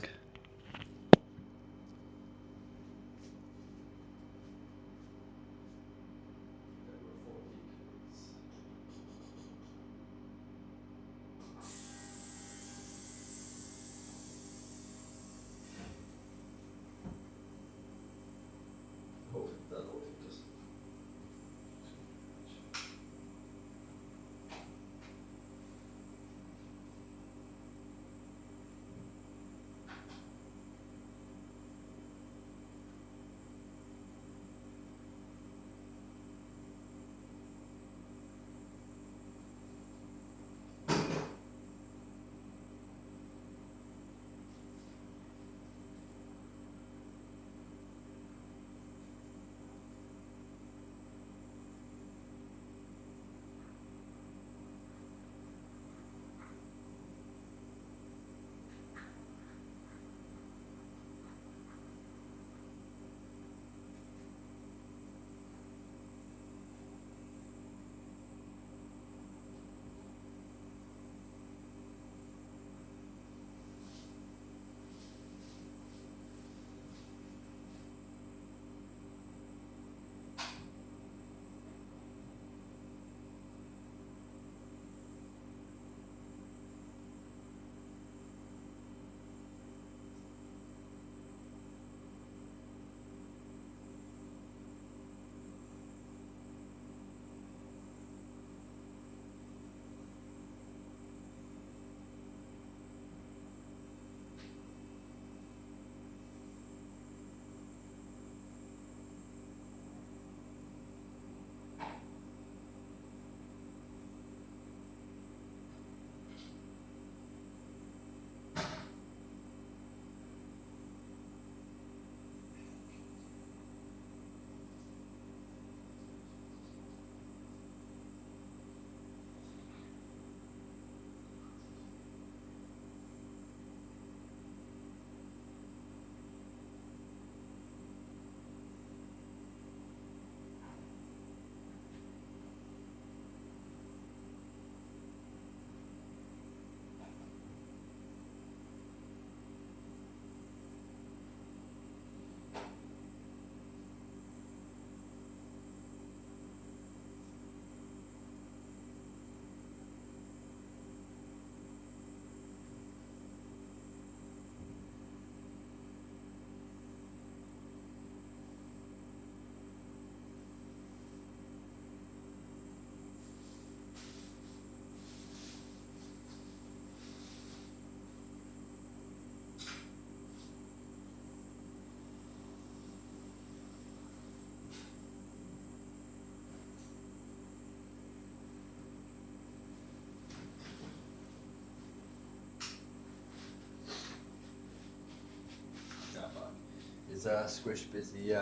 is Squish busy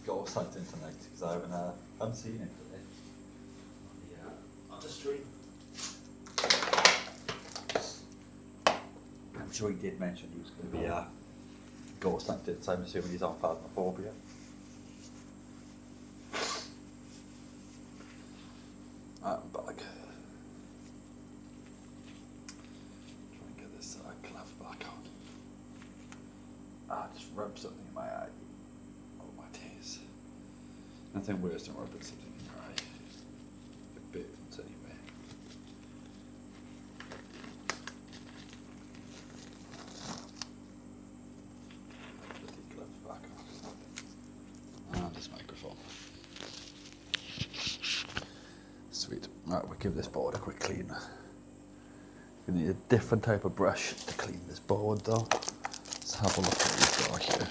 ghost hunting tonight? Because I haven't seen it today. On the stream. I'm sure he did mention he was going to be ghost hunting, so I'm assuming he's on Phasmophobia. I'm back. Try and get this glove back on. Just rub something in my eye. Oh my days. Nothing worse than rubbing something in your eye. It burns anyway. Put the gloves back on. And this microphone. Sweet. Right, we'll give this board a quick clean. We need a different type of brush to clean this board though. Let's have a look at what we've got here.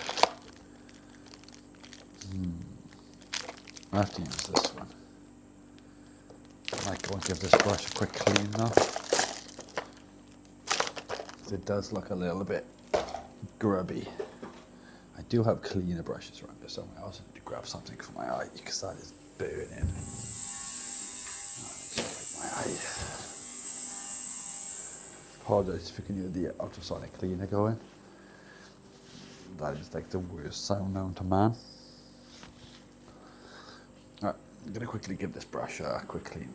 I have to use this one. I might go and give this brush a quick clean though. It does look a little bit grubby. I do have cleaner brushes around here somewhere. I also need to grab something for my eye because that is burning. My eye. Apologize if you can hear the ultrasonic cleaner going. That is like the worst sound known to man. Alright, I'm going to quickly give this brush a quick clean.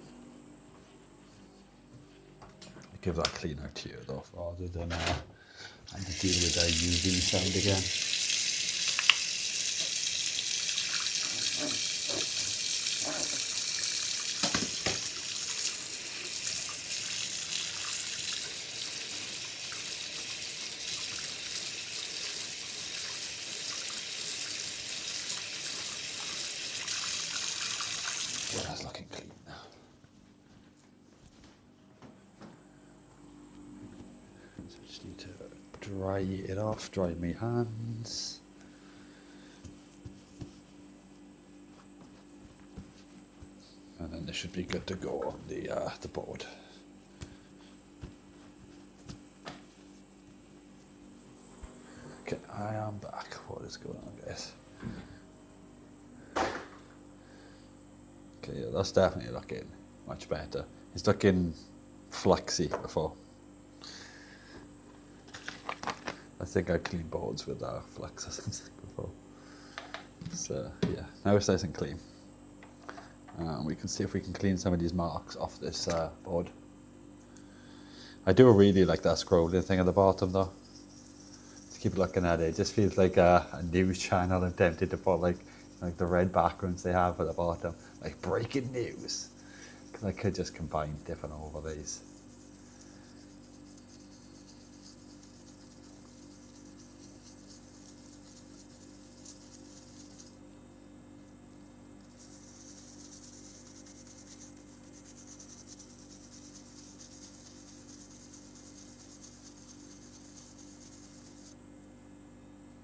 Give that clean out here though, rather than having to deal with that UV sound again. Well, that's looking clean now. So I just need to dry it off, dry my hands. And then this should be good to go on the board. Okay, I am back. What is going on, guys? Okay, yeah, that's definitely looking much better. It's looking fluxy before. I think I cleaned boards with flux or something before. So yeah, now it's nice and clean. We can see if we can clean some of these marks off this board. I do really like that scrolling thing at the bottom though. To keep looking at it, it just feels like a news channel. I'm tempted to put like the red backgrounds they have at the bottom, like breaking news. Because I could just combine different overlays.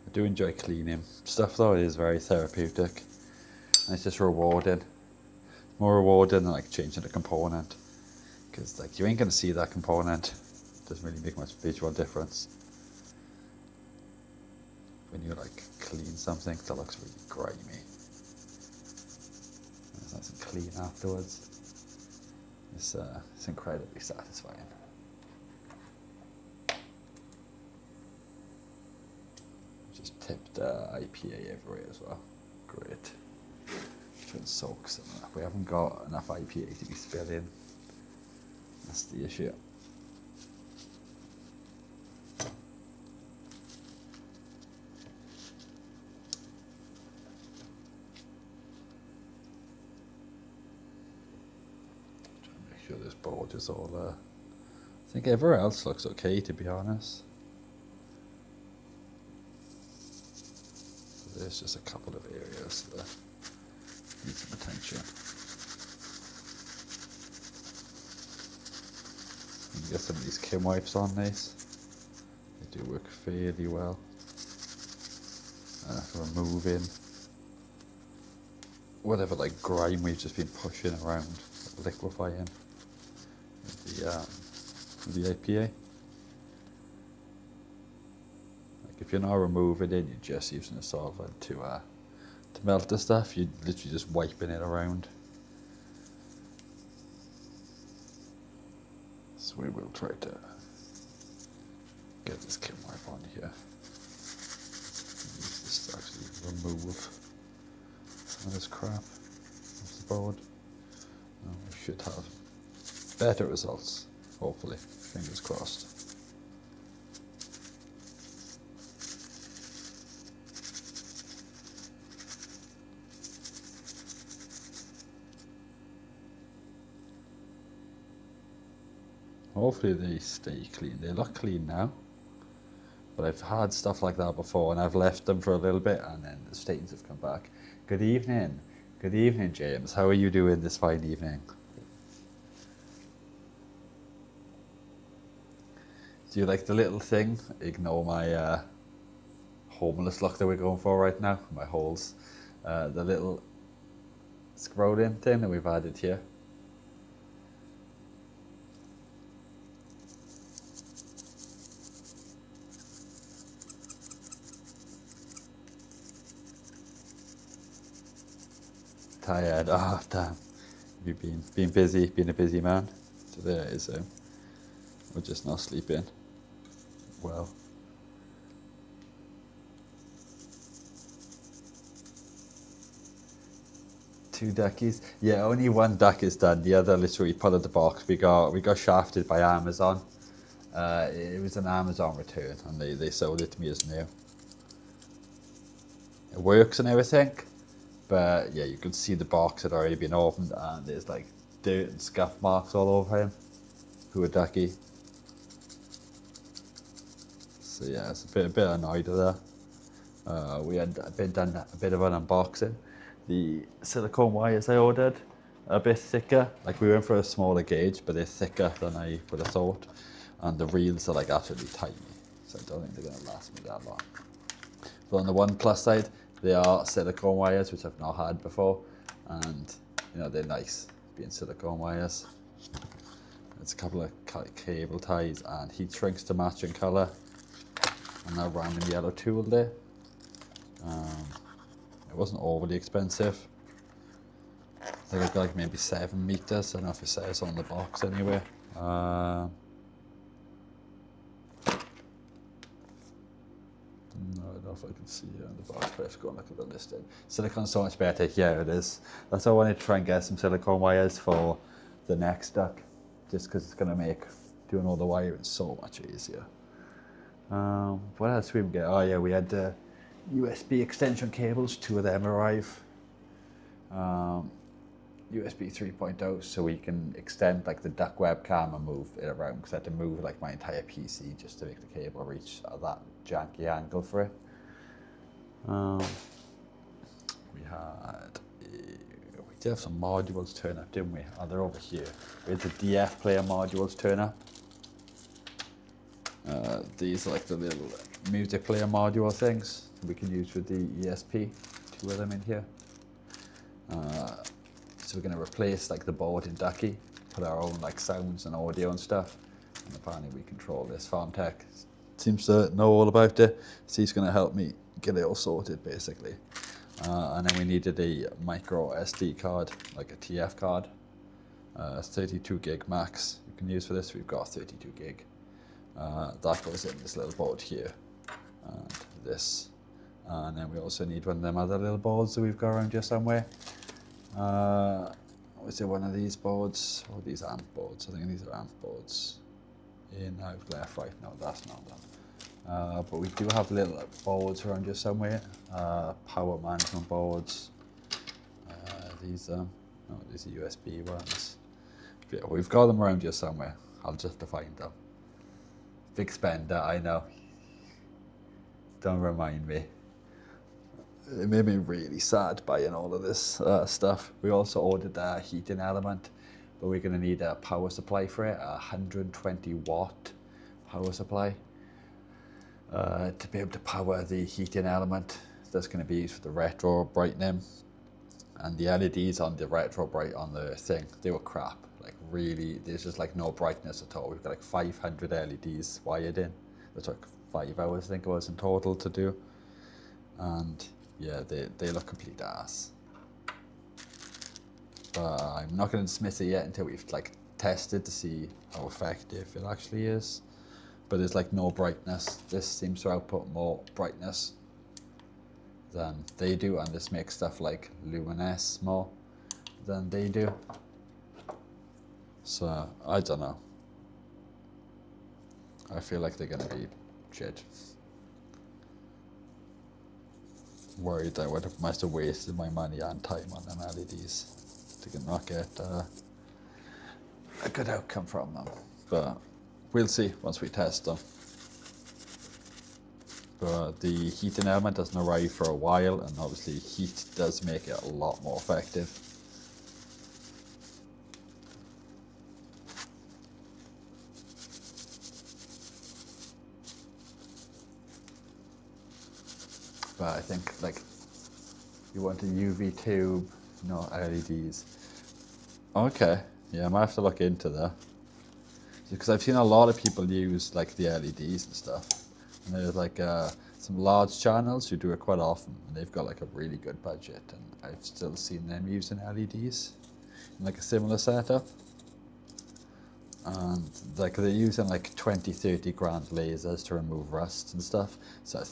I do enjoy cleaning stuff though. It is very therapeutic and it's just rewarding. More rewarding than like changing a component, because like you ain't gonna see that component. It doesn't really make much visual difference when you like clean something that looks really grimy. It's nice and clean afterwards. It's incredibly satisfying. Just tipped IPA everywhere as well. Great. Try and soak some of that. We haven't got enough IPA to be spilling. That's the issue. Try and make sure this board is all I think everywhere else looks okay, to be honest. There's just a couple of areas that need some attention. You can get some of these Kim wipes on these. They do work fairly well. Removing whatever like grime we've just been pushing around, liquefying with the IPA. Like if you're not removing it, you're just using a solvent to melt the stuff, you're literally just wiping it around. So we will try to get this Kim wipe on here. Use this to actually remove some of this crap off the board. We should have better results, hopefully, fingers crossed. Hopefully they stay clean. They look clean now, but I've had stuff like that before and I've left them for a little bit and then the stains have come back. Good evening, James. How are you doing this fine evening? Do you like the little thing? Ignore my homeless look that we're going for right now, my holes. The little scrolling thing that we've added here. Tired. Oh damn. You've been busy, been a busy man. So there it is. We're just not sleeping. Well. Two duckies. Yeah, only one duck is done. The other literally put in the box. We got shafted by Amazon. It was an Amazon return and they sold it to me as new. It works and everything. But yeah, you could see the box had already been opened and there's like dirt and scuff marks all over him. Who a ducky. So yeah, it's a bit annoyed with that. We had done a bit of an unboxing. The silicone wires I ordered are a bit thicker. Like we went for a smaller gauge, but they're thicker than I would have thought. And the reels are like absolutely tiny. So I don't think they're gonna last me that long. But on the OnePlus side, they are silicone wires, which I've not had before, and you know they're nice, being silicone wires. There's a couple of cable ties and heat shrinks to match in colour, and that random yellow tool there. It wasn't overly expensive. I think I've got like maybe 7 meters. I don't know if it says on the box anyway. No, I don't know if I can see it on the box, but I have to go and look at the listing. Silicone's so much better. Yeah, it is. That's why I wanted to try and get some silicone wires for the next duck, just because it's going to make doing all the wiring so much easier. What else did we get? Oh yeah, we had the USB extension cables. 2 of them arrive. USB 3.0, so we can extend like the duck webcam and move it around, because I had to move like my entire PC just to make the cable reach at that janky angle for it. We did have some modules turn up, didn't we? Oh, they're over here. We had the DF player modules turn up. These are like the little music player module things we can use with the ESP. 2 of them in here. So we're going to replace like the board in Ducky, put our own like sounds and audio and stuff, and apparently we control this. Farm Tech seems to know all about it, so he's going to help me get it all sorted basically. And then we needed a micro SD card, like a TF card. It's 32 gig max you can use for this. We've got 32 gig. That goes in this little board here, and this. And then we also need one of them other little boards that we've got around here somewhere. Was it one of these boards? Or these amp boards? I think these are amp boards. In left, right. No, that's not that. But we do have little boards around here somewhere. Power management boards. These are USB ones. But yeah, we've got them around here somewhere. I'll just have to find them. Big spender, I know. Don't remind me. It made me really sad buying all of this stuff. We also ordered a heating element, but we're going to need a power supply for it, a 120 watt power supply to be able to power the heating element that's going to be used for the Retrobright name. And the LEDs on the Retrobright on the thing, they were crap. Like really, there's just like no brightness at all. We've got like 500 LEDs wired in. That's like 5 hours, I think it was in total to do. And yeah, they look complete ass. But I'm not going to dismiss it yet until we've like tested to see how effective it actually is. But there's like no brightness. This seems to output more brightness than they do, and this makes stuff like luminesce more than they do. So I don't know. I feel like they're gonna be shit. Worried I must have wasted my money and time on them LEDs to not get a good outcome from them. But we'll see once we test them. But the heating element doesn't arrive for a while, and obviously heat does make it a lot more effective. But I think like you want a UV tube, no LEDs. Okay, yeah, I might have to look into that. Because I've seen a lot of people use like the LEDs and stuff. And there's like some large channels who do it quite often, and they've got like a really good budget, and I've still seen them using LEDs in like a similar setup. And like they're using like 20-30 grand lasers to remove rust and stuff. So I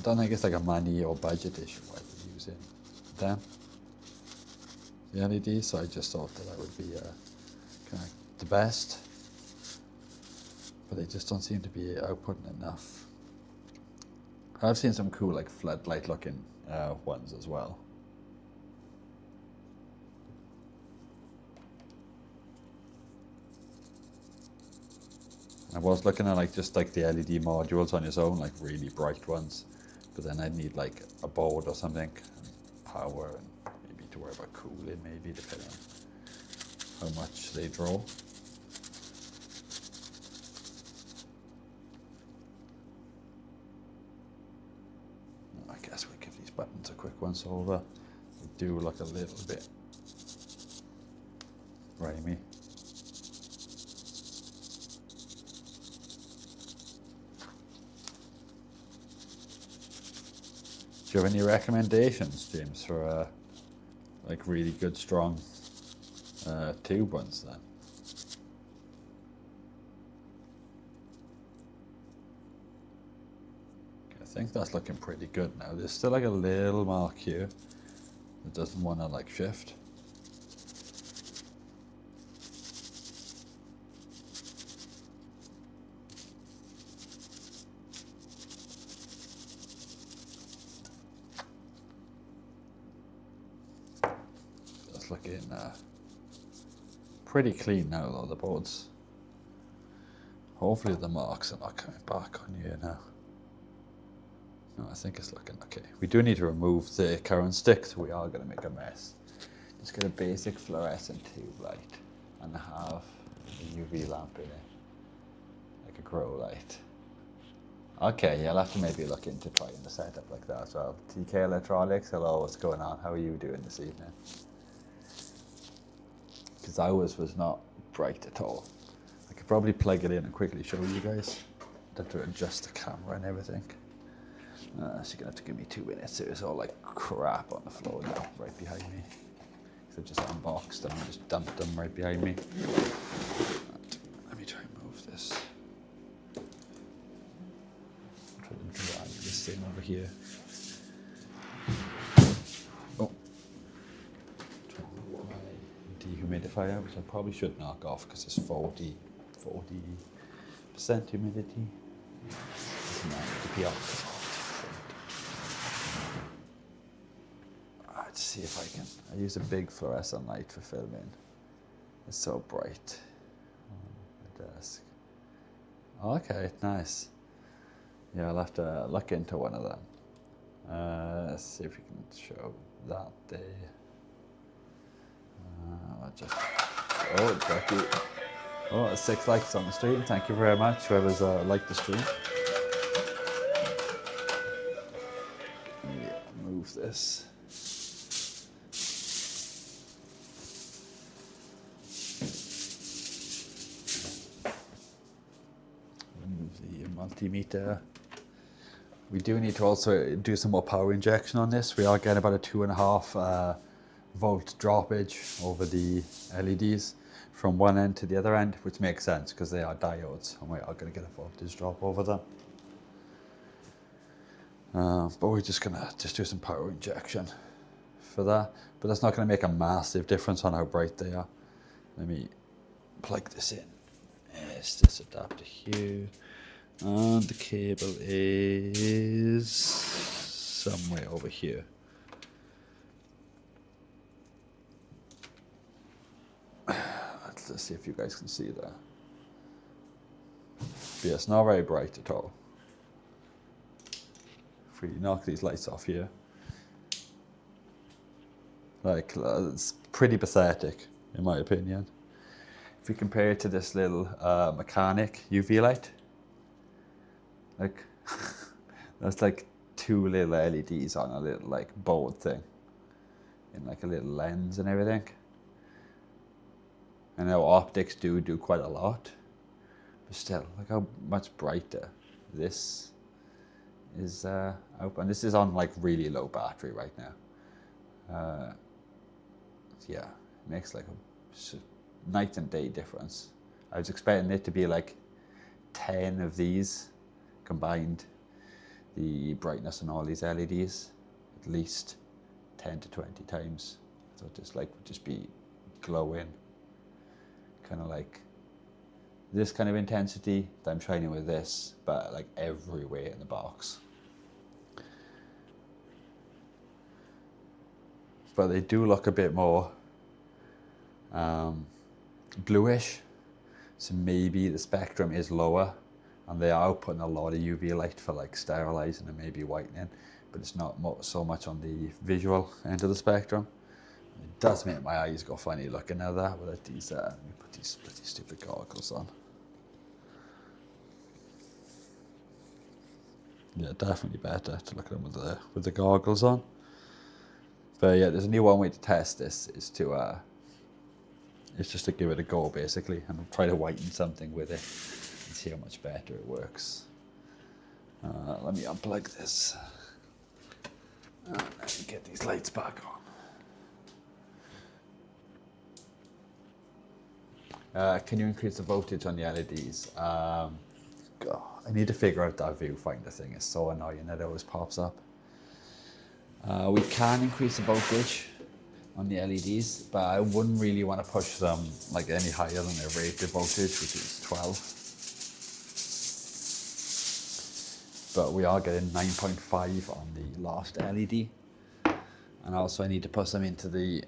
don't think it's like a money or budget issue why they're using them, the LEDs. So I just thought that would be kind of the best, but they just don't seem to be outputting enough. I've seen some cool like floodlight looking ones as well. I was looking at like just like the LED modules on its own, like really bright ones, but then I'd need like a board or something, and power, and maybe to worry about cooling, maybe depending on how much they draw. I guess we give these buttons a quick once over. They do look a little bit grimy. Do you have any recommendations, James, for like really good, strong tube ones then? I think that's looking pretty good now. There's still like a little mark here that doesn't want to like shift. That's looking pretty clean now though, the boards. Hopefully the marks are not coming back on here now. No, I think it's looking okay. We do need to remove the current stick, so we are going to make a mess. Just get a basic fluorescent tube light and have a UV lamp in it, like a grow light. Okay, yeah, I'll have to maybe look into trying the setup like that as well. TK Electronics, hello, what's going on? How are you doing this evening? Because ours was not bright at all. I could probably plug it in and quickly show you guys. I'd have to adjust the camera and everything. So you're going to have to give me 2 minutes. There's all like crap on the floor now, right behind me. So I just unboxed them and just dumped them right behind me. And let me try and move this. Try to drag this thing over here. Oh. Try and move my dehumidifier, which I probably should knock off because it's 40% humidity. Doesn't matter, it'll be off. Let's see if I can. I use a big fluorescent light for filming. It's so bright on the desk. Okay, nice. Yeah, I'll have to look into one of them. Let's see if we can show that there. Becky. Oh, 6 likes on the stream. Thank you very much, whoever's liked the stream. Yeah, move this. Move the multimeter We do need to also do some more power injection on this. We are getting about a 2.5 volt droppage over the LEDs from one end to the other end, which makes sense because they are diodes and we are going to get a voltage drop over them. But we're just going to do some power injection for that. But that's not going to make a massive difference on how bright they are. Let me plug this in. Yes, this adapter here. And the cable is somewhere over here. Let's see if you guys can see that. But yeah, it's not very bright at all. If we knock these lights off here, like it's pretty pathetic in my opinion. If we compare it to this little mechanic UV light, like that's like two little LEDs on a little like board thing in like a little lens and everything. I know optics do quite a lot, but still, look how much brighter this is out. And this is on like really low battery right now. Yeah, it makes like a night and day difference. I was expecting it to be like 10 of these combined, the brightness on all these LEDs, at least 10 to 20 times. So just like would just be glowing. Kind of like this kind of intensity that I'm shining with this, but like everywhere in the box. But they do look a bit more bluish, so maybe the spectrum is lower and they are outputting a lot of UV light for like sterilizing and maybe whitening, but it's not so much on the visual end of the spectrum. It does make my eyes go funny looking at that with these, let me put these bloody stupid goggles on. Yeah, definitely better to look at them with the goggles on. But yeah, there's only one way to test this, is to, it's just to give it a go basically and try to whiten something with it and see how much better it works. Let me unplug this and let me get these lights back on. Can you increase the voltage on the LEDs? God, I need to figure out that viewfinder thing. It's so annoying that it always pops up. We can increase the voltage on the LEDs, but I wouldn't really want to push them like any higher than their rated voltage, which is 12. But we are getting 9.5 on the last LED. And also I need to push them into the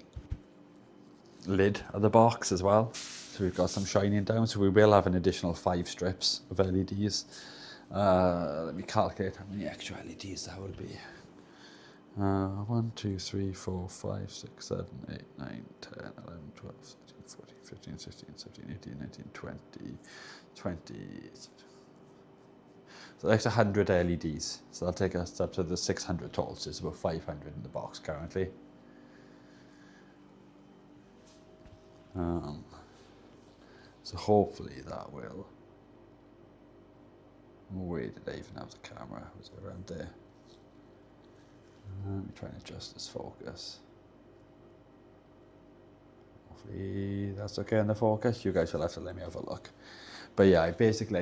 lid of the box as well. So we've got some shining down, so we will have an additional 5 strips of LEDs. Let me calculate how many extra LEDs that would be. 1, 2, 3, 4, 5, 6, 7, 8, 9, 10, 11, 12, 13, 14, 15, 16, 17, 18, 19, 20, 20. So that's 100 LEDs. So that'll take us up to the 600 total. So it's about 500 in the box currently. So hopefully that will. Where did I even have the camera? Was it around there? Let me try and adjust this focus. Hopefully that's okay in the focus. You guys will have to let me have a look. But yeah, I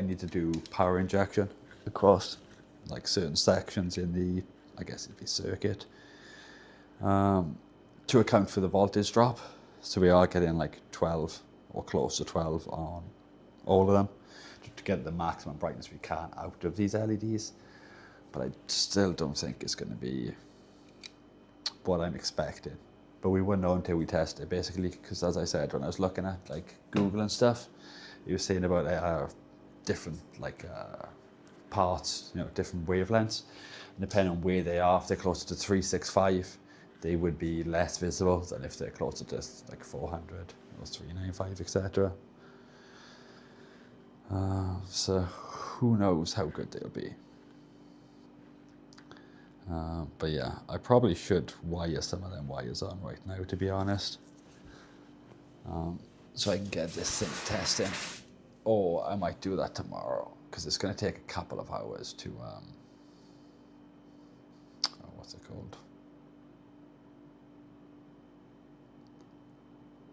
need to do power injection across like certain sections in the, I guess it'd be circuit, to account for the voltage drop. So we are getting like 12 or close to 12 on all of them to get the maximum brightness we can out of these LEDs. But I still don't think it's going to be what I'm expecting. But we wouldn't know until we test it, basically, because as I said, when I was looking at like Google and stuff, it was saying about different like parts, you know, different wavelengths. And depending on where they are, if they're closer to 365, they would be less visible than if they're closer to like 400 or 395, etc. So who knows how good they'll be. But yeah, I probably should wire some of them wires on right now, to be honest. So I can get this thing testing. Or I might do that tomorrow, because it's going to take a couple of hours to what's it called?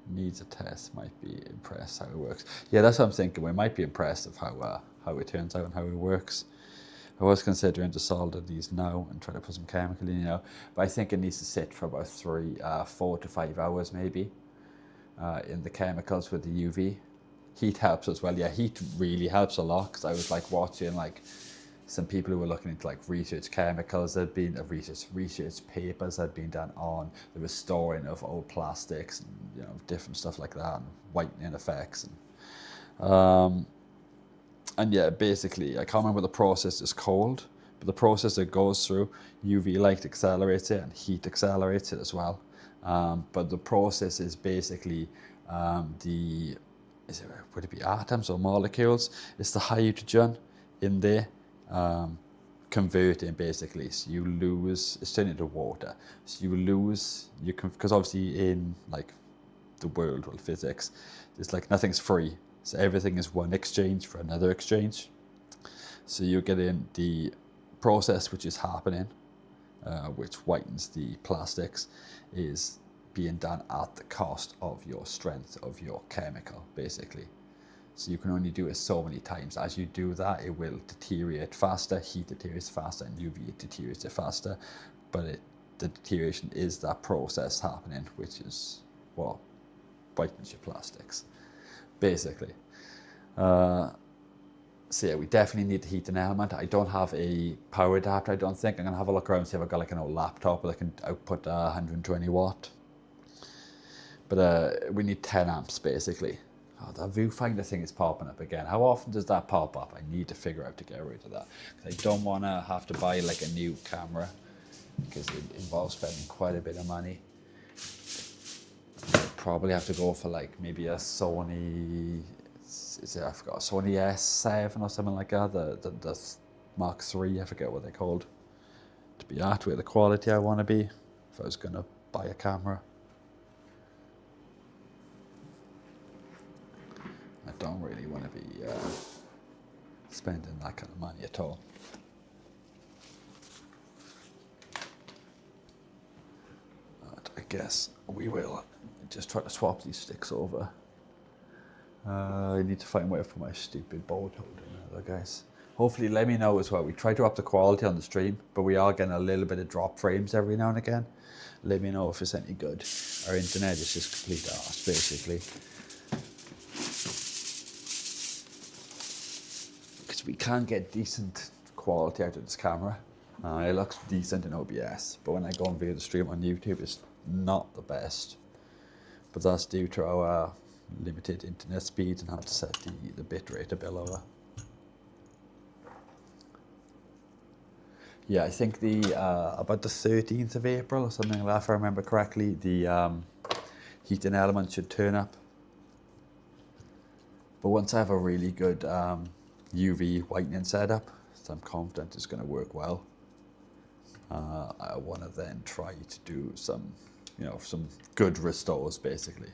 Needs a test, might be impressed how it works. Yeah, that's what I'm thinking. We might be impressed of how it turns out and how it works. I was considering to solder these now and try to put some chemical in, but I think it needs to sit for about 4 to 5 hours maybe in the chemicals with the UV. Heat helps as well. Yeah, heat really helps a lot, because I was like watching like some people who were looking into like research chemicals that had been research papers that had been done on the restoring of old plastics and different stuff like that, and whitening effects and yeah, basically I can't remember what the process is called, but the process it goes through, UV light accelerates it and heat accelerates it as well. But the process is basically would it be atoms or molecules? It's the hydrogen in there converting basically. So you lose, it's turned into water. So you lose, because obviously in like the world, well, physics, it's like nothing's free. So everything is one exchange for another exchange. So you're getting the process which is happening, which whitens the plastics, is being done at the cost of your strength of your chemical, basically. So you can only do it so many times. As you do that, it will deteriorate faster, heat deteriorates faster, and UV deteriorates it faster. But the deterioration is that process happening, which is what whitens your plastics, basically. So yeah, we definitely need the heating element. I don't have a power adapter, I don't think. I'm going to have a look around and see if I've got like an old laptop that can output 120 watt. But we need 10 amps, basically. Oh, that viewfinder thing is popping up again. How often does that pop up? I need to figure out to get rid of that. I don't want to have to buy like a new camera, because it involves spending quite a bit of money. I'd probably have to go for like maybe a Sony, I forgot, Sony S7 or something like that, the Mark III, I forget what they're called, to be at with the quality I want to be if I was going to buy a camera. I don't really want to be spending that kind of money at all. But I guess we will just try to swap these sticks over. I need to find where I put my stupid bolt holder now, guys. Hopefully let me know as well. We try to up the quality on the stream, but we are getting a little bit of drop frames every now and again. Let me know if it's any good. Our internet is just complete arse, basically. Because we can't get decent quality out of this camera. It looks decent in OBS, but when I go and view the stream on YouTube, it's not the best. But that's due to our limited internet speeds and how to set the bitrate a bit lower. Yeah, I think about the 13th of April or something like that, if I remember correctly, the heating element should turn up. But once I have a really good UV whitening setup, so I'm confident it's going to work well, I want to then try to do some good restores, basically.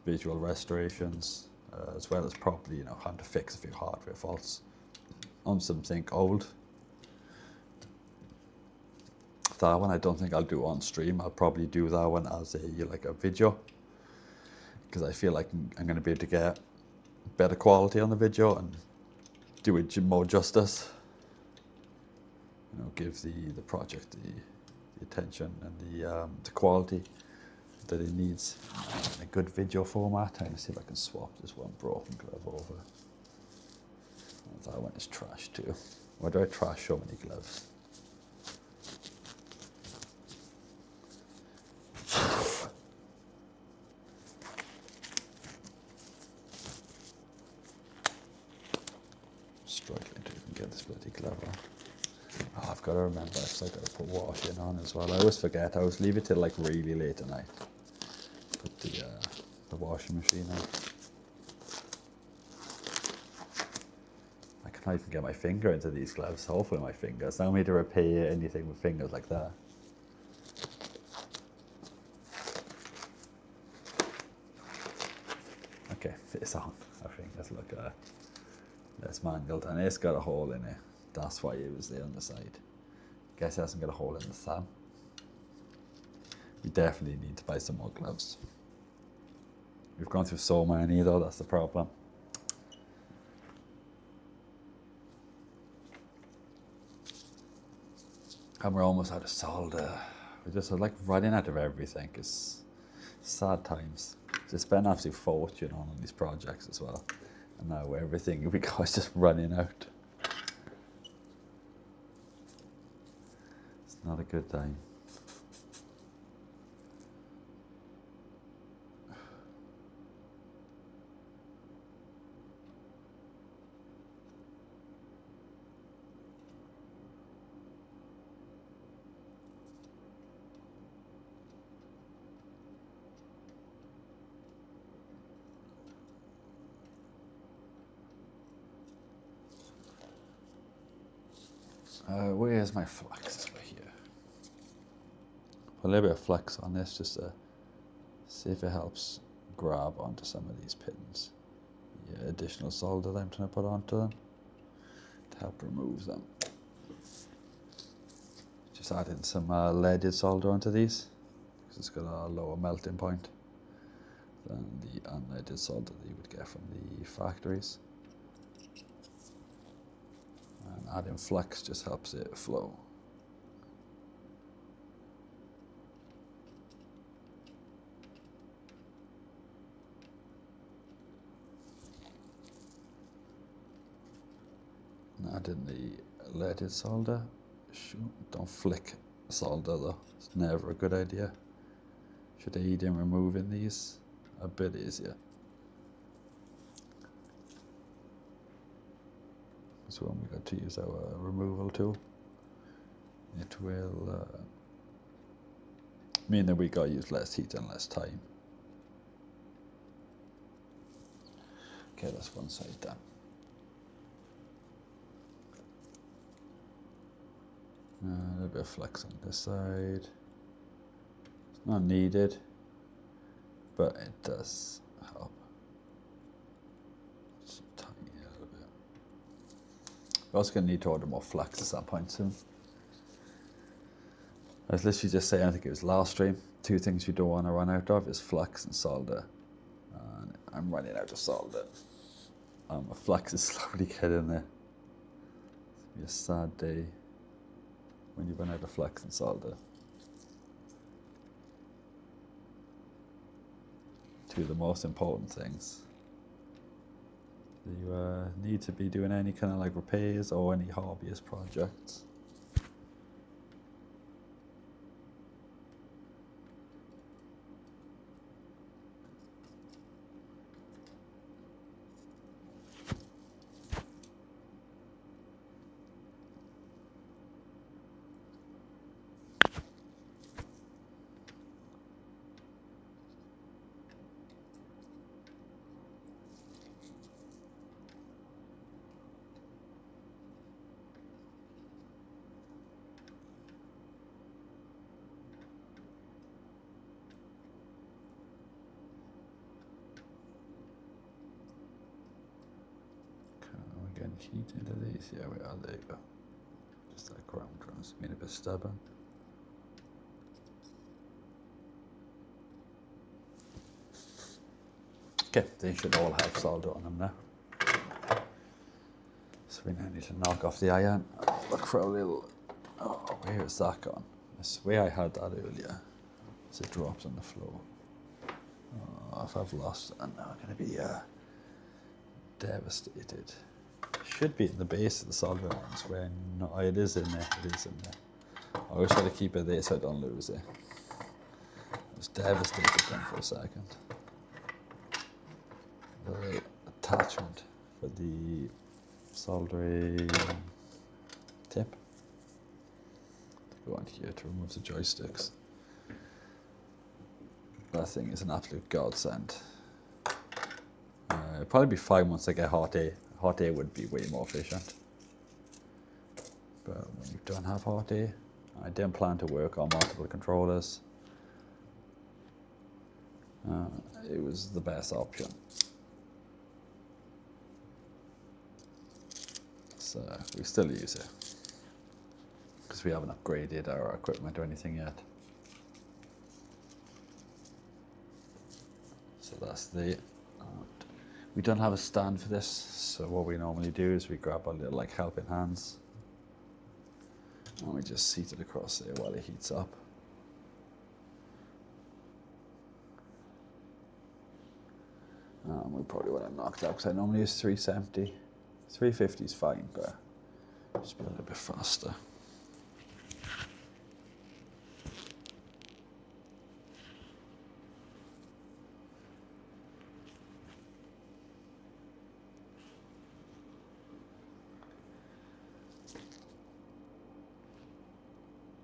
Visual restorations, as well as probably, how to fix a few hardware faults on something old. That one I don't think I'll do on stream. I'll probably do that one as a video, because I feel like I'm going to be able to get better quality on the video and do it more justice. Give the project the attention and the quality that it needs in a good video format. I'm going to see if I can swap this one broken glove over. That one is trash too. Why do I trash so many gloves? Struggling to even get this bloody glove on. Oh, I've got to remember, I've still got to put washing on as well. I always forget. I always leave it till like really late at night. Put the washing machine on. I can't even get my finger into these gloves. Hopefully my fingers. I don't need to repair anything with fingers like that. Okay, it's on. I think let's look at this mangled, and it's got a hole in it. That's why it was there on the side. Guess it hasn't got a hole in the sand. We definitely need to buy some more gloves. We've gone through so many though, that's the problem. And we're almost out of solder. We're just like running out of everything. It's sad times. Just spend an absolute fortune on these projects as well. And now everything we got is just running out. It's not a good time. Where's my flux? Over here. Put a little bit of flux on this just to see if it helps grab onto some of these pins. The additional solder that I'm trying to put onto them to help remove them. Just adding some leaded solder onto these because it's got a lower melting point than the unleaded solder that you would get from the factories. And adding flux just helps it flow. And adding the leaded solder. Shoot, don't flick solder though, it's never a good idea. Should aid in removing these a bit easier. So when we got to use our removal tool, it will mean that we got to use less heat and less time. Okay, that's one side done. A little bit of flex on this side. It's not needed, but it does help. Just tiny a little bit. We're also going to need to order more flex at some point soon. I was literally just saying, I think it was last stream, 2 things you don't want to run out of is flux and solder. And I'm running out of solder. My flux is slowly getting there. It's going to be a sad day when you run out of flux and solder. 2 of the most important things. You need to be doing any kind of like repairs or any hobbyist projects. Getting heat into these, yeah we are, there you go. Just that ground truss being a bit stubborn. Okay, they should all have solder on them now. So we now need to knock off the iron. Look for a little, oh, where is that gone? I swear I had that earlier. As it drops on the floor. Oh, if I've lost it, I'm now going to be devastated. Should be in the base of the solder irons where no, oh, it is in there, it is in there. I always try to keep it there so I don't lose it. I was devastated then for a second. The attachment for the soldering tip to go on here to remove the joysticks. That thing is an absolute godsend. It'll probably be fine once I get hot air. Hot air would be way more efficient. But when you don't have hot air, I didn't plan to work on multiple controllers. It was the best option. So we still use it. because we haven't upgraded our equipment or anything yet. So that's the, we don't have a stand for this, so what we normally do is we grab our little like helping hands and we just seat it across there while it heats up. We probably want to knock that because I normally use 370. 350 is fine, but just be a little bit faster.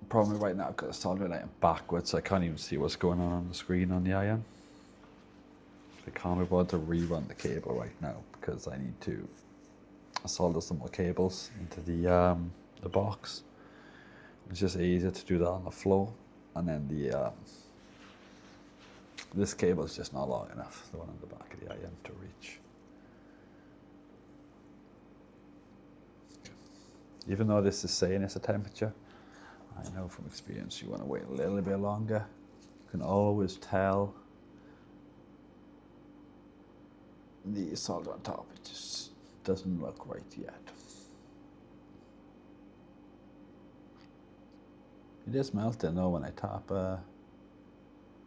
Problem right now because it's soldering iron backwards, so I can't even see what's going on the screen on the iron. I can't be bothered to rerun the cable right now because I need to solder some more cables into the box. It's just easier to do that on the floor, and then the this cable is just not long enough, the one on the back of the iron, to reach. Even though this is saying it's a temperature, I know from experience you want to wait a little bit longer. You can always tell the solder on top, it just doesn't look right yet. It is melting though when I tap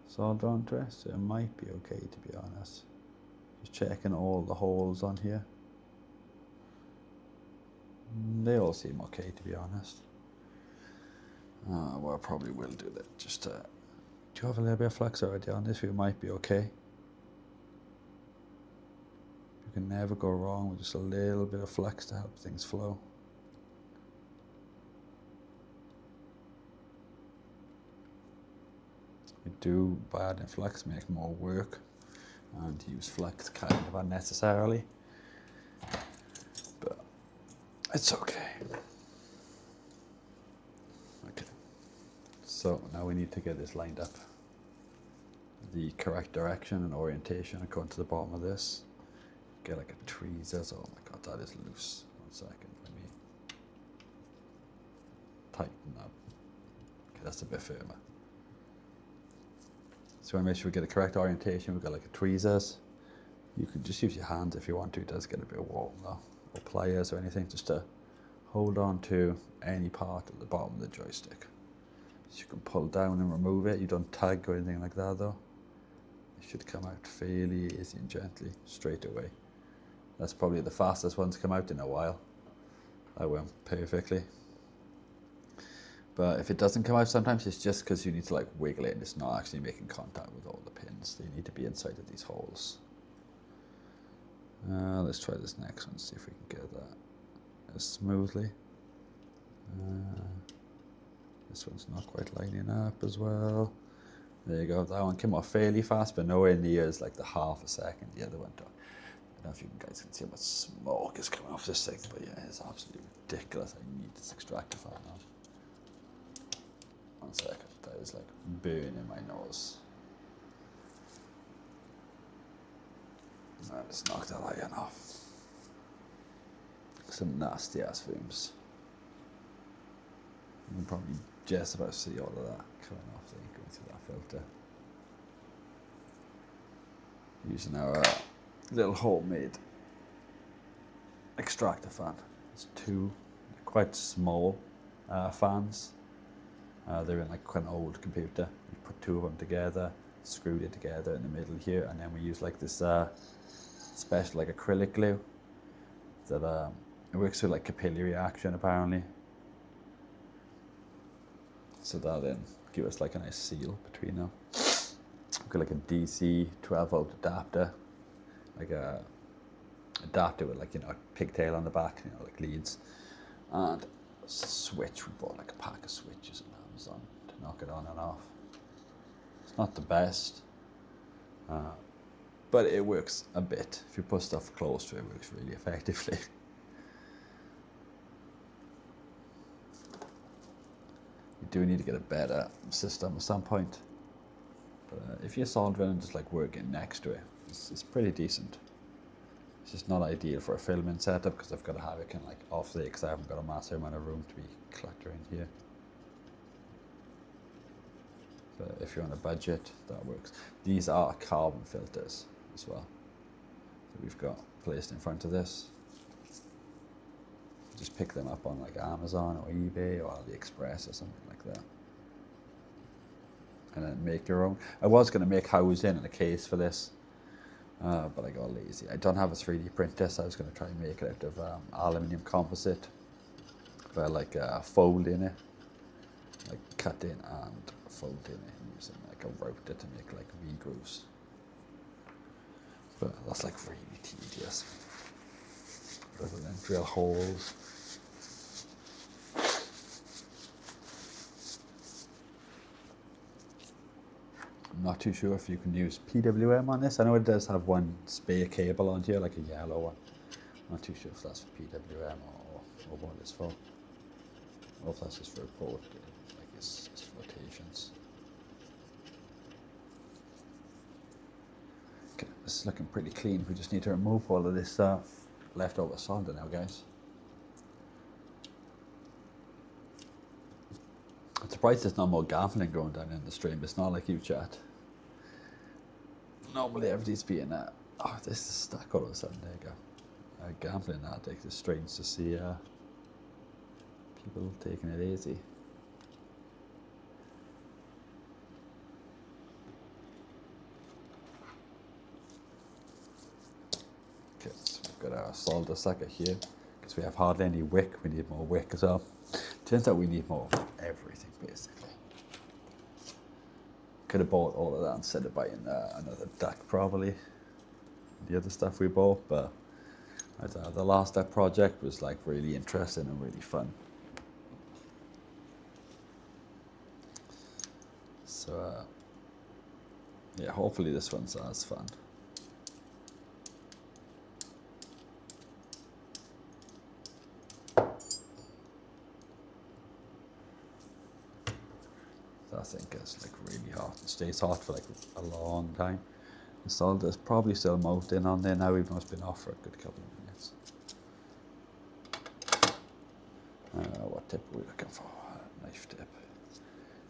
solder onto it, so it might be okay, to be honest. Just checking all the holes on here. They all seem okay, to be honest. Well, I probably will do that. Just do you have a little bit of flux already on this? We might be okay. You can never go wrong with just a little bit of flux to help things flow. We do, by adding flux, make more work and use flux kind of unnecessarily, but it's okay. Okay, so now we need to get this lined up the correct direction and orientation according to the bottom of this. Get like a tweezers. Oh my god, that is loose. 1 second, let me tighten up. Okay, that's a bit firmer. So we want to make sure we get the correct orientation. We've got like a tweezers. You can just use your hands if you want to. It does get a bit warm though. Or pliers or anything, just to hold on to any part at the bottom of the joystick. So you can pull down and remove it. You don't tug or anything like that though. It should come out fairly easy and gently, straight away. That's probably the fastest one to come out in a while. That went perfectly. But if it doesn't come out, sometimes it's just because you need to like wiggle it and it's not actually making contact with all the pins. They need to be inside of these holes. Let's try this next one, see if we can get that as smoothly. This one's not quite lining up as well. There you go, that one came off fairly fast, but nowhere near as like the half a second the other one took. I don't know if you guys can see how much smoke is coming off this thing, but yeah, it's absolutely ridiculous. I need this extractor fan now. 1 second, that is like burning my nose. Let's knock that iron off. Some nasty ass fumes. You can probably just about see all of that coming off there, going through that filter. Using our little homemade extractor fan. It's 2 quite small fans. They're in like an old computer. We put 2 of them together, screwed it together in the middle here, and then we use like this special like acrylic glue that it works with like capillary action apparently. So that'll then give us like a nice seal between them. We've got like a DC 12-volt adapter, like a adapter with like, you know, a pigtail on the back, you know, like leads, and a switch. We bought like a pack of switches on Amazon to knock it on and off. It's not the best, but it works a bit. If you put stuff close to it, it works really effectively. You do need to get a better system at some point. But if you're soldering and just like working next to it, it's pretty decent. It's just not ideal for a filming setup because I've got to have it kind of like off there because I haven't got a massive amount of room to be cluttering here. But if you're on a budget, that works. These are carbon filters as well. So we've got placed in front of this. Just pick them up on like Amazon or eBay or AliExpress or something like that. And then make your own. I was going to make housing and a case for this, but I got lazy. I don't have a 3D printer, so I was going to try and make it out of aluminium composite, but like folding it, like cutting and folding it using like a router to make like V-grooves. But that's like really tedious, rather than drill holes. I'm not too sure if you can use PWM on this. I know it does have one spare cable on here, like a yellow one. I'm not too sure if that's for PWM or what it's for. Or if that's just for report, like it's rotations. Okay, this is looking pretty clean. We just need to remove all of this leftover solder now, guys. I'm surprised there's no more gambling going down in the stream. It's not like you chat. Normally everybody's being oh, this is stuck all of a sudden. There you go. Gambling addict. It's strange to see people taking it easy. Okay, so we've got our solder sucker here. Because we have hardly any wick, we need more wick as well. Turns out we need more of everything, basically. Could have bought all of that instead of buying another duck, probably. The other stuff we bought, but the last duck project was like really interesting and really fun. So, yeah, hopefully this one's as fun. I think it's like really hot. It stays hot for like a long time. The solder's probably still molten on there now, even though it's been off for a good couple of minutes. What tip are we looking for? Knife tip.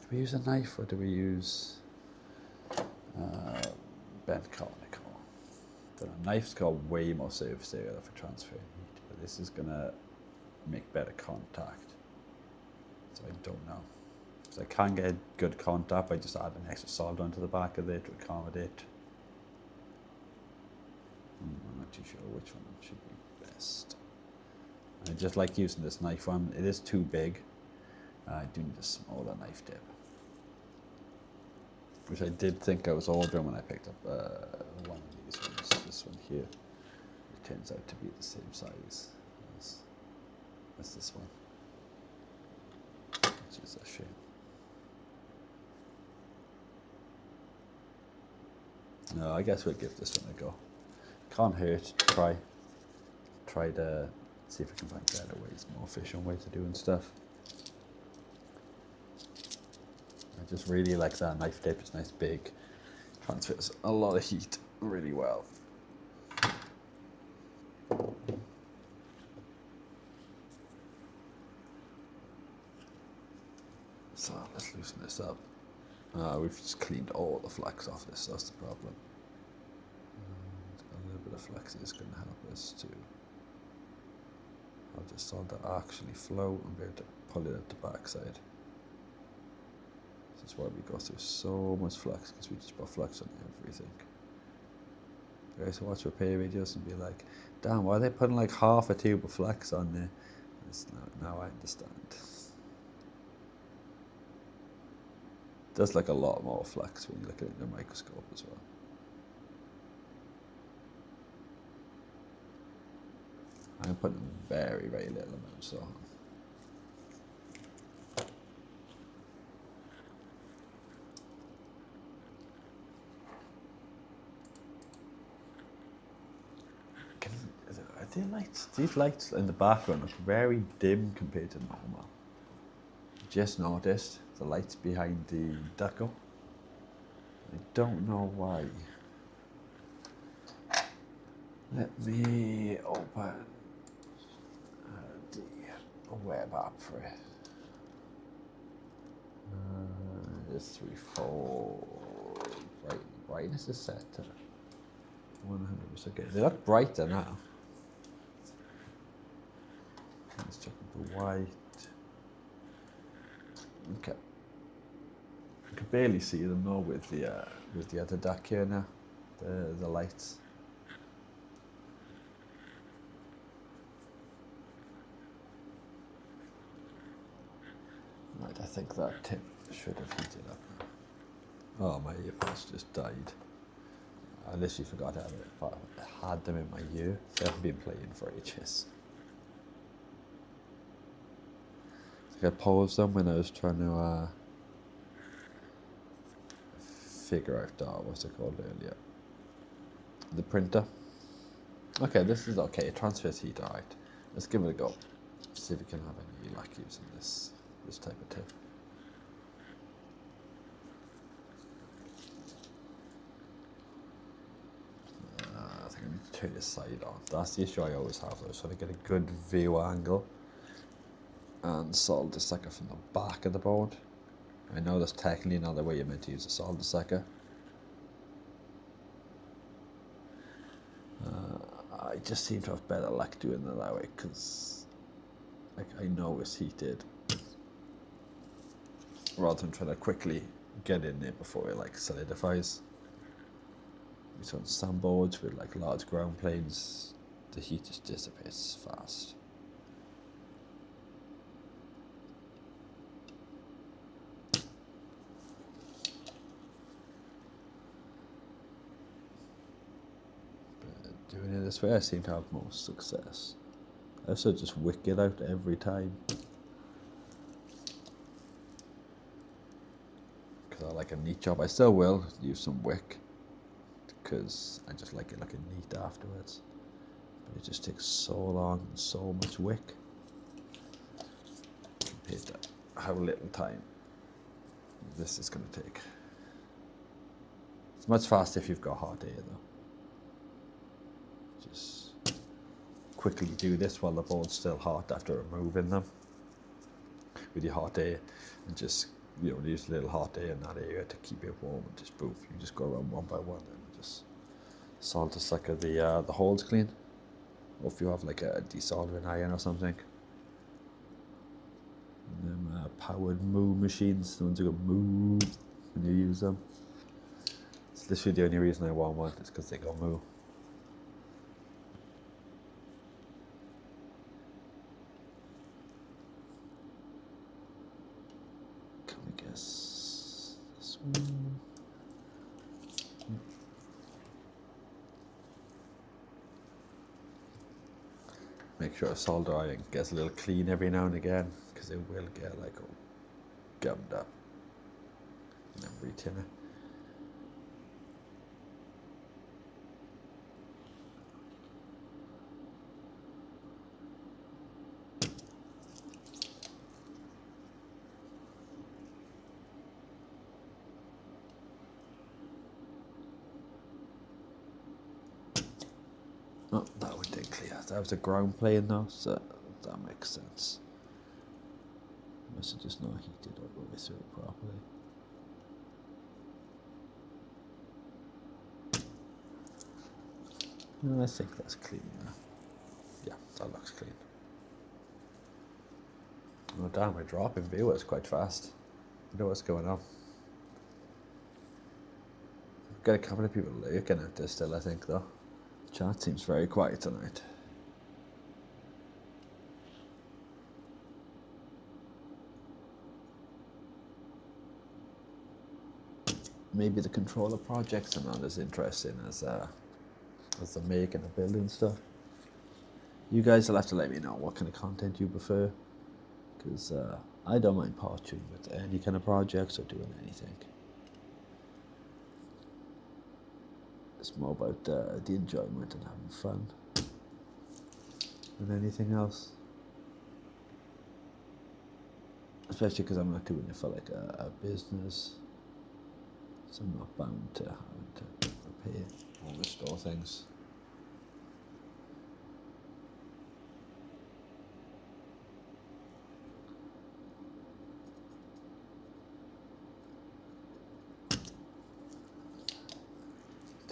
Do we use a knife or do we use bent conical? The knife's got way more surface area for transferring heat, but this is gonna make better contact. So I don't know. So I can't get good contact by just adding extra solder onto the back of it to accommodate. I'm not too sure which one should be best. I just like using this knife one. It is too big. I do need a smaller knife tip, which I did think I was ordering when I picked up one of these ones. This one here. It turns out to be the same size as this one, which is a shame. No, I guess we'll give this one a go. Can't hurt to try to see if we can find better ways, more efficient ways of doing stuff. I just really like that knife tip. It's nice, big, transfers a lot of heat really well. So let's loosen this up. We've just cleaned all the flux off this, that's the problem. A little bit of flux is going to help us to have the solder actually flow and be able to pull it at the backside. This is why we go through so much flux, because we just put flux on everything. You guys watch repair videos and be like, damn, why are they putting like half a tube of flux on there? Now I understand. Does like a lot more flux when you look at it in the microscope as well. I'm putting very, very little amounts on. These lights in the background look very dim compared to normal. Just noticed the lights behind the duckle. I don't know why. Let me open the web app for it. is 3, 4. Brightness is set to 100%. Okay, they look brighter now. Let's check the white. Okay. I can barely see them though with the other duck here now. The lights. Right, I think that tip should have heated up now. Oh, my earpods just died. I literally forgot I had them in my ear. They haven't been playing for ages. I paused them when I was trying to figure out what's it called earlier. The printer. Okay, this is okay. It transfers heat, alright. Let's give it a go. See if we can have any luck using this type of tip. I think I need to turn this side on. That's the issue I always have though. So I get a good view angle and solder sucker from the back of the board. I know that's technically not the way you're meant to use a solder sucker. I just seem to have better luck doing it that way because I know it's heated rather than trying to quickly get in there before it like solidifies. So on some boards with like large ground planes, the heat just dissipates fast. Doing it this way, I seem to have most success. I also just wick it out every time. Because I like a neat job. I still will use some wick because I just like it looking neat afterwards. But it just takes so long and so much wick compared to how little time this is going to take. It's much faster if you've got hot air though. Just quickly do this while the board's still hot after removing them with your hot air, and just use a little hot air in that area to keep it warm, and just boom, you just go around one by one and just solder sucker the holes clean. Or if you have like a desoldering iron or something. And them powered moo machines, the ones that go moo when you use them. It's literally the only reason I want one, is because they go moo. Make sure a solder iron gets a little clean every now and again, because it will get like all gummed up in every tinner. Oh, that one didn't clear. That was a ground plane though, so that makes sense. Must have just not heated all the way through it properly. No, I think that's clean now. Yeah, that looks clean. Oh damn, we're dropping viewers quite fast. You know what's going on. I've got a couple of people lurking at this still, I think though. Chat seems very quiet tonight. Maybe the controller projects are not as interesting as the making and building stuff. You guys will have to let me know what kind of content you prefer, because I don't mind poaching with any kind of projects or doing anything. It's more about the enjoyment and having fun than anything else. Especially because I'm not doing it for like a business, so I'm not bound to having to repair or restore things.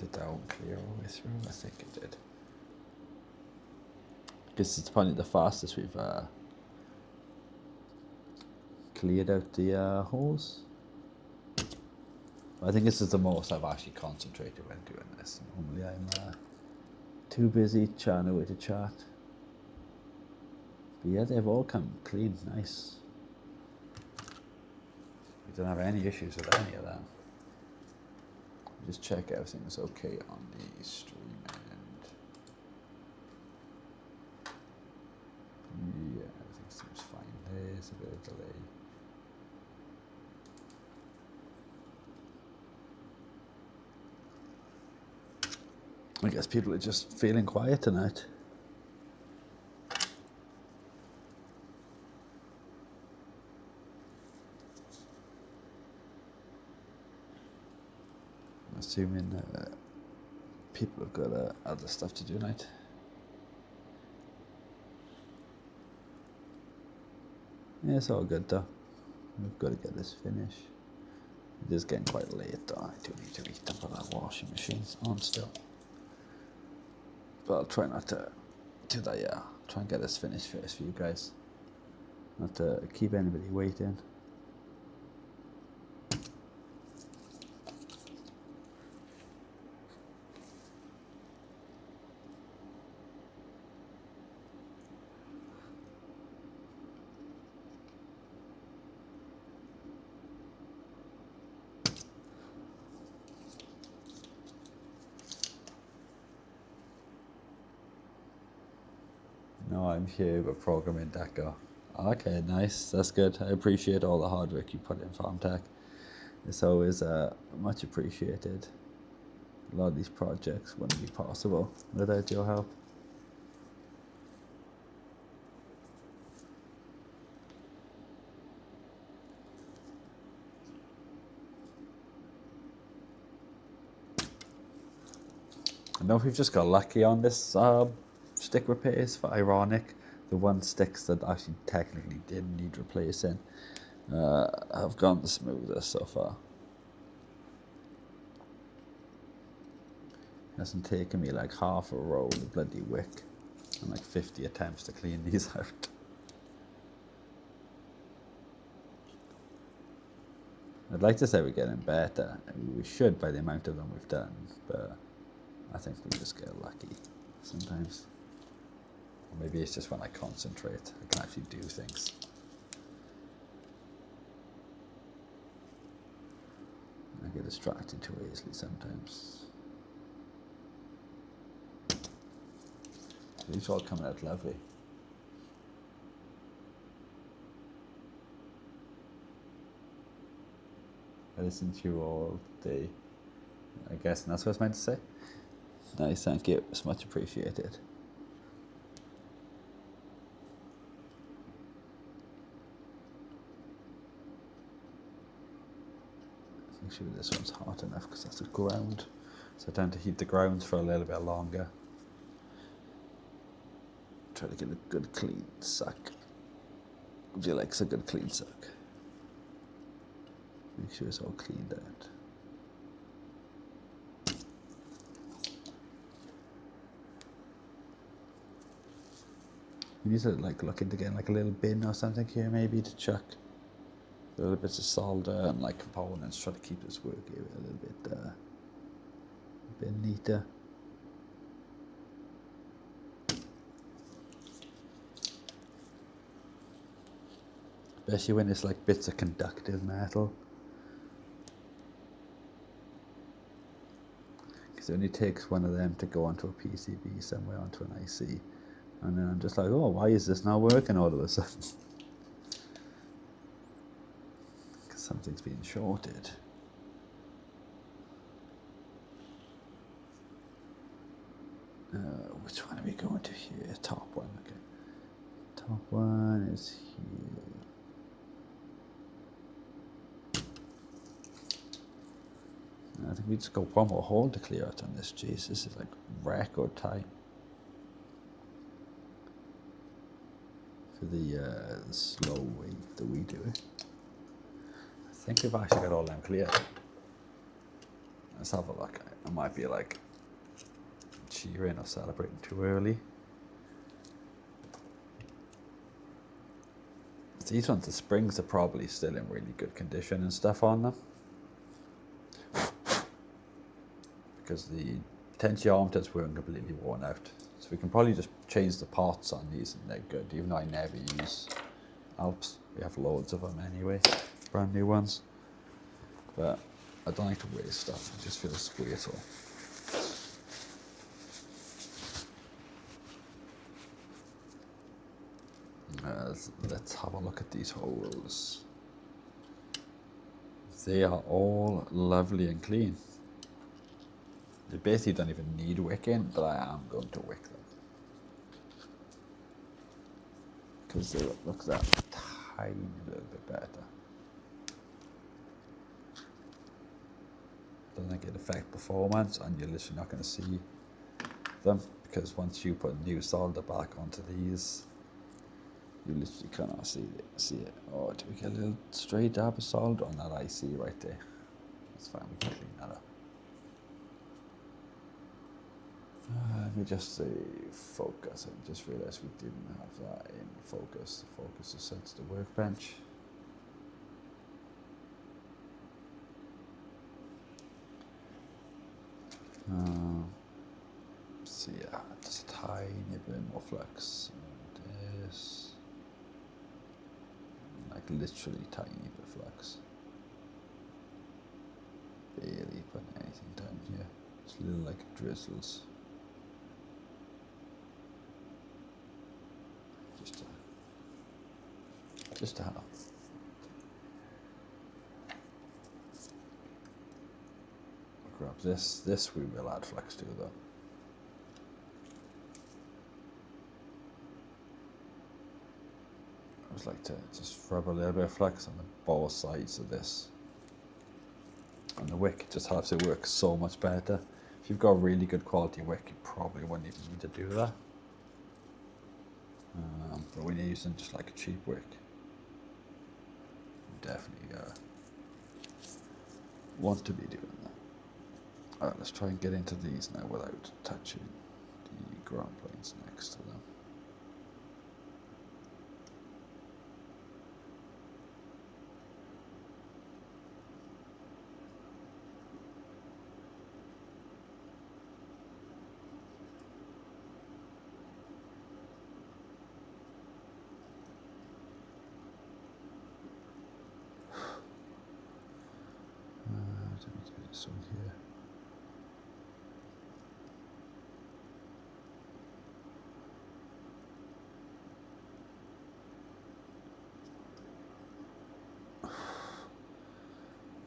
Did that one clear all the way through? I think it did. Guess it's probably the fastest we've cleared out the hose. I think this is the most I've actually concentrated when doing this. Normally I'm too busy chatting away to chat. But yeah, they've all come clean, nice. We don't have any issues with any of them. Just check everything's okay on the stream end. Yeah, everything seems fine. There's a bit of delay. I guess people are just feeling quiet tonight. I'm assuming people have got other stuff to do tonight. Yeah, it's all good though. We've got to get this finished. It is getting quite late though. I do need to reach up on that washing machine's on still. But I'll try not to do that, yeah. Try and get this finished first for you guys. Not to keep anybody waiting. No, I'm here with programming Deco. Okay, nice. That's good. I appreciate all the hard work you put in Farm Tech. It's always much appreciated. A lot of these projects wouldn't be possible without your help. I know if we've just got lucky on this stick repairs for Ironic. The one sticks that actually technically did need replacing have gone the smoothest so far. It hasn't taken me like half a roll of bloody wick and like 50 attempts to clean these out. I'd like to say we're getting better. I mean, we should by the amount of them we've done, but I think we just get lucky sometimes. Or maybe it's just when I concentrate, I can actually do things. I get distracted too easily sometimes. These are all coming out lovely. I listen to you all day, I guess, and that's what I was meant to say. Nice, thank you. It's much appreciated. Make sure this one's hot enough because that's a ground. So I tend to heat the grounds for a little bit longer. Try to get a good clean suck. Would you like a good clean suck? Make sure it's all cleaned out. You need to like look into getting like a little bin or something here maybe to chuck a little bits of solder and like components. Try to keep this work area a little bit neater. Especially when it's like bits of conductive metal. Because it only takes one of them to go onto a PCB somewhere onto an IC. And then I'm just like, oh, why is this not working all of a sudden? Because something's being shorted. Which one are we going to here? Top one, okay. Top one is here. I think we just got one more hole to clear out on this. Jeez, this is like record time. For the slow way that we do it. I think we've actually got all them clear. Let's have a look. It might be like cheering or celebrating too early. These ones, the springs are probably still in really good condition and stuff on them. Because the potentiometers weren't completely worn out. So we can probably just change the parts on these and they're good, even though I never use Alps. We have loads of them anyway, brand new ones. But I don't like to waste stuff, it just feels wasteful. Let's have a look at these holes. They are all lovely and clean. They basically don't even need wicking, but I am going to wick them. Because they look that tiny little bit better. Doesn't think it affect performance, and you're literally not going to see them, because once you put new solder back onto these, you literally cannot see it. Oh, do we get a little stray dab of solder on that IC right there? That's fine, we can clean that up. Let me just say focus. I just realised we didn't have that in focus. The focus is set to the workbench. So yeah, just a tiny bit more flux. And this, like literally tiny bit of flux. Barely putting anything down here. Just little like drizzles. Just to have. Grab this. This we will add flex to though. I just like to just rub a little bit of flex on the both sides of this. And the wick just helps it work so much better. If you've got really good quality wick, you probably wouldn't even need to do that. But when you're using just like a cheap wick, you definitely want to be doing that. Alright, let's try and get into these now without touching the ground planes next to them. Let me do this one here.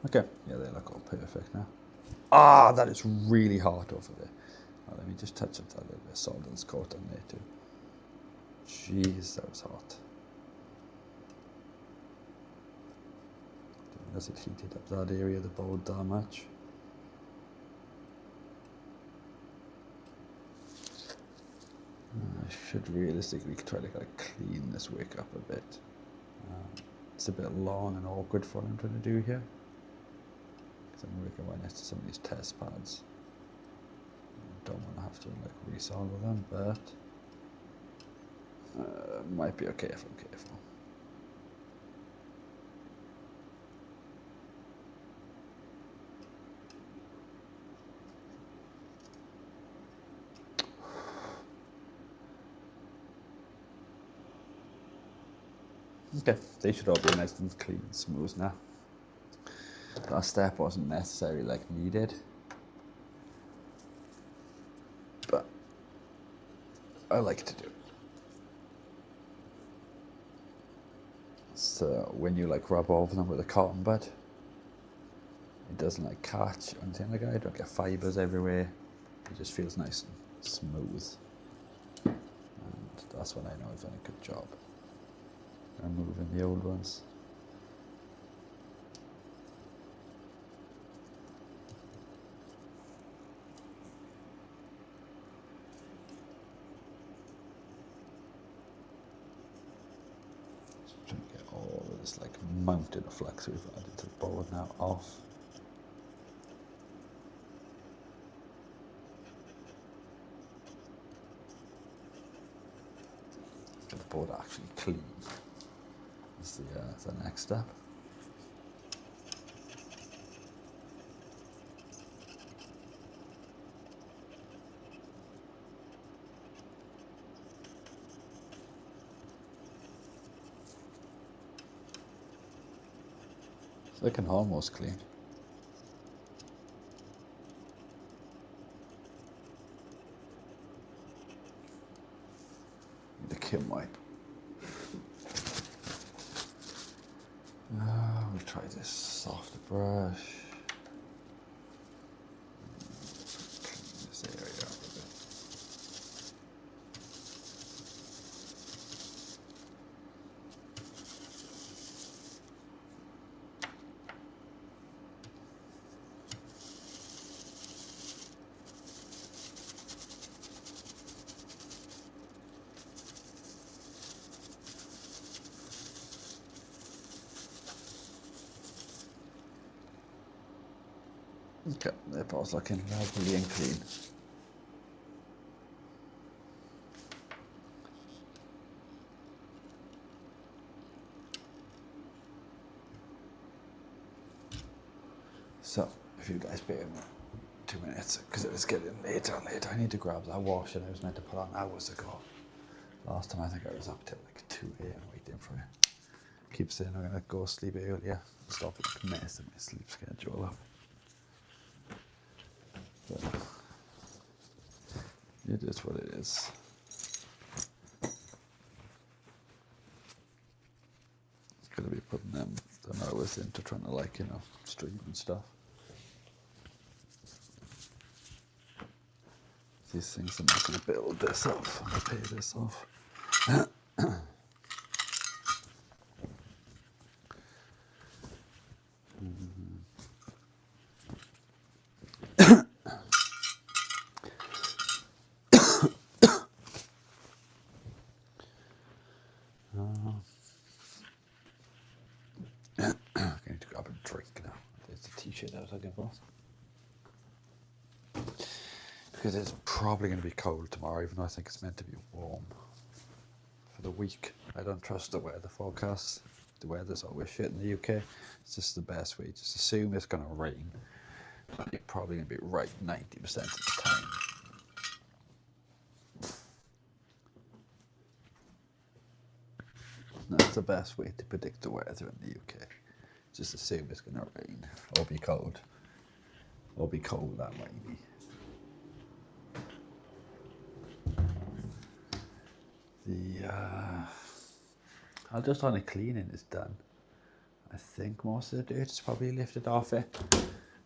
Okay, yeah, they look all perfect now. Ah, that is really hot over there. Let me just touch up that little bit of salt that's caught on there too. Jeez, that was hot. As it heated up that area of the bowl that much. I should realistically try to clean this wick up a bit. It's a bit long and awkward for what I'm trying to do here. Because I'm working right next to some of these test pads. I don't want to have to resolder them, but might be okay if I'm careful. Okay, they should all be nice and clean and smooth now. That step wasn't necessarily needed, but I like to do it. So when you rub over them with a cotton bud, it doesn't catch or anything like that. You don't get fibres everywhere. It just feels nice and smooth. And that's when I know I've done a good job. Removing the old ones. Just trying to get all of this mountain of flux we've added to the board now off. board actually clean. That's the next step. So I can almost clean. The Kim wipe. We'll try this softer brush. Clean this area up a bit. Okay, they're both looking lovely and clean. So, if you guys bear with me 2 minutes, because it is getting later and later. I need to grab that wash that I was meant to put on hours ago. Last time I think I was up till like 2 a.m. waiting for it. Keep saying I'm gonna go sleep earlier. Stop messing my sleep schedule up. But it is what it is. Gonna be putting them hours into trying to, like, you know, stream and stuff. These things are not going to build this off and pay this off. I need to grab a drink now. There's the t-shirt I was looking for. Because it's probably going to be cold tomorrow, even though I think it's meant to be warm for the week. I don't trust the weather forecast. The weather's always shit in the UK. It's just the best way. Just assume it's going to rain. You're probably going to be right 90% of the time. That's the best way to predict the weather in the UK. Just assume it's going to rain or be cold. Or be cold and rainy. I'll just on the cleaning is done. I think most of the dirt is probably lifted off it.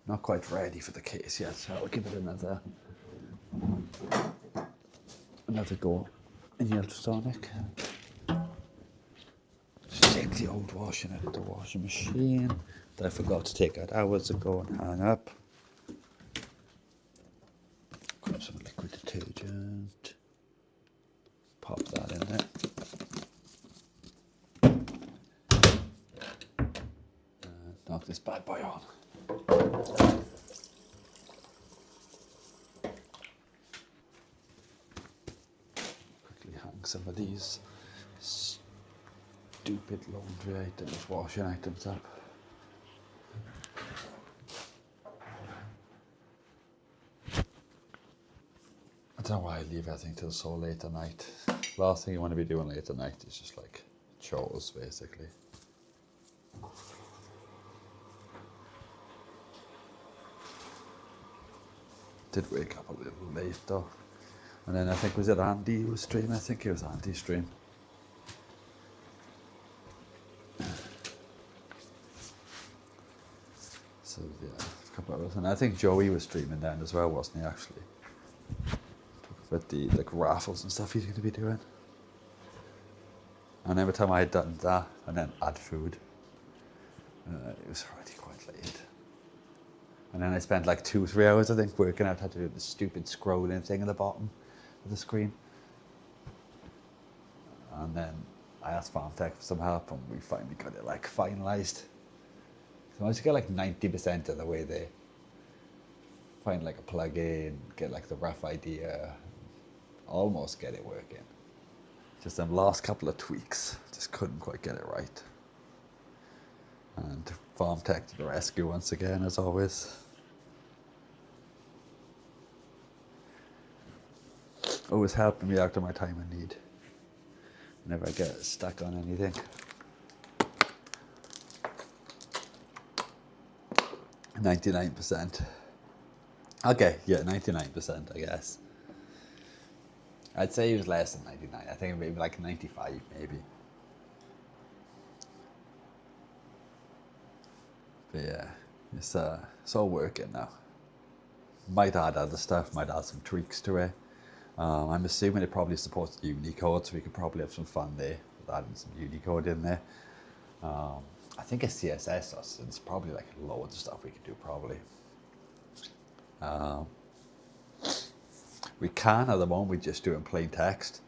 Not quite ready for the case yet, so I'll give it another go in the ultrasonic. Just take the old washing out of the washing machine that I forgot to take out hours ago and hang up. Grab some liquid detergent. Pop that in there. And knock this bad boy on. Quickly hang some of these stupid laundry items, washing items up. I don't know why I leave everything till so late at night. Last thing you want to be doing late at night is just like chores, basically. Did wake up a little late though. And then I think, was it Andy who was streaming? I think it was Andy's stream. So yeah, a couple of hours. And I think Joey was streaming then as well, wasn't he, actually? With the like raffles and stuff he's going to be doing. And every time I had done that and then add food, it was already quite late. And then I spent like 2-3 hours, I think, working out how to do the stupid scrolling thing at the bottom of the screen. And then I asked FarmTech for some help, and we finally got it like finalized. So once you get like 90% of the way there, find like a plug-in, get like the rough idea, almost get it working. Just them last couple of tweaks, just couldn't quite get it right. And Farm Tech to the rescue once again, as always. Always helping me out of my time of need. Never get stuck on anything. 99%. Okay, yeah, 99%, I guess. I'd say it was less than 99. I think maybe like 95, maybe. But yeah, it's all working now. Might add other stuff, might add some tweaks to it. I'm assuming it probably supports Unicode, so we could probably have some fun there with adding some Unicode in there. I think it's CSS, so it's probably like loads of stuff we could do probably. We can, at the moment, we're just doing plain text.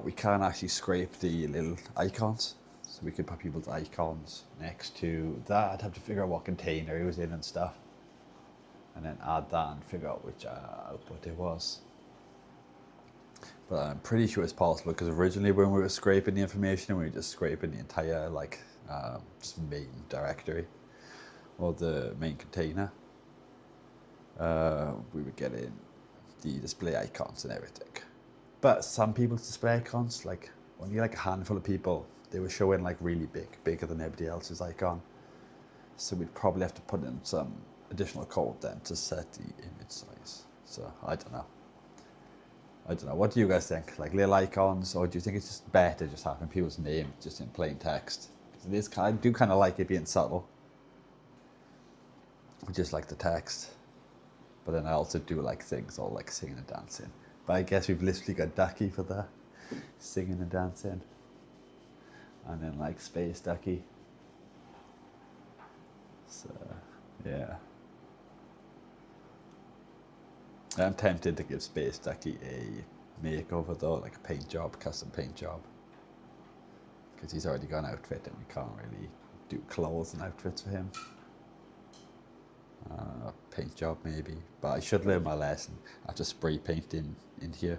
We can actually scrape the little icons. So we could put people's icons next to that. I'd have to figure out what container it was in and stuff. And then add that and figure out which output it was. But I'm pretty sure it's possible, because originally when we were scraping the information, we were just scraping the entire just main directory or the main container. We were getting the display icons and everything. But some people's display icons, like only like a handful of people, they were showing like really big, bigger than everybody else's icon. So we'd probably have to put in some additional code then to set the image size. So I don't know. What do you guys think? Like little icons, or do you think it's just better just having people's name just in plain text? It is, I do kind of like it being subtle. I just like the text. But then I also do like things all like singing and dancing. But I guess we've literally got Ducky for that. Singing and dancing. And then like Space Ducky. So, yeah. I'm tempted to give Space Ducky a makeover though, like a paint job, custom paint job. Because he's already got an outfit and we can't really do clothes and outfits for him. Paint job maybe, but I should learn my lesson after spray painting in here.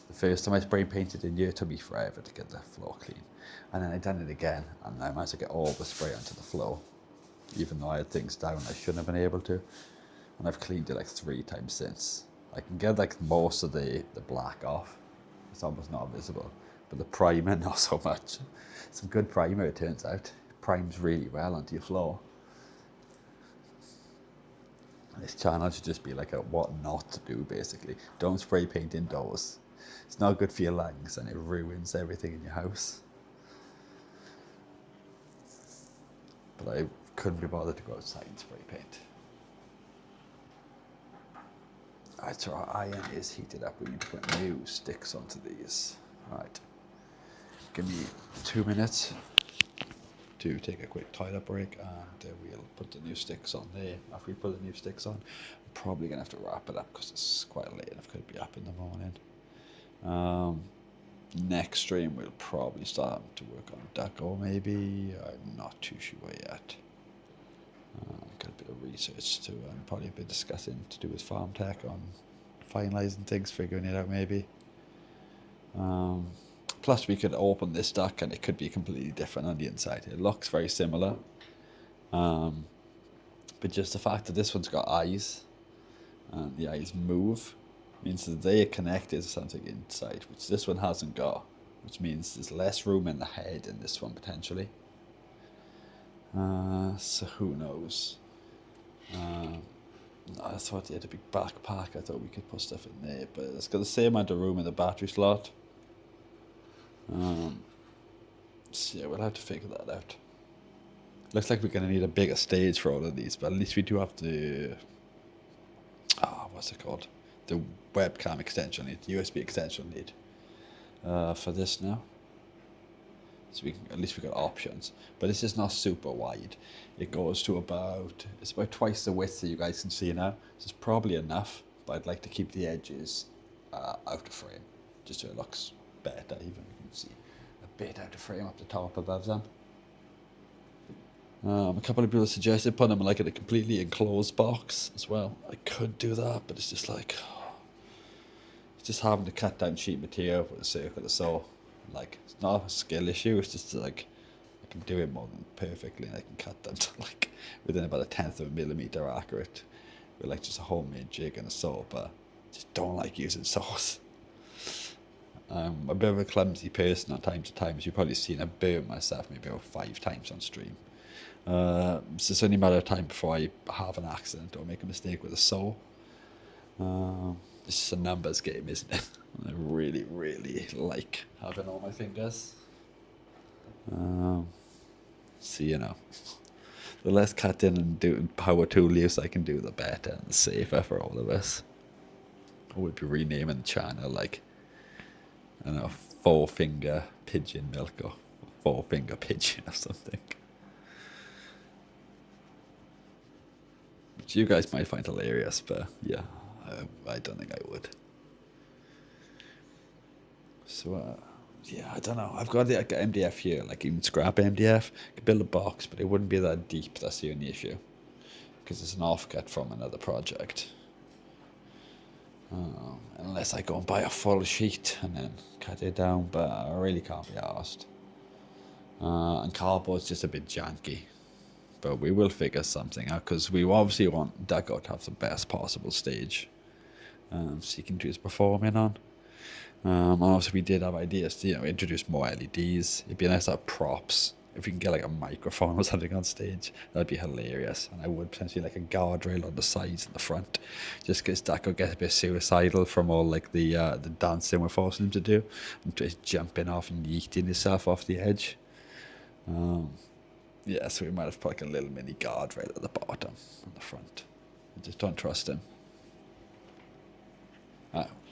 The first time I spray painted in here, it took me forever to get the floor clean. And then I done it again, and I managed to get all the spray onto the floor, even though I had things down I shouldn't have been able to. And I've cleaned it like 3 times since. I can get like most of the black off. It's almost not visible. But the primer, not so much. Some good primer, it turns out. It primes really well onto your floor. This channel should just be like a what not to do, basically. Don't spray paint indoors. It's not good for your lungs and it ruins everything in your house. But I couldn't be bothered to go outside and spray paint. Alright, so our iron is heated up. We need to put new sticks onto these. Alright. Give me 2 minutes to take a quick toilet break, and we'll put the new sticks on there. After we put the new sticks on, I'm probably going to have to wrap it up because it's quite late and I've got to be up in the morning. Next stream we'll probably start to work on Ducko maybe. I'm not too sure yet. Got a bit of research to and probably a bit of discussing to do with farm tech on finalising things, figuring it out maybe. Plus we could open this duck and it could be completely different on the inside. It looks very similar. But just the fact that this one's got eyes and the eyes move means that they are connected to something inside, which this one hasn't got, which means there's less room in the head in this one potentially. So who knows? I thought it had a big backpack. I thought we could put stuff in there, but it's got the same amount of room in the battery slot. So yeah, we'll have to figure that out. Looks like we're going to need a bigger stage for all of these, but at least we do have the what's it called? The webcam extension lead, the USB extension lead for this now. So we can, at least we got options, but this is not super wide. It goes to it's about twice the width that you guys can see now. So it's probably enough, but I'd like to keep the edges out of frame, just so it looks better. Even you can see a bit out of frame up the top above them. A couple of people suggested putting them like in a completely enclosed box as well. I could do that, but it's just like just having to cut down sheet material with a circular saw. Like, it's not a skill issue, it's just like, I can do it more than perfectly, and I can cut them to like within about a tenth of a millimeter accurate with like just a homemade jig and a saw, but I just don't like using saws. I'm a bit of a clumsy person at times to time, as you've probably seen. I've burnt myself maybe about 5 times on stream. So it's only a matter of time before I have an accident or make a mistake with a saw. It's just a numbers game, isn't it? I really, really like having all my fingers. So, you know, the less cutting and doing power tool use I can do, the better and the safer for all of us. I would be renaming the channel like, I don't know, 4-finger pigeon milk or 4-finger pigeon or something. Which you guys might find hilarious, but yeah, I don't think I would. So, yeah, I don't know. I've got like MDF here, like even scrap MDF. I could build a box, but it wouldn't be that deep. That's the only issue. Because it's an offcut from another project. Unless I go and buy a full sheet and then cut it down, but I really can't be arsed. And cardboard's just a bit janky. But we will figure something out, because we obviously want Dugout to have the best possible stage. So you can do his performing on. And obviously we did have ideas to, introduce more LEDs. It'd be nice to have props. If we can get like a microphone or something on stage, that'd be hilarious. And I would potentially like a guardrail on the sides and the front, just because Dugout gets a bit suicidal from all like the dancing we're forcing him to do, and just jumping off and yeeting himself off the edge. Yeah, so we might have put like a little mini guardrail at the bottom on the front. I just don't trust him.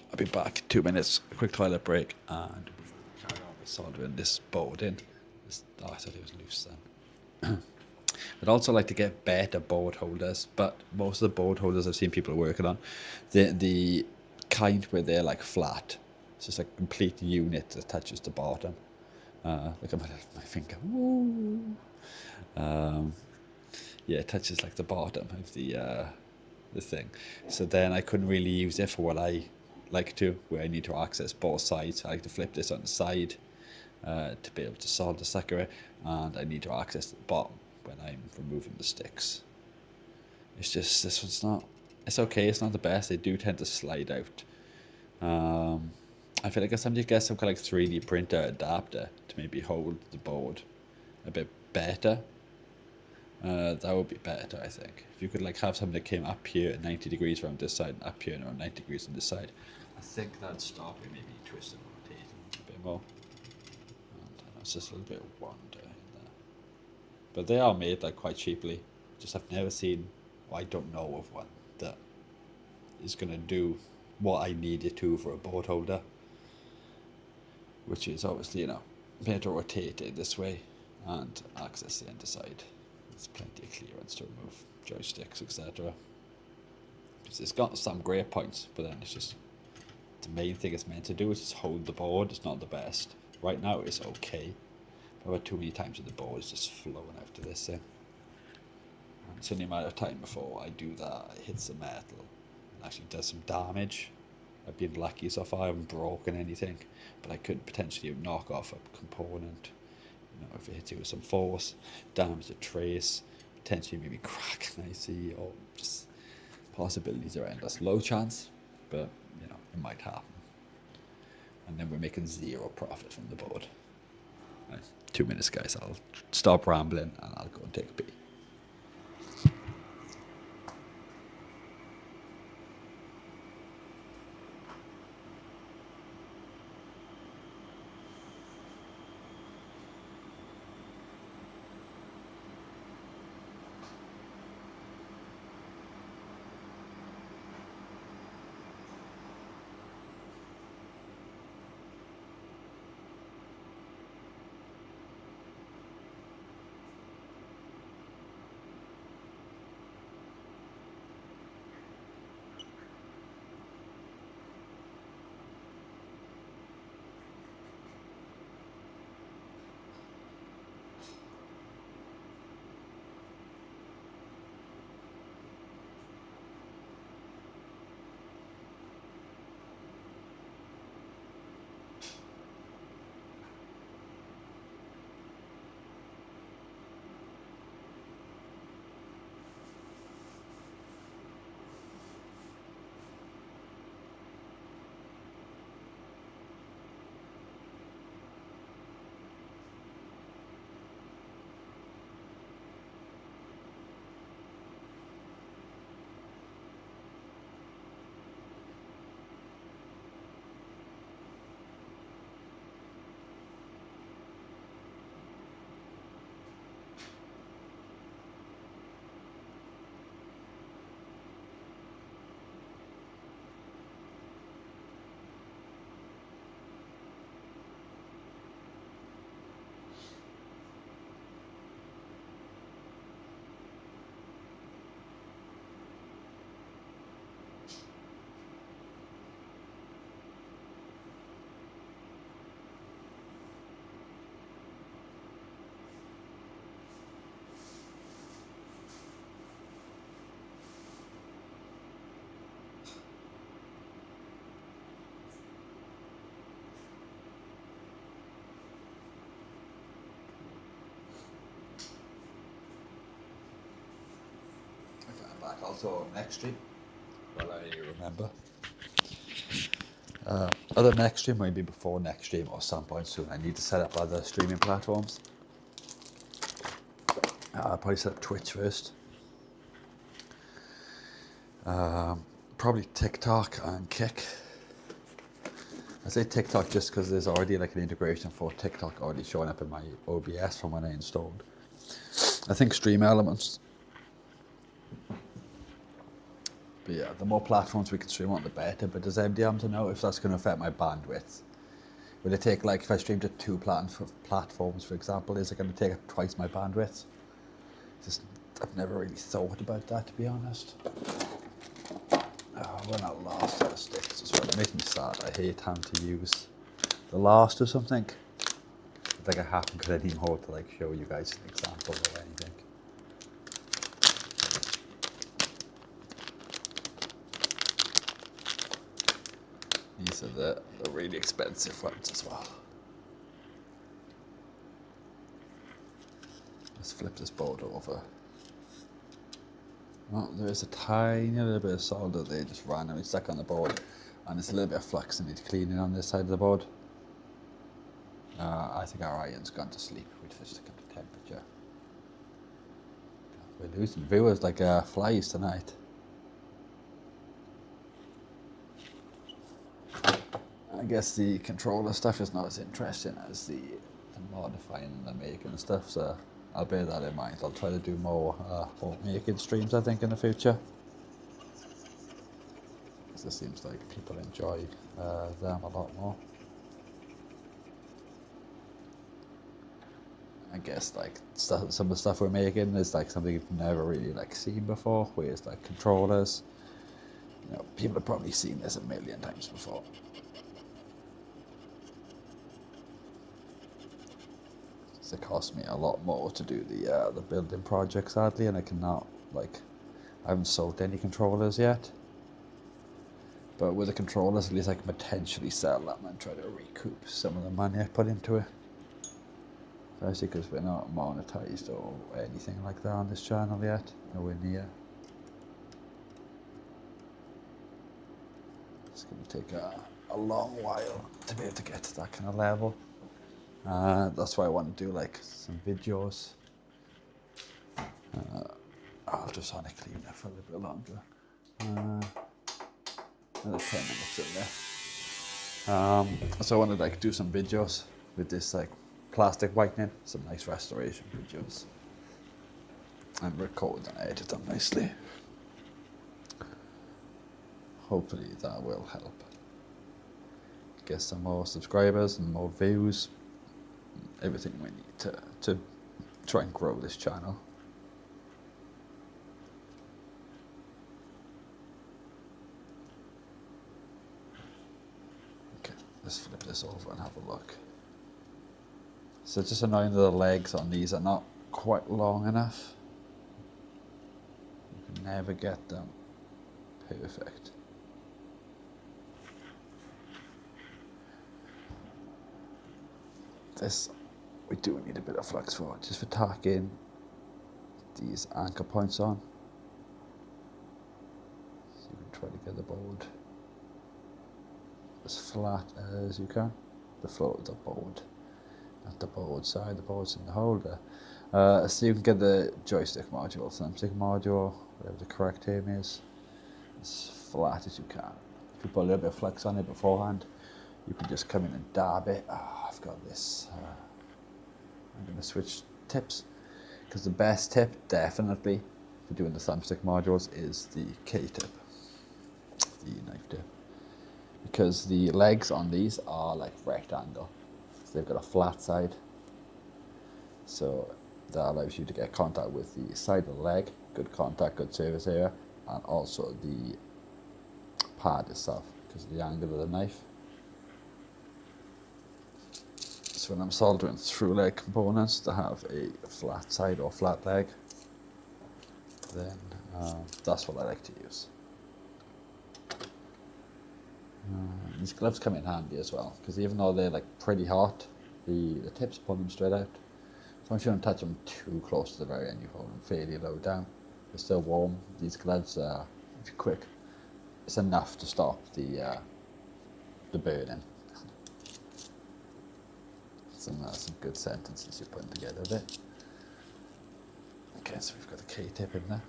I'll be back in 2 minutes. A quick toilet break, and we'll carry on with soldering this board in. I thought it was loose then. I'd also like to get better board holders, but most of the board holders I've seen people working on, the kind where they're like flat. It's just like a complete unit that touches the bottom. Look at my finger. Woo. Yeah, it touches like the bottom of the thing. So then I couldn't really use it for what I like to, where I need to access both sides. I like to flip this on the side to be able to solder the sucker, and I need to access the bottom when I'm removing the sticks. It's just, this one's not, it's okay, it's not the best. They do tend to slide out. I feel like if somebody gets some kind of like 3D printer adapter to maybe hold the board a bit better, that would be better, I think. If you could like have something that came up here at 90 degrees from this side and up here and around 90 degrees on this side, I think that'd stop it maybe twisting and rotating a bit more. And it's just a little bit of wonder in there. But they are made like quite cheaply. Just I've never seen, or I don't know of one that is going to do what I need it to for a board holder. Which is obviously, be able to rotate it this way and access the underside. There's plenty of clearance to remove joysticks, etc. It's got some great points, but then it's just, the main thing it's meant to do is just hold the board. It's not the best. Right now it's okay, but about too many times the board is just flowing out to this thing. And it's only a matter of time before I do that, it hits the metal and actually does some damage. I've been lucky so far, I haven't broken anything, but I could potentially knock off a component, if it hits you with some force, damage a trace, potentially maybe crack an IC, or just possibilities are endless. Low chance, but it might happen. And then we're making zero profit from the board. Right, 2 minutes, guys. I'll stop rambling and I'll go and take a pee. that also next stream. Well, I remember. Other next stream, maybe before next stream or some point soon. I need to set up other streaming platforms. I'll probably set up Twitch first. Probably TikTok and Kick. I say TikTok just because there's already like an integration for TikTok already showing up in my OBS from when I installed. I think Stream Elements. But yeah, the more platforms we can stream on, the better. But does anybody happen to know if that's going to affect my bandwidth? Will it take, like, if I stream to 2 platforms, for example, is it going to take up twice my bandwidth? Just, I've never really thought about that, to be honest. Oh, we're not last out of sticks as well. It makes me sad. I hate having to use the last or something. I think I haven't got any more to, like, show you guys an example or anything. These are the really expensive ones as well. Let's flip this board over. Oh, there is a tiny little bit of solder there just randomly stuck on the board, and there's a little bit of flux I need to clean in on this side of the board. I think our iron's gone to sleep. We'd just look at the temperature. We're losing viewers like flies tonight. I guess the controller stuff is not as interesting as the modifying and the making and stuff, so I'll bear that in mind. I'll try to do more making streams, I think, in the future. Because it seems like people enjoy them a lot more. I guess like some of the stuff we're making is like something you've never really like seen before, where it's like controllers. You know, people have probably seen this a million times before. It cost me a lot more to do the building project, sadly, and I cannot, like, I haven't sold any controllers yet. But with the controllers, at least I can potentially sell them and try to recoup some of the money I put into it. Especially because we're not monetized or anything like that on this channel yet, nowhere near. It's going to take a long while to be able to get to that kind of level. That's why I want to do like some videos. I'll just want to clean that for a little bit longer. Another 10 minutes in there. So I want to like do some videos with this like plastic whitening, some nice restoration videos, and record and edit them nicely. Hopefully that will help get some more subscribers and more views. Everything we need to try and grow this channel. Okay, let's flip this over and have a look. So it's just annoying that the legs on these are not quite long enough. You can never get them perfect. This we do need a bit of flux for, just for tacking these anchor points on. So you can try to get the board as flat as you can. The floor of the board, not the board side, the board's in the holder. So you can get the joystick module, thumbstick module, whatever the correct term is, as flat as you can. If you put a little bit of flex on it beforehand, you can just come in and dab it. I've got this. I'm going to switch tips, because the best tip, definitely, for doing the thumbstick modules is the K-tip, the knife tip. Because the legs on these are like rectangle. So they've got a flat side. So that allows you to get contact with the side of the leg, good contact, good surface area, and also the pad itself, because of the angle of the knife. So when I'm soldering through leg components to have a flat side or flat leg, then that's what I like to use. These gloves come in handy as well, because even though they're like pretty hot, the tips pull them straight out. So once you don't touch them too close to the very end, you hold them fairly low down. They're still warm. These gloves are, if you're quick, it's enough to stop the burning. Some good sentences you're putting together there. Okay, so we've got the K-tip in there.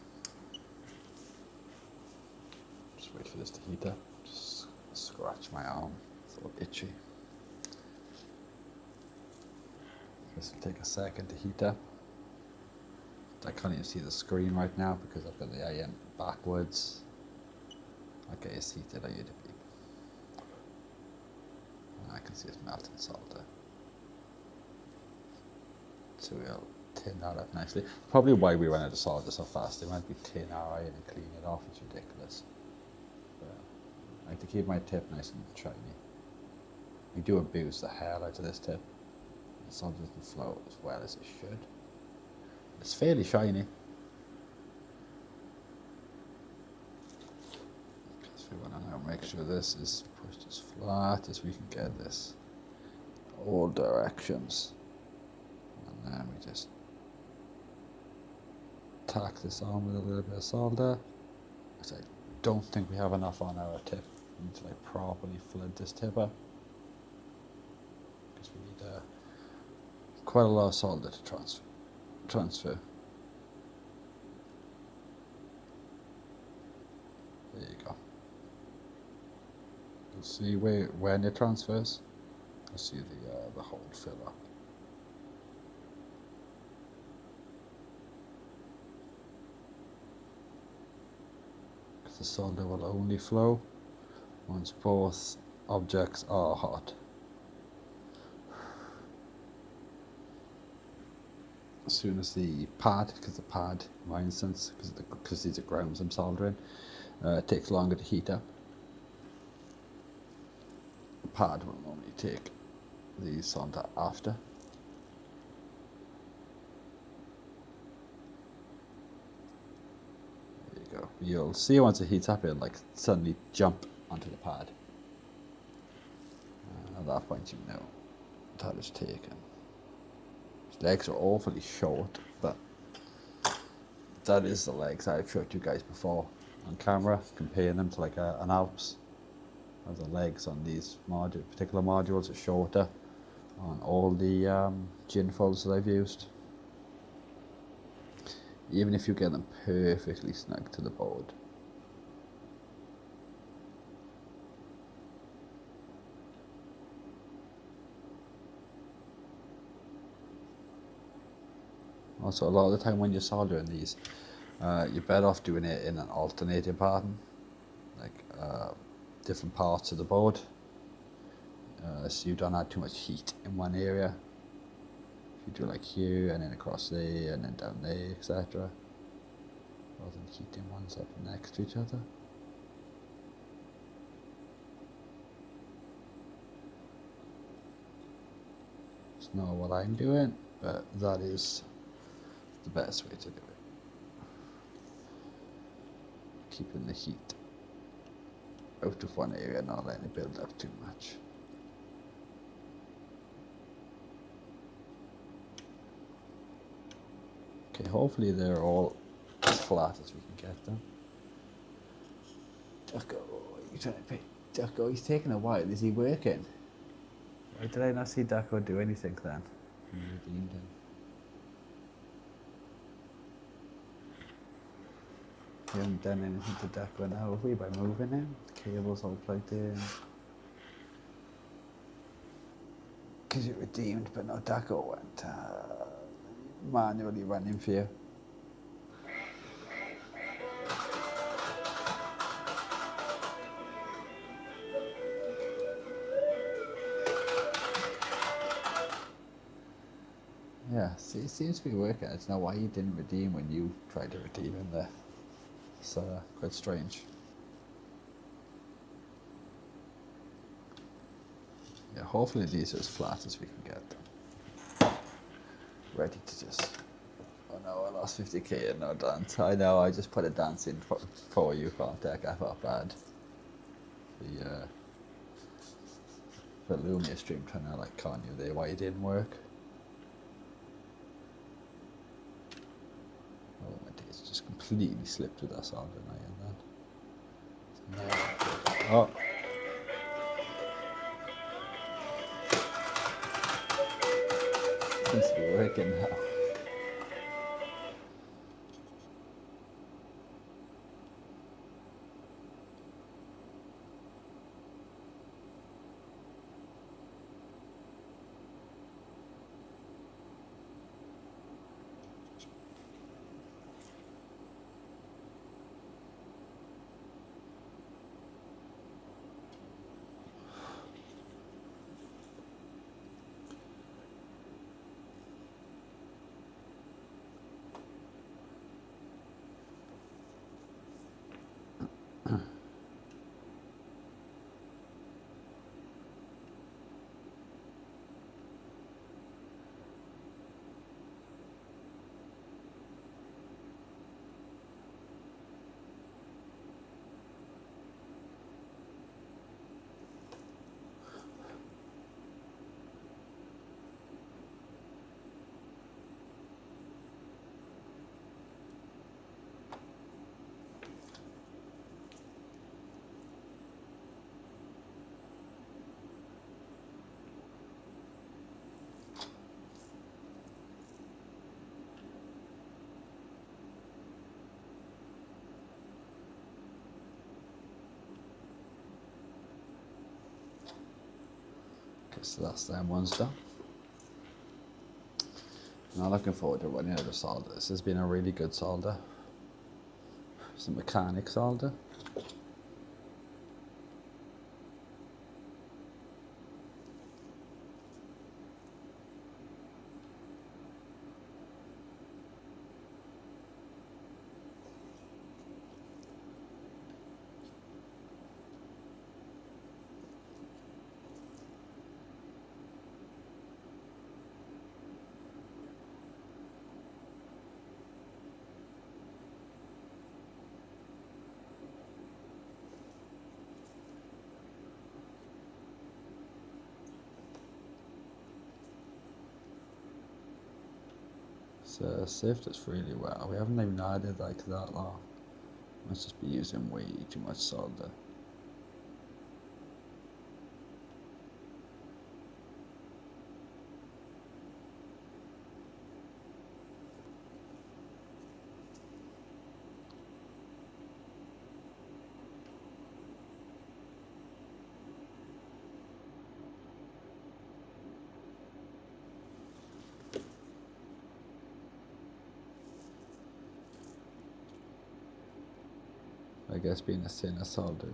Just wait for this to heat up. Just scratch my arm, it's all itchy. This will take a second to heat up. I can't even see the screen right now because I've got the AM backwards. Okay, it's heated, I hear the beep. I can see it's melting solder. So we'll tin that up nicely. Probably why we run out of solder so fast. They might be tin our iron and clean it off, it's ridiculous. But I like to keep my tip nice and shiny. We do abuse the hell out of this tip. The solder doesn't flow as well as it should. It's fairly shiny. Because we want to now make sure this is pushed as flat as we can get this. All directions. And then we just tack this on with a little bit of solder. Because I don't think we have enough on our tip. We need to like properly flood this tip up. Because we need quite a lot of solder to transfer. There you go. You'll see when it transfers. You'll see the hole fill up. Because the solder will only flow once both objects are hot. As soon as the pad, in my instance, because these are grounds I'm soldering, it takes longer to heat up. The pad will normally take the solder after. There you go. You'll see once it heats up, it'll like suddenly jump onto the pad. At that point, you know that is taken. Legs are awfully short, but that is the legs I've showed you guys before on camera, comparing them to like an Alps. The legs on these particular modules are shorter on all the gin folds that I've used. Even if you get them perfectly snug to the board. Also, a lot of the time when you're soldering these, you're better off doing it in an alternating pattern, like different parts of the board, so you don't add too much heat in one area. If you do like here, and then across there, and then down there, etc., rather than heating ones up next to each other. It's not what I'm doing, but that is the best way to do it. Keeping the heat out of one area, not letting it build up too much. Okay, hopefully they're all as flat as we can get them. Ducko, what are you trying to pick? Ducko, he's taking a while. Is he working? Why did I not see Ducko do anything then? Redeemed him. We haven't done anything to Ducko now, have we, by moving him? The cable's all plugged in. Because you redeemed, but no, Ducko went manually running for you. Yeah, see, it seems to be working. I don't know why he didn't redeem when you tried to redeem him there. It's quite strange. Yeah, hopefully these are as flat as we can get them. Ready to just... Oh no, I lost 50k and no dance. I know, I just put a dance in for you, Contact. I felt bad. The Lumia stream trying to like con you there why it didn't work. Oh my days, just completely completely slipped with that soldering iron then. Oh. Seems to be working now. Okay, so that's them ones done. Now looking forward to running out of solder. This has been a really good solder. It's a mechanic solder. So saved us really well. We haven't even added like that long. Must just be using way too much solder. I guess being a thinner solder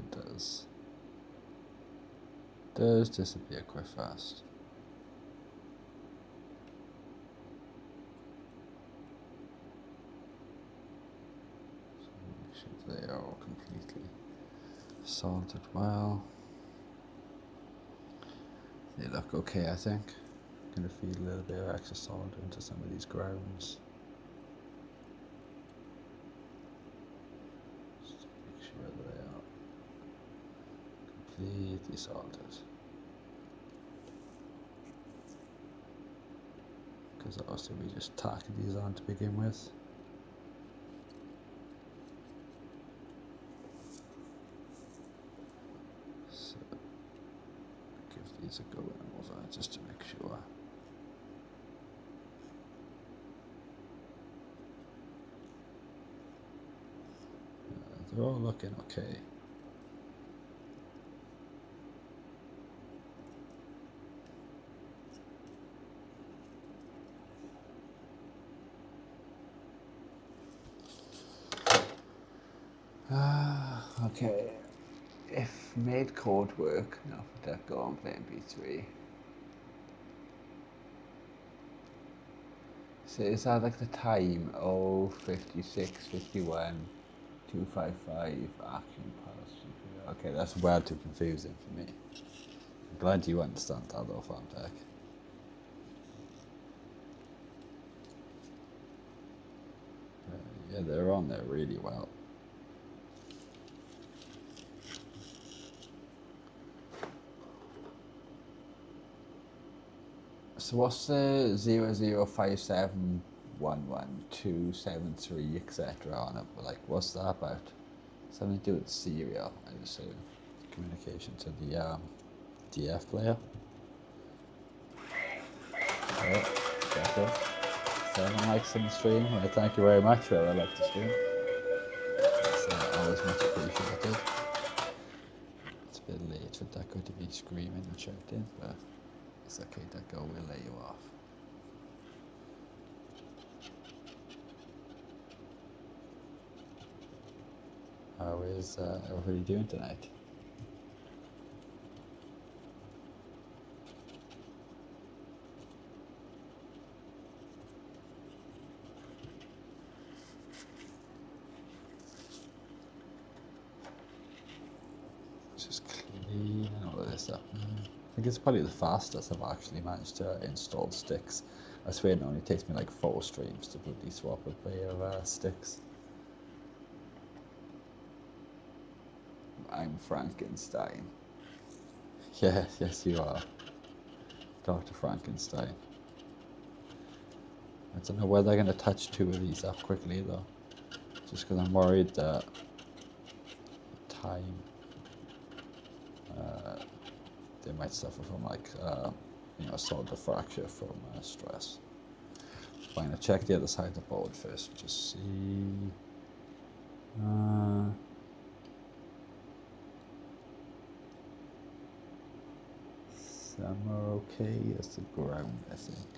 does disappear quite fast. So make sure they are all completely soldered well. They look okay, I think. I'm going to feed a little bit of extra solder into some of these grounds. Just to make sure they are completely soldered. Because also we just tack these on to begin with. So give these a go and over just to make sure. They're all looking okay. Okay. If made code work, now for that go on play MP3. So is that like the time? 56:51, 255 action pulse. Okay, that's well too confusing for me. I'm glad you understand that though, Fantech. Yeah, they're on there really well. So what's the 0057 11273 etc. on it. But like, what's that about? Something to do with serial. I just said communication to the DF player. Right, that's it. 7 likes on the stream. Well, thank you very much. I like the stream. It's always much appreciated. It's a bit late for Deco to be screaming and shouting, but it's okay, Deco, we'll let you off. How is everybody doing tonight? Just clean all of this up. I think it's probably the fastest I've actually managed to install sticks. I swear it only takes me like 4 streams to bloody swap a pair of sticks. I'm Frankenstein. Yeah, yes you are. Dr. Frankenstein. I don't know whether I'm going to touch 2 of these up quickly though. Just because I'm worried that time they might suffer from like solder fracture from stress. So I'm going to check the other side of the board first, just see. Some are okay. That's the ground, I think.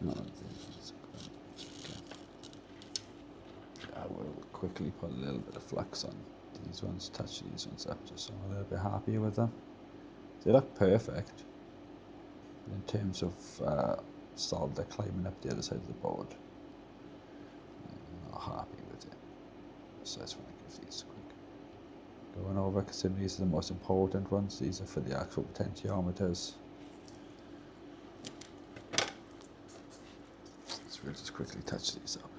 No, it's ground. Okay. I will quickly put a little bit of flux on these ones, touch these ones up just so I'm a little bit happier with them. They look perfect in terms of solder climbing up the other side of the board. I'm not happy with it. So that's when I give these quick. Going over, considering these are the most important ones, these are for the actual potentiometers. So we'll just quickly touch these up.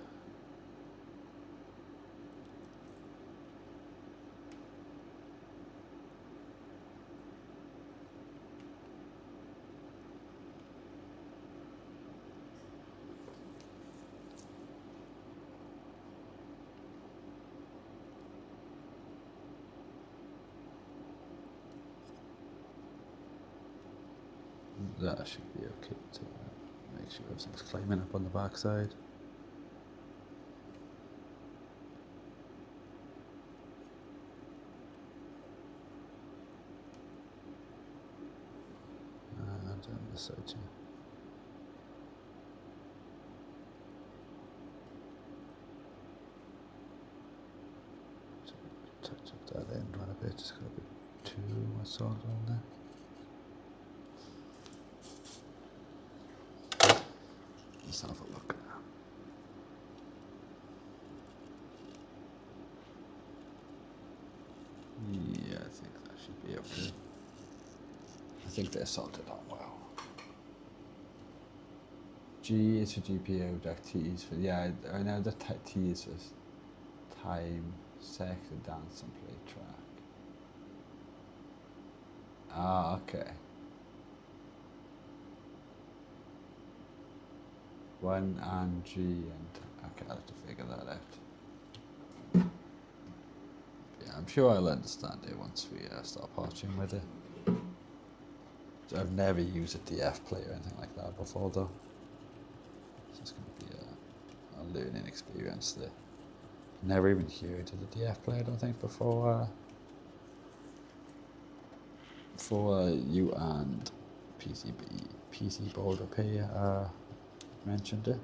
That should be okay to make sure everything's climbing up on the back side. And on this side too. So touch up that end one a bit, just got a bit too much solder on there. Let's have a look now. Yeah, I think that should be okay. I think they're soldered on well. G is for GPU, deck T is for, yeah, I know the T is for time, sector, dance and play track. Ah, okay. 1 and G and, okay, I'll have to figure that out. Yeah, I'm sure I'll understand it once we start patching with it. I've never used a DF player or anything like that before though. So it's going to be a learning experience there. Never even heard of the DF player, I don't think, before you and PC Board Repair mentioned it.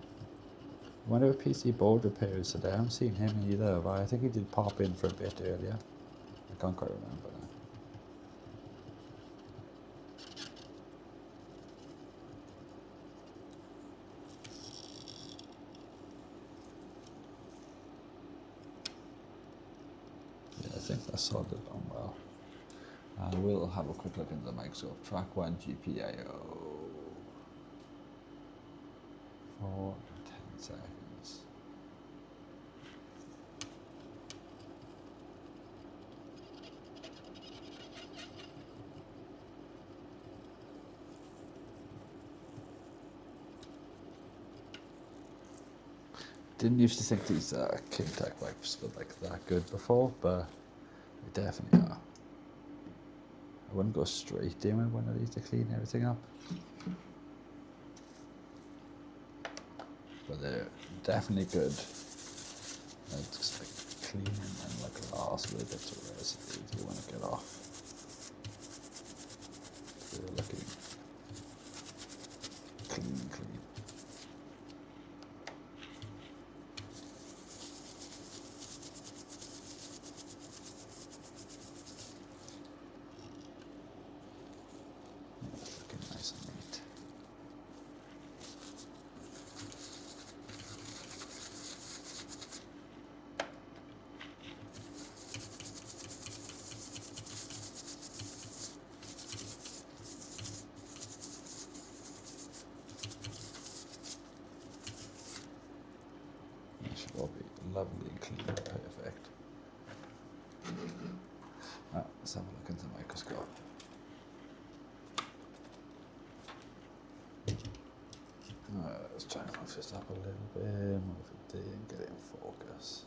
I wonder if PC Board Repair is today. I haven't seen him either, but I think he did pop in for a bit earlier. I can't quite remember now. Yeah, I think that's soldered on well. We'll have a quick look into the microscope. Track 1 GPIO. 4 and 10 seconds. Didn't used to think these King Tech wipes were like that good before, but they definitely are. I wouldn't go straight in with one of these to clean everything up, but they're definitely good. It's just like cleaning and like the last little bits of residue you want to get off. They're looking clean. It's looking nice and neat. It should all be lovely and clean and perfect. Let's have a look into the microscope. Let's try and move this up a little bit, move it there and get it in focus.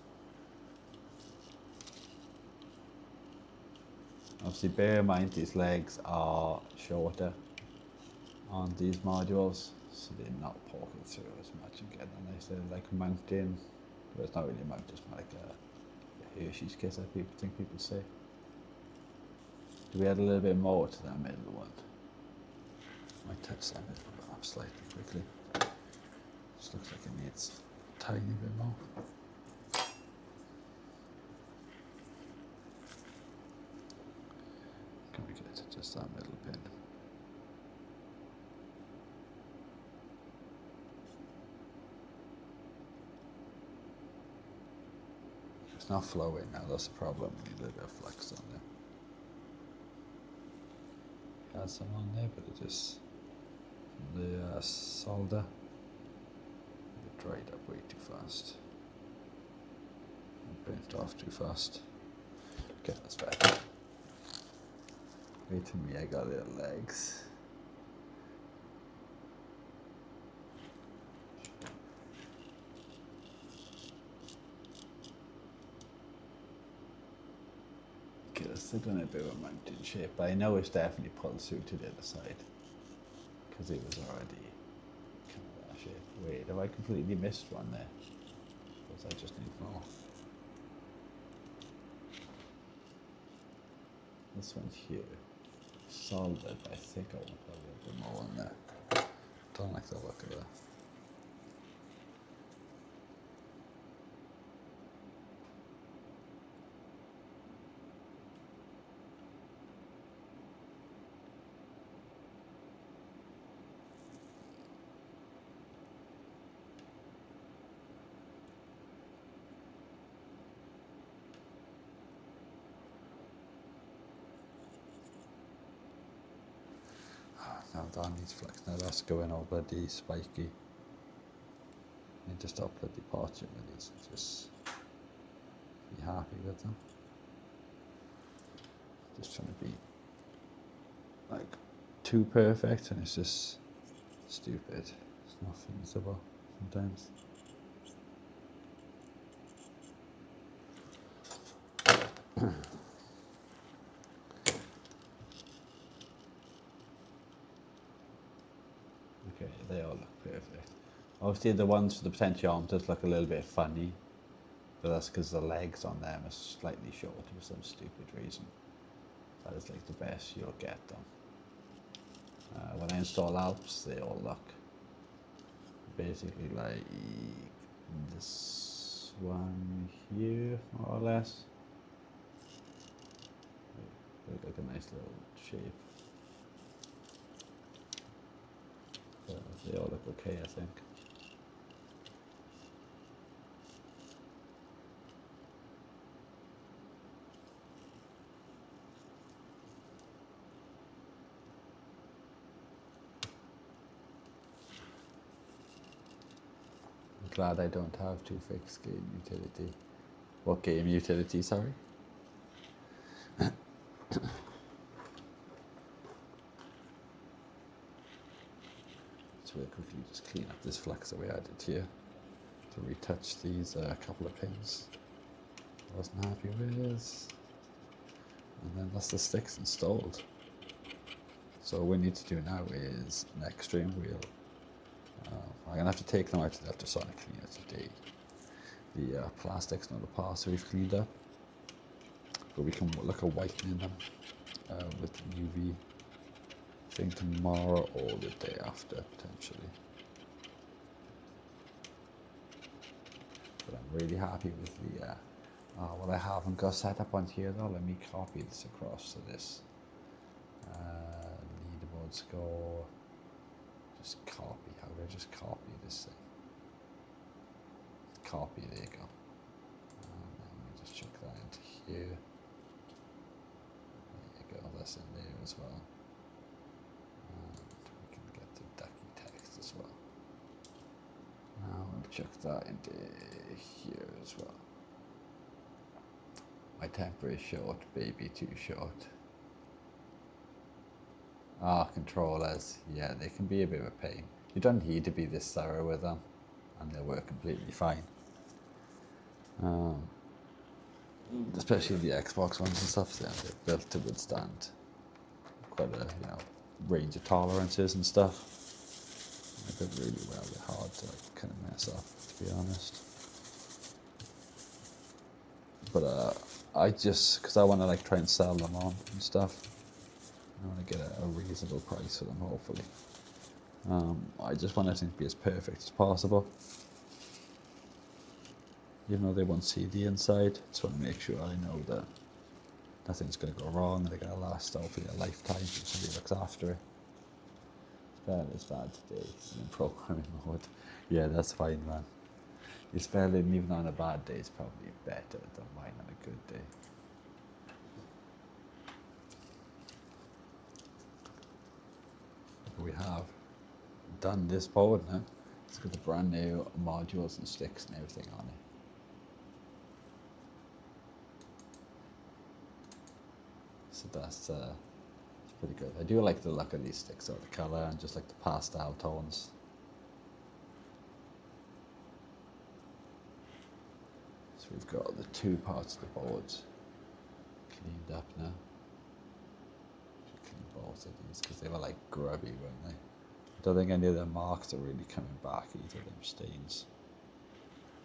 Obviously bear in mind these legs are shorter on these modules, so they're not poking through as much and getting a nice little like mounting. But it's not really a mount, it's more like a Hershey's kiss, I think people say. Do we add a little bit more to that middle one? Might touch that middle one up slightly quickly. Just looks like it needs a tiny bit more. Can we get to just that middle pin? It's not flowing now, that's the problem. We need a little bit of flex on there. Has some on there, but it just, the solder, it dried up way too fast. It burnt off too fast. Okay, that's better. Wait till me, I got little legs. Okay, it's still doing a bit of a mountain shape, but I know it's definitely pulled through to the other side because it was already kind of that shape. Wait, have I completely missed one there? Because I just need more. This one here, solid, I think I want to put a little bit more on there. Don't like the look of that. Now that needs flex. Now that's going all bloody spiky. You just stop bloody portrait with these and just be happy with them. Just trying to be like too perfect and it's just stupid. It's not feasible sometimes. Okay, they all look perfect. Obviously the ones for the potentiometers look a little bit funny, but that's because the legs on them are slightly shorter for some stupid reason. That is like the best you'll get them. When I install Alps, they all look basically like this one here, more or less. They look like a nice little shape. They all look okay, I think. I'm glad I don't have to fix game utility. What game utility, sorry? So we'll quickly just clean up this flux that we added here. to retouch these couple of pins I wasn't happy with. And then that's the sticks installed. So what we need to do now is an extreme wheel. I'm going to have to take them out to the ultrasonic cleaner today. The plastics and other parts we've cleaned up. But we can look at whitening them with the UV thing tomorrow or the day after, potentially. But I'm really happy with the, what I haven't got set up on here though. Let me copy this across to this. Leaderboard score. Just copy. How do I just copy this thing? Copy, there you go. Let me just chuck that into here. There you go, that's in there as well. And we can get the ducky text as well. Now we'll chuck that into here as well. My temper is short, baby, too short. Controllers, yeah, they can be a bit of a pain. You don't need to be this thorough with them, and they'll work completely fine. Especially the Xbox ones and stuff, they're built to withstand quite a range of tolerances and stuff. They did really well. They're hard to kind of mess up, to be honest. But I just, because I want to try and sell them on and stuff. I want to get a reasonable price for them, hopefully. I just want everything to be as perfect as possible. Even though they won't see the inside, just want to make sure I know that nothing's going to go wrong and they're going to last hopefully a lifetime if somebody looks after it. It's bad today in programming mode. Yeah, that's fine, man. Your spelling, even on a bad day, is probably better than mine on a good day. We have done this board now. It's got the brand new modules and sticks and everything on it. So that's pretty good. I do like the look of these sticks, or the colour, and just like the pastel tones. So we've got the two parts of the boards cleaned up now. Clean both of these because they were like grubby, weren't they? I don't think any of their marks are really coming back either, them stains.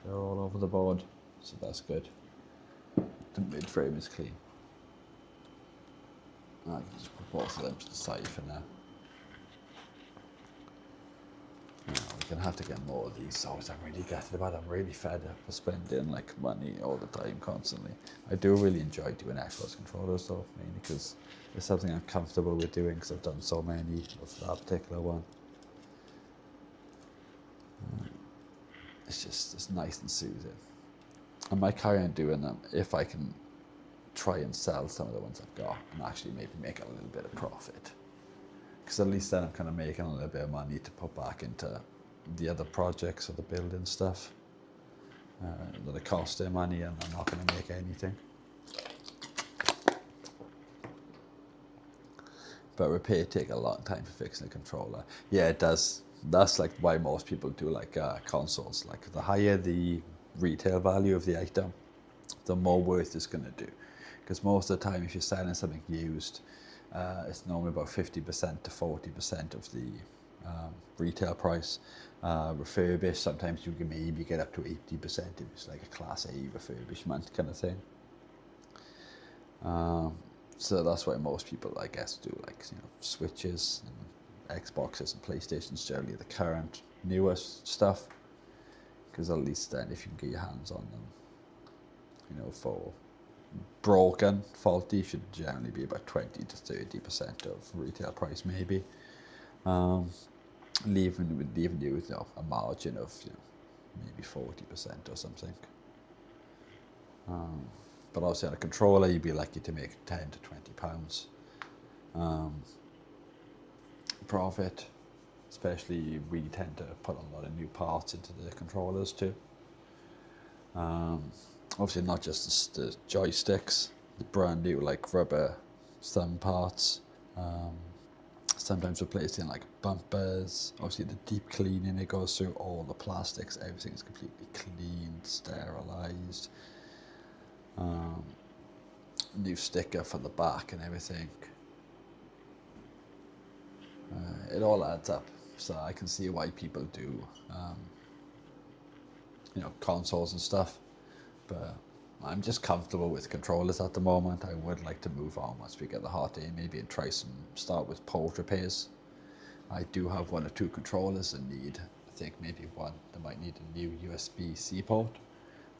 They're all over the board, so that's good. The mid frame is clean. I can just put both of them to the side for now. We're gonna have to get more of these songs. I'm really gutted about it. I'm really fed up of spending money all the time, constantly. I do really enjoy doing Xbox controllers though, mainly because it's something I'm comfortable with doing because I've done so many of that particular one. It's nice and soothing. I might carry on doing them if I can try and sell some of the ones I've got and actually maybe make a little bit of profit. Because at least then I'm kind of making a little bit of money to put back into the other projects or the building stuff that are costing money and I'm not going to make anything. But repair take a long time for fixing a controller. Yeah, it does. That's why most people do consoles. The higher the retail value of the item, the more worth it's going to do. Because most of the time, if you're selling something used, it's normally about 50% to 40% of the retail price. Refurbished, sometimes you can maybe get up to 80% if it's like a Class A refurbishment kind of thing. So that's why most people, I guess, do Switches and Xboxes and PlayStations, generally the current, newest stuff. Because at least then, if you can get your hands on them, for broken, faulty, should generally be about 20 to 30% of retail price, maybe. Leaving you with a margin of maybe 40% or something. But obviously on a controller, you'd be lucky to make 10 to 20 pounds profit. Especially, we tend to put a lot of new parts into the controllers too. Obviously, not just the joysticks, the brand new rubber thumb parts, Sometimes replacing like bumpers, obviously the deep cleaning, it goes through all the plastics, everything's completely cleaned, sterilized. New sticker for the back and everything. It all adds up, so I can see why people do, consoles and stuff. But I'm just comfortable with controllers at the moment. I would like to move on once we get the hot aim, maybe, and start with port repairs. I do have 1 or 2 controllers that need, I think maybe one that might need a new USB-C port.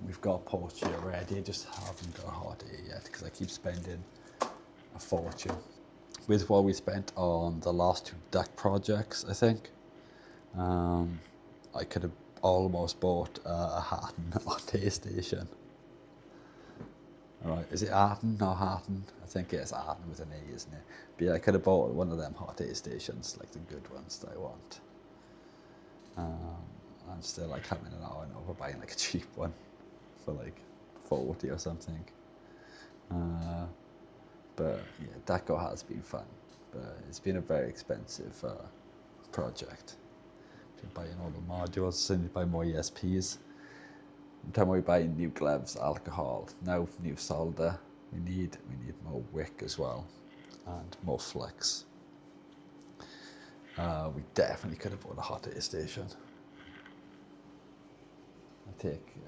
We've got ports here already, I just haven't got a hot aim yet because I keep spending a fortune. With what we spent on the last 2 DAC projects, I think, I could have almost bought a Hatton hot aim station. Alright, is it Arden or Hatton? I think it's Arden with an A, isn't it? But yeah, I could have bought one of them hot air stations, like the good ones that I want. I'm still like having an hour and over buying like a cheap one for like 40 or something. But yeah, DACO has been fun, but it's been a very expensive project. You're buying all the modules and you buy more ESPs. Every time we buy new gloves, alcohol, now new solder, we need more wick as well, and more flex. We definitely could have bought a hot air station.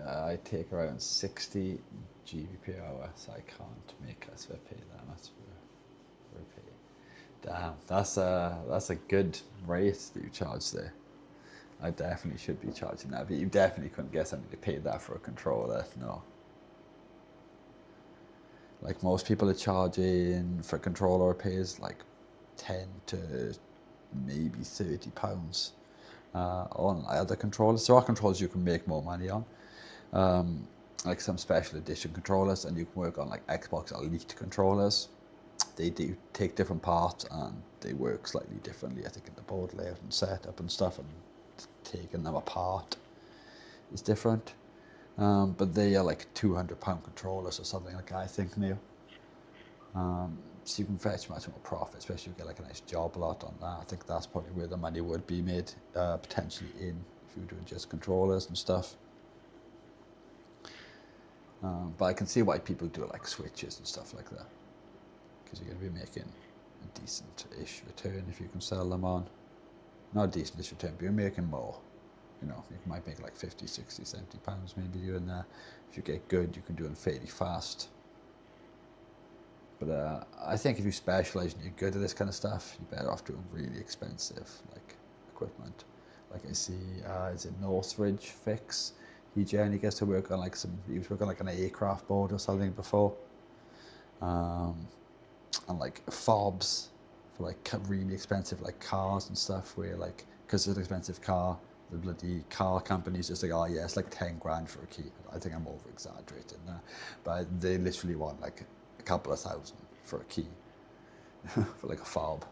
I take around 60 GB per hour, so I can't make us pay that much for a pay. Damn, that's a good rate that you charge there. I definitely should be charging that, but you definitely couldn't get somebody to pay that for a controller, no. Like most people are charging for controller repairs like 10 to maybe £30 on other controllers. There are controllers you can make more money on, like some special edition controllers, and you can work on like Xbox Elite controllers. They do take different parts and they work slightly differently, I think, in the board layout and setup and stuff, and taking them apart is different. But they are like £200 controllers or something like that, I think, now. So you can fetch much more profit, especially if you get like a nice job lot on that. I think that's probably where the money would be made, potentially in, if you were doing just controllers and stuff. But I can see why people do like switches and stuff like that, because you're going to be making a decent-ish return if you can sell them on. Not a decent-ish return, but you're making more. You know, you might make like 50, 60, 70 pounds maybe doing that. If you get good, you can do it fairly fast. But I think if you specialise and you're good at this kind of stuff, you're better off doing really expensive like equipment. Like I see, is it Northridge Fix? He generally gets to work on like he was working on like an aircraft board or something before. And like fobs for like really expensive like cars and stuff, where like, because it's an expensive car, the bloody car companies just like, oh yeah, it's like 10 grand for a key. I think I'm over exaggerating that, but they literally want like a couple of thousand for a key for like a fob.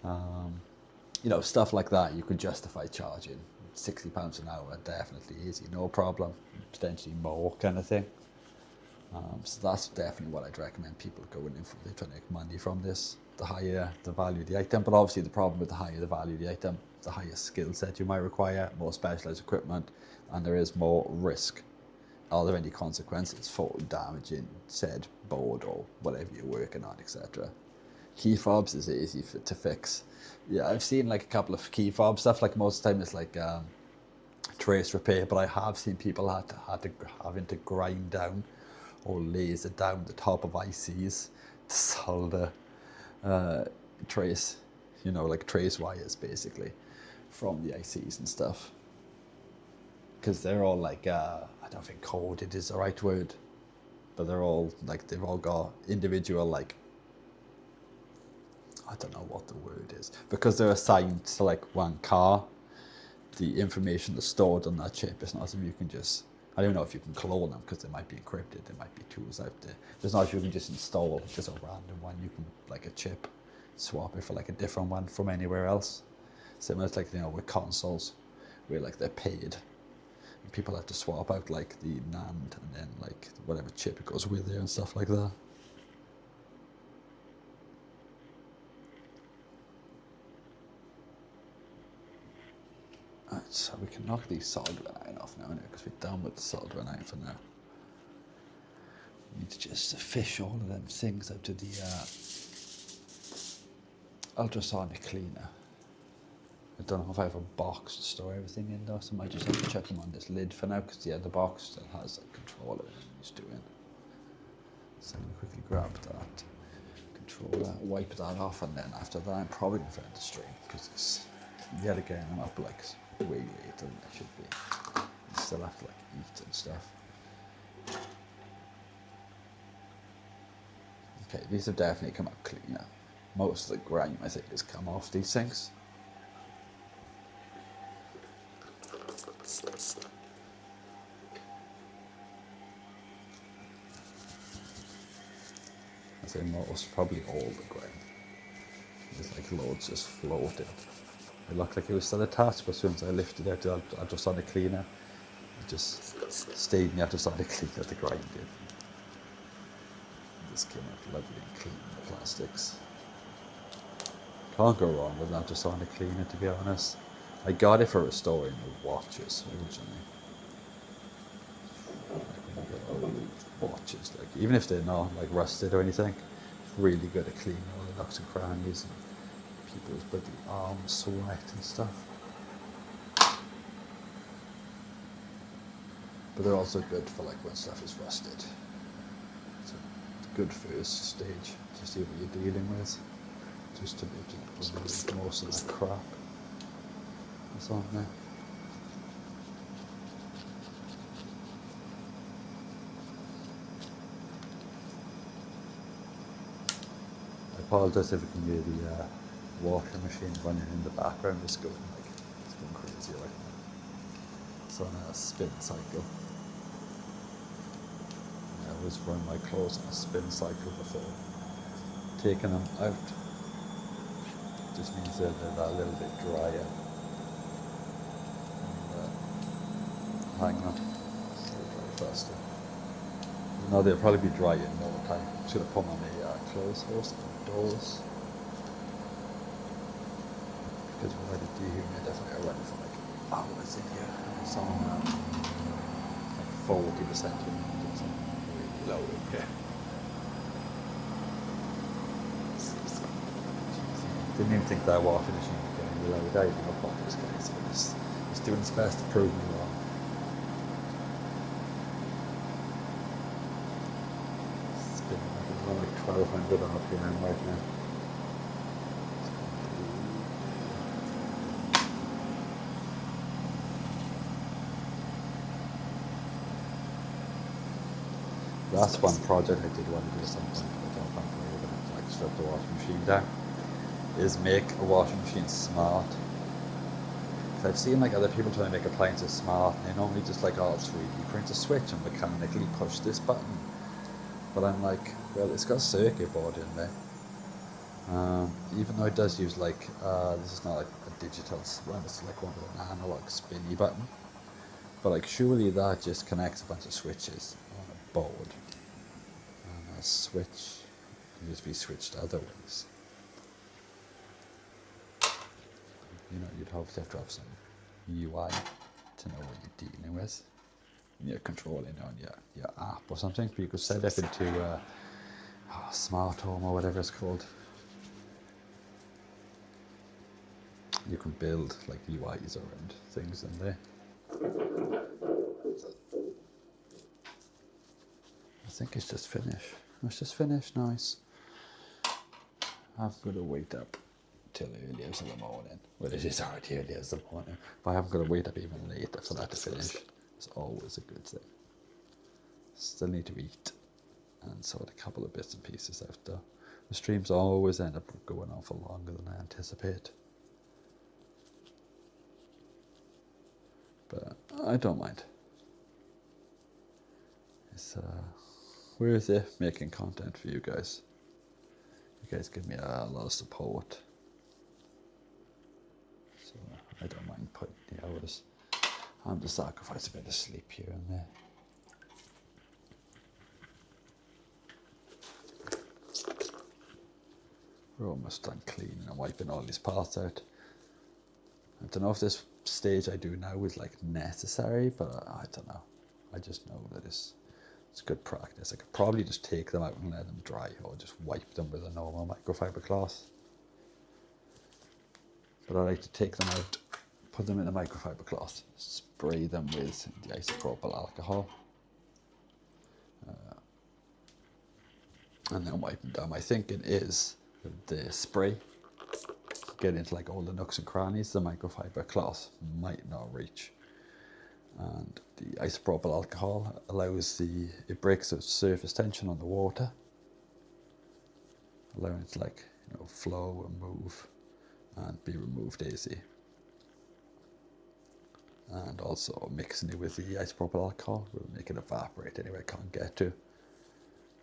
You know, stuff like that you could justify charging £60 an hour, definitely easy, no problem, potentially more kind of thing. So that's definitely what I'd recommend people going in for. They're trying to make money from this. The higher the value of the item, but obviously the problem with the higher the value of the item, the higher skill set you might require, more specialized equipment, and there is more risk. Are there any consequences for damaging said board or whatever you're working on, etc.? Key fobs is easy to fix. Yeah, I've seen like a couple of key fob stuff. Like most of the time it's like trace repair, but I have seen people having to grind down or laser down the top of ICs to solder trace, you know, like trace wires basically from the ICs and stuff, because they're all like I don't think coded is the right word, but they're all like, they've all got individual like, I don't know what the word is, because they're assigned to like one car. The information that's stored on that chip, it's not as if you can just, I don't know if you can clone them because they might be encrypted, there might be tools out there. It's not if you can just install just a random one, you can, like a chip, swap it for like a different one from anywhere else. Similar to like, you know, with consoles, where like they're paid. And people have to swap out like the NAND and then like whatever chip it goes with there and stuff like that. So we can knock these soldering iron off now, because we're done with the soldering iron for now. We need to just fish all of them things out to the ultrasonic cleaner. I don't know if I have a box to store everything in though, so I might just have to check them on this lid for now, because the box still has like control of everything he's doing. So I'm going to quickly grab that, control that, wipe that off, and then after that I'm probably going to end the stream, because it's, yet again, I'm up like way later than I should be. I still have to like eat and stuff. Okay, these have definitely come out cleaner. Most of the grime, I think, has come off these things. I say most, probably all the grime. There's like loads just floating. It looked like it was still attached, but as soon as I lifted out the ultrasonic cleaner, it just stayed in the ultrasonic cleaner, the grime did. This came out lovely and clean, the plastics. Can't go wrong with an ultrasonic cleaner, to be honest. I got it for restoring the watches originally. Old watches, like even if they're not like rusted or anything, it's really good at cleaning all the nooks and crannies and people's bloody arms sweat and stuff. But they're also good for like when stuff is rusted. So it's a good first stage to see what you're dealing with. Just to be able to remove most of the crap that's on there. I apologise if you can hear the washing machine running in the background. It's going crazy right now. It's on a spin cycle. I always run my clothes on a spin cycle before taking them out. Just means that they're a little bit drier. And, hang on, it'll dry faster. No, they'll probably be drying all the time. I'm just going to put on the clothes hose doors. Because we're ready to dehumidify, definitely running for like hours in here. It's on like 40%, really low in here. Didn't even think that washing machine was getting low. I didn't know what this guy's, but he's doing his best to prove me wrong. It's been like 1200 RPM right now. That's one project I did want to do at some point, but I don't think we're going to like strip the washing machine down. Is make a washing machine smart. So I've seen like other people trying to make appliances smart, and they normally just like, oh, it's 3D print a switch and mechanically push this button. But I'm like, well, it's got a circuit board in there. Even though it does use like, this is not like a digital one, it's like one with an analog spinny button. But like, surely that just connects a bunch of switches on a board. And a switch can just be switched other ways. You know, you'd hopefully have to have some UI to know what you're dealing with. You're controlling on your app or something. But you could set it into smart home or whatever it's called. You can build like UIs around things in there. I think it's just finished. It's just finished, nice. I've got to wait up till early as in the morning. Well, it is already early as the morning, but I haven't got to wait up even later for that to finish. It's always a good thing. Still need to eat and sort a couple of bits and pieces out there. The streams always end up going on for longer than I anticipate. But I don't mind. It's worth it making content for you guys. You guys give me a lot of support. So I don't mind putting the hours. I'm to sacrifice a bit of sleep here and there. We're almost done cleaning and wiping all these parts out. I don't know if this stage I do now is like necessary, but I don't know. I just know that it's good practice. I could probably just take them out and let them dry, or just wipe them with a normal microfiber cloth. But I like to take them out, put them in the microfiber cloth, spray them with the isopropyl alcohol, and then wipe them down. My thinking is that the spray get into like all the nooks and crannies the microfiber cloth might not reach, and the isopropyl alcohol allows it breaks the surface tension on the water, allowing it to like, you know, flow and move and be removed easy. And also mixing it with the isopropyl alcohol will make it evaporate anywhere it can't get to,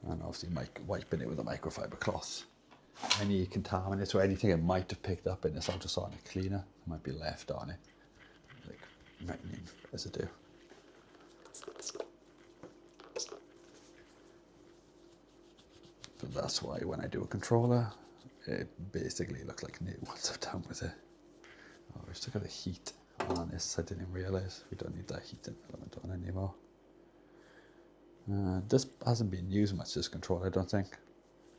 and obviously wiping it with a microfiber cloth. Any contaminants or anything it might have picked up in this ultrasonic cleaner might be left on it, like remaining residue. But that's why when I do a controller, it basically looks like new once I'm done with it. Oh, we've still got the heat on this. I didn't realise we don't need that heating element on anymore. This hasn't been used much, this controller, I don't think.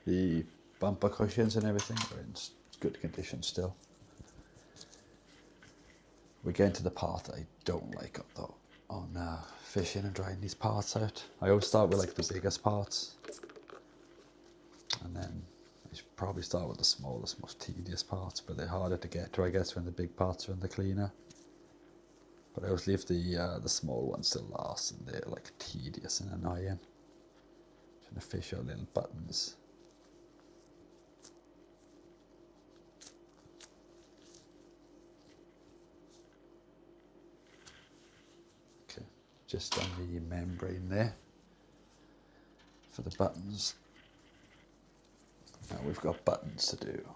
The bumper cushions and everything are in good condition still. We get into the part that I don't like though, on fishing and drying these parts out. I always start with like the biggest parts, and then I should probably start with the smallest, most tedious parts, but they're harder to get to, I guess, when the big parts are in the cleaner. But I always leave the small ones to last, and they're like tedious and annoying. Trying to fish out little buttons. Okay, just on the membrane there for the buttons. Now we've got buttons to do.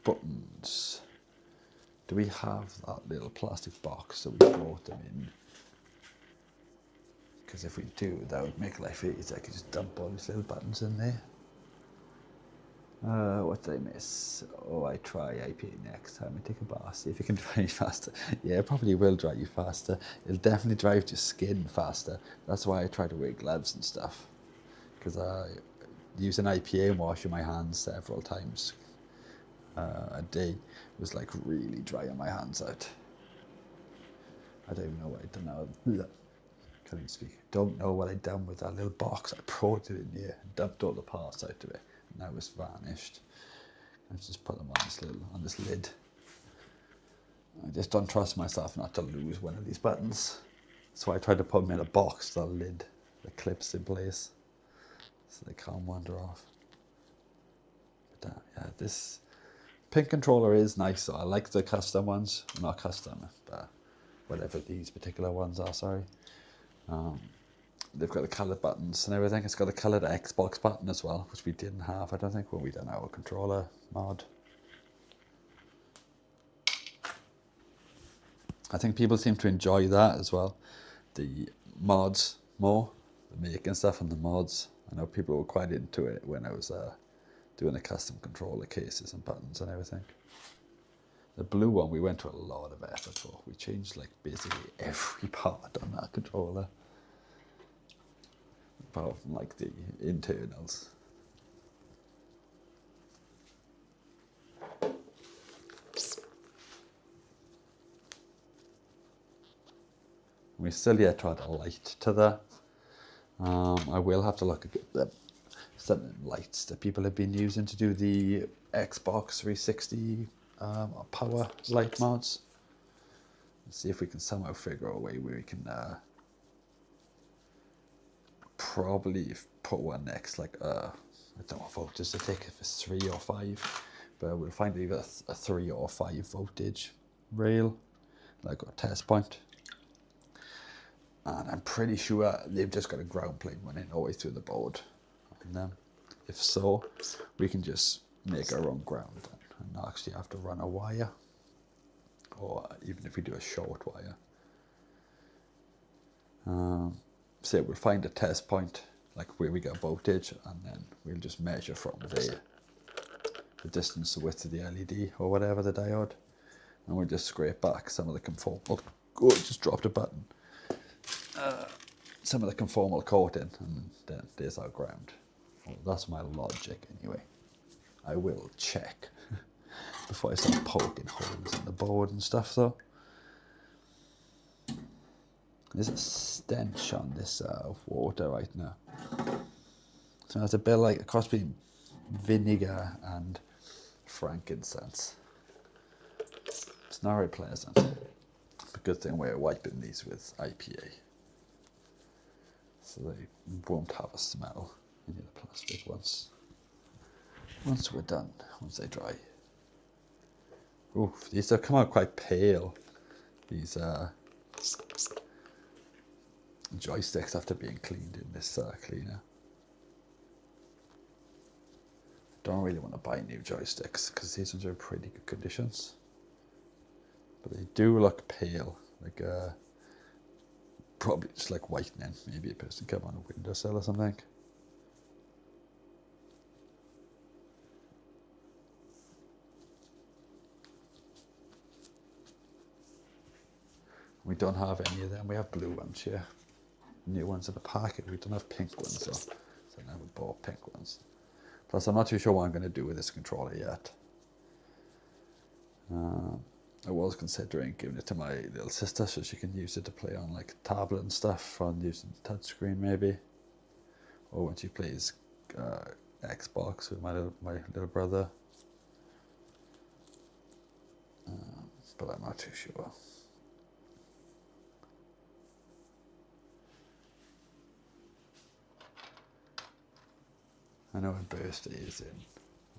Buttons. Do we have that little plastic box that we brought them in? Because if we do, that would make life easy. I could just dump all these little buttons in there. What did I miss? Oh, I try IPA next time I take a bath. See if it can dry you faster. Yeah, it probably will dry you faster. It'll definitely dry your skin faster. That's why I try to wear gloves and stuff. Because I use an IPA and washing my hands several times a day was like really drying my hands out. I don't even know what I'd done now. Can't even speak. Don't know what I'd done with that little box. I poured it in here, dumped all the parts out of it, and now it's vanished. I just put them on this lid. I just don't trust myself not to lose one of these buttons. So I tried to put them in a box, the lid, the clips in place, so they can't wander off. But yeah, this pin controller is nice. So I like the custom ones, not custom, but whatever these particular ones are, sorry. They've got the coloured buttons and everything. It's got a coloured Xbox button as well, which we didn't have, I don't think, when we done our controller mod. I think people seem to enjoy that as well. The mods more, the making stuff and the mods. I know people were quite into it when I was doing the custom controller cases and buttons and everything. The blue one we went to a lot of effort for. We changed like basically every part on that controller, apart from like the internals. We still yet to add a light to that. I will have to look at the certain lights that people have been using to do the Xbox 360 power light mods. Let's see if we can somehow figure out a way where we can probably put one next, like I don't know what voltage to take, if it's 3 or 5, but we'll find either a 3 or 5 voltage rail, like a test point. And I'm pretty sure they've just got a ground plate running all the way through the board. And if so, we can just make our own ground and not actually have to run a wire, or even if we do a short wire. So we'll find a test point, like where we get voltage, and then we'll just measure from there the distance, the width of the LED or whatever, the diode, And we'll just scrape back some of the conformal. Oh, I just dropped a button. Some of the conformal coating, and then there's our ground. Well, that's my logic anyway. I will check before I start poking holes in the board and stuff though. There's a stench on this water right now. So it's a bit like a cross between vinegar and frankincense. It's not very pleasant. It's a good thing we're wiping these with IPA, so they won't have a smell in the plastic once we're done, once they dry. Oof, these have come out quite pale. These joysticks after being cleaned in this cleaner. Don't really want to buy new joysticks because these ones are in pretty good conditions. But they do look pale, like probably just like whitening. Maybe a person come on a windowsill or something. We don't have any of them. We have blue ones here. New ones in the packet. We don't have pink ones though. So I never bought pink ones. Plus I'm not too sure what I'm going to do with this controller yet. I was considering giving it to my little sister so she can use it to play on like tablet and stuff, on using touchscreen maybe. Or when she plays Xbox with my little brother. But I'm not too sure. I know her birthday is in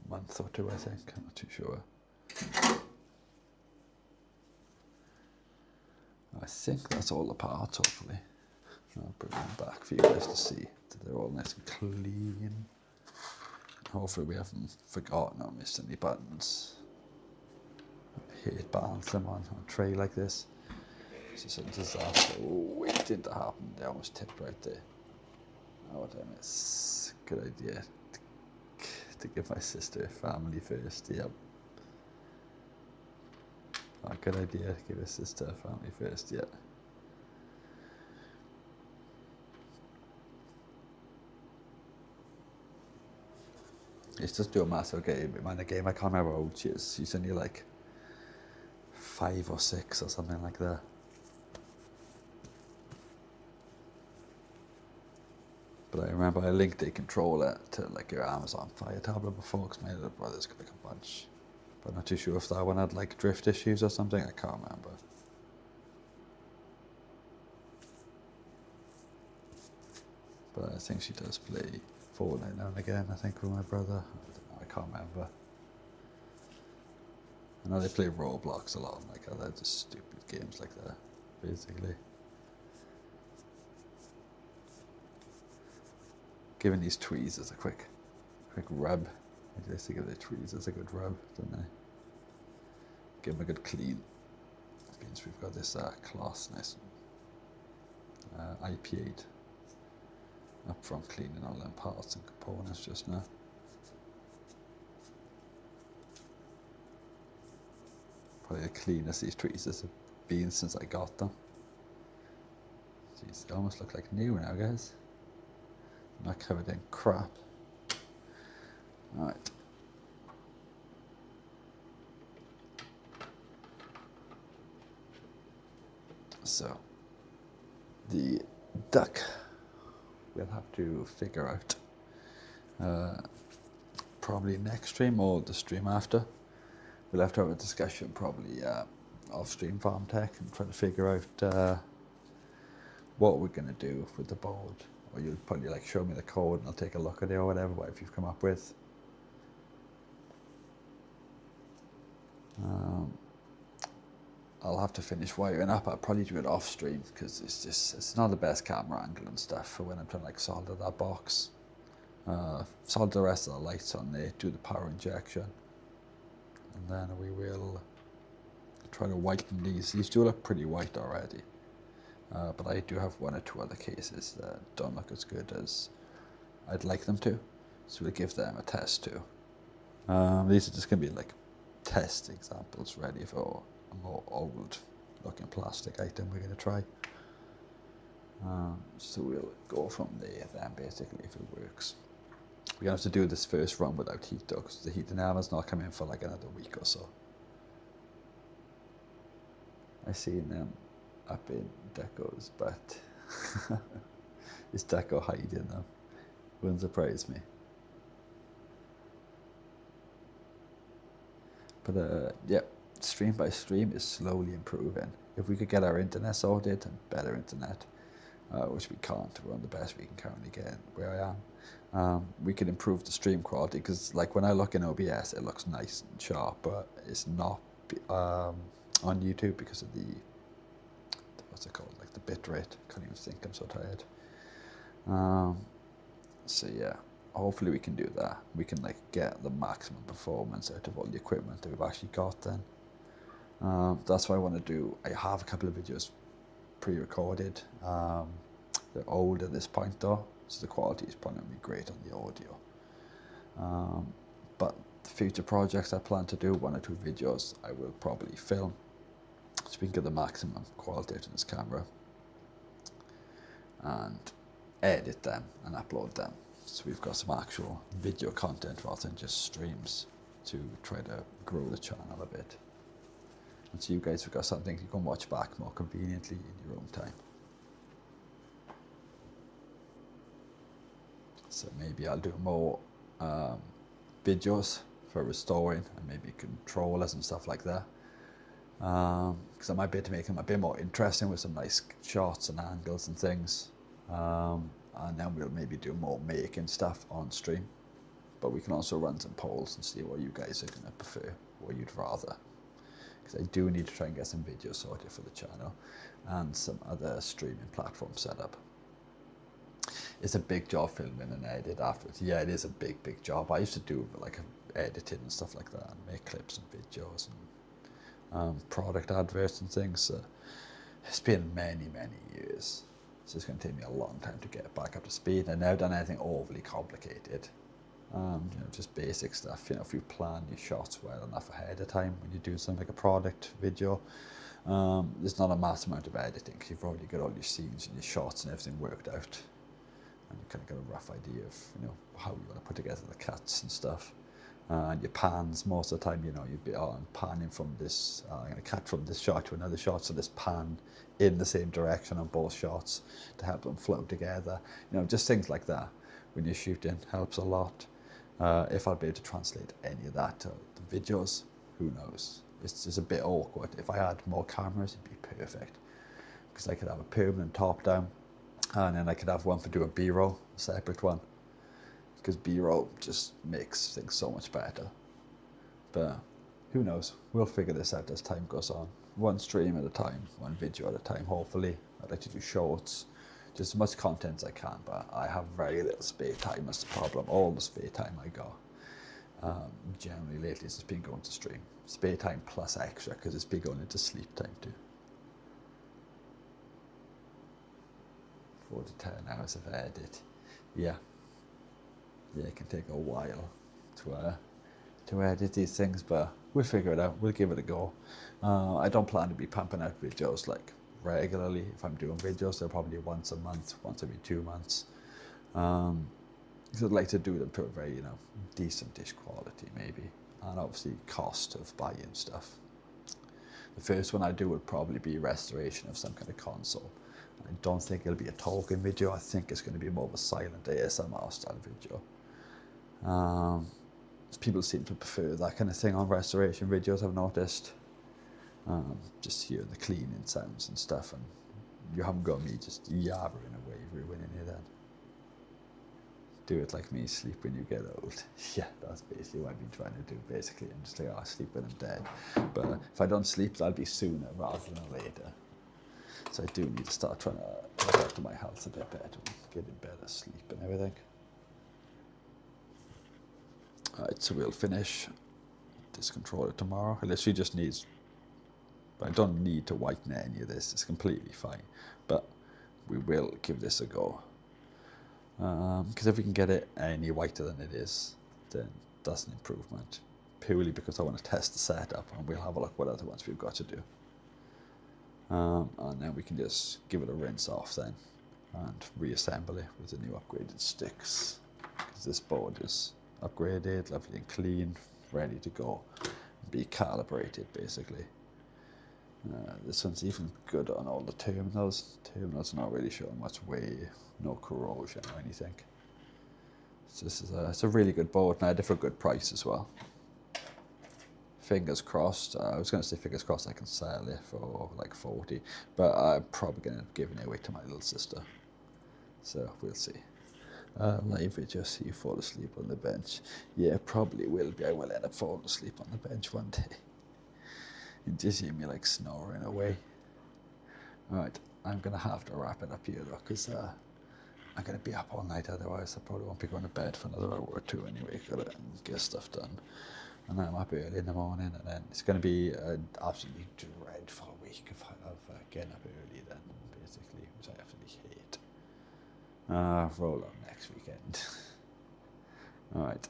a month or two, I think. I'm not too sure. I think that's all the parts, hopefully. I'll bring them back for you guys to see that they're all nice and clean. Hopefully we haven't forgotten or missed any buttons. I hate balancing them on a tray like this. It's just a disaster waiting to happen. They almost tipped right there. Oh damn, it's a good idea to give my sister a family first. Yep. A good idea to give her sister a family first, yeah. It's just do a massive game. Man, the game I can't remember how old she is. She's only like 5 or 6 or something like that. But I remember I linked a controller to like your Amazon Fire tablet before because my little brother's got like a bunch. But I'm not too sure if that one had like drift issues or something. I can't remember. But I think she does play Fortnite now and again, I think, with my brother. I can't remember. I know they play Roblox a lot, like other just stupid games like that, basically. Giving these tweezers a quick rub. I guess they give the tweezers a good rub, don't they? Give them a good clean. That means we've got this cloth nice and IPA'd. Up front cleaning all them parts and components just now. Probably the cleanest these tweezers have been since I got them. Jeez, they almost look like new now, guys. Not covered in crap. Alright. So, the duck we'll have to figure out probably next stream or the stream after. We'll have to have a discussion probably off stream farm tech and try to figure out what we're going to do with the board. Or you'll probably like show me the code and I'll take a look at it or whatever, what you've come up with. I'll have to finish wiring up. I'll probably do it off stream because it's not the best camera angle and stuff for when I'm trying to like solder that box. Solder the rest of the lights on there, do the power injection. And then we will try to whiten these. These do look pretty white already. But I do have 1 or 2 other cases that don't look as good as I'd like them to. So we'll give them a test too. These are just going to be like test examples ready for a more old looking plastic item we're going to try. So we'll go from there then, basically, if it works. We're going to have to do this first run without heat though, because the heating armor's not coming for like another week or so. I seen them up in decos, but is deco hiding them? Wouldn't surprise me. But yeah, stream by stream is slowly improving. If we could get our internet sorted and better internet, which we can't, we're on the best we can currently get where I am, we can improve the stream quality, because like when I look in OBS it looks nice and sharp, but it's not on YouTube because of the, what's it called, like the bit rate. Can't even think, I'm so tired. So yeah, hopefully we can do that. We can like get the maximum performance out of all the equipment that we've actually got then. That's what I want to do. I have a couple of videos pre-recorded. They're old at this point though, so the quality is probably going to be great on the audio. But the future projects I plan to do, 1 or 2 videos I will probably film, so we can get the maximum quality out of this camera and edit them and upload them, so we've got some actual video content rather than just streams, to try to grow the channel a bit. And so you guys have got something you can watch back more conveniently in your own time. So maybe I'll do more videos for restoring and maybe controllers and stuff like that. Because I might be able to make them a bit more interesting with some nice shots and angles and things. And then we'll maybe do more making stuff on stream. But we can also run some polls and see what you guys are going to prefer, what you'd rather. Because I do need to try and get some videos sorted for the channel and some other streaming platforms set up. It's a big job filming and edit afterwards. Yeah, it is a big job. I used to do like editing and stuff like that, and make clips and videos and product adverts and things. So it's been many years. So it's going to take me a long time to get back up to speed. I've never done anything overly complicated. You know, just basic stuff. You know, if you plan your shots well enough ahead of time when you do something like a product video, there's not a massive amount of editing, because you've already got all your scenes and your shots and everything worked out. And you kind of got a rough idea of, you know, how you want to put together the cuts and stuff. And your pans, most of the time, you know, you'd be, I'm panning from this, I'm going to cut from this shot to another shot, so this pan in the same direction on both shots to help them flow together. You know, just things like that when you're shooting helps a lot. If I'll be able to translate any of that to the videos, who knows? It's just a bit awkward. If I had more cameras, it'd be perfect, because I could have a permanent top down, and then I could have one for doing B-roll, a separate one, because B-roll just makes things so much better. But who knows? We'll figure this out as time goes on. One stream at a time, one video at a time, hopefully. I'd like to do shorts, just as much content as I can, but I have very little spare time. That's the problem. All the spare time I got, generally lately, it's just been going to stream. Spare time plus extra, because it's been going into sleep time too. 4 to 10 hours of edit. Yeah, it can take a while to edit these things, but we'll figure it out. We'll give it a go. I don't plan to be pumping out videos like regularly. If I'm doing videos, they're probably once a month, once every 2 months. Because I'd like to do them to a very, you know, decent-ish quality maybe, and obviously cost of buying stuff. The first one I do would probably be restoration of some kind of console. I don't think it'll be a talking video. I think it's going to be more of a silent ASMR style video. People seem to prefer that kind of thing on restoration videos, I've noticed. Just hearing the cleaning sounds and stuff, and you haven't got me just yabbering away, ruining it then. Do it like me, sleep when you get old. Yeah, that's basically what I've been trying to do, basically. I'm just like, oh, I sleep when I'm dead. But if I don't sleep, that'll be sooner rather than later. So I do need to start trying to look after my health a bit better, getting better sleep and everything. Alright, so we'll finish this controller tomorrow. It literally just needs, I don't need to whiten any of this, it's completely fine. But we will give this a go. Because if we can get it any whiter than it is, then that's an improvement. purely because I want to test the setup, and we'll have a look what other ones we've got to do. And then we can just give it a rinse off then and reassemble it with the new upgraded sticks, because this board is upgraded, lovely and clean, ready to go, be calibrated basically. This one's even good on all the terminals. Terminals are not really showing much wear, no corrosion or anything. So this is it's a really good board, and I had it for a good price as well. Fingers crossed. I was going to say fingers crossed I can sell it for like 40, but I'm probably going to end up giving it away to my little sister. So we'll see. Live video, see you fall asleep on the bench. Yeah, probably will be. I will end up falling asleep on the bench one day. You just hear me like snoring away. Alright, I'm going to have to wrap it up here though, because I'm going to be up all night otherwise. I probably won't be going to bed for another hour or two anyway. Got to get stuff done. And I'm up early in the morning, and then it's going to be an absolutely dreadful week of getting up early then, basically, which I absolutely hate. Roll on next weekend. Alright,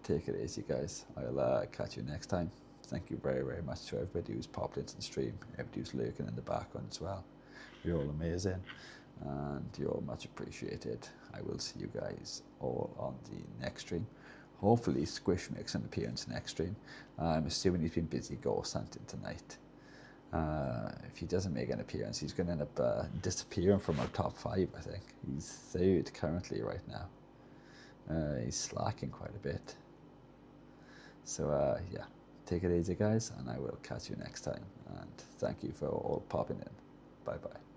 take it easy guys. I'll catch you next time. Thank you very, very much to everybody who's popped into the stream, everybody who's lurking in the background as well. You're all amazing, and you're all much appreciated. I will see you guys all on the next stream. Hopefully Squish makes an appearance next stream. I'm assuming he's been busy ghost hunting tonight. If he doesn't make an appearance, he's going to end up disappearing from our top 5, I think. He's 3rd currently right now. He's slacking quite a bit. So yeah, take it easy guys, and I will catch you next time. And thank you for all popping in. Bye bye.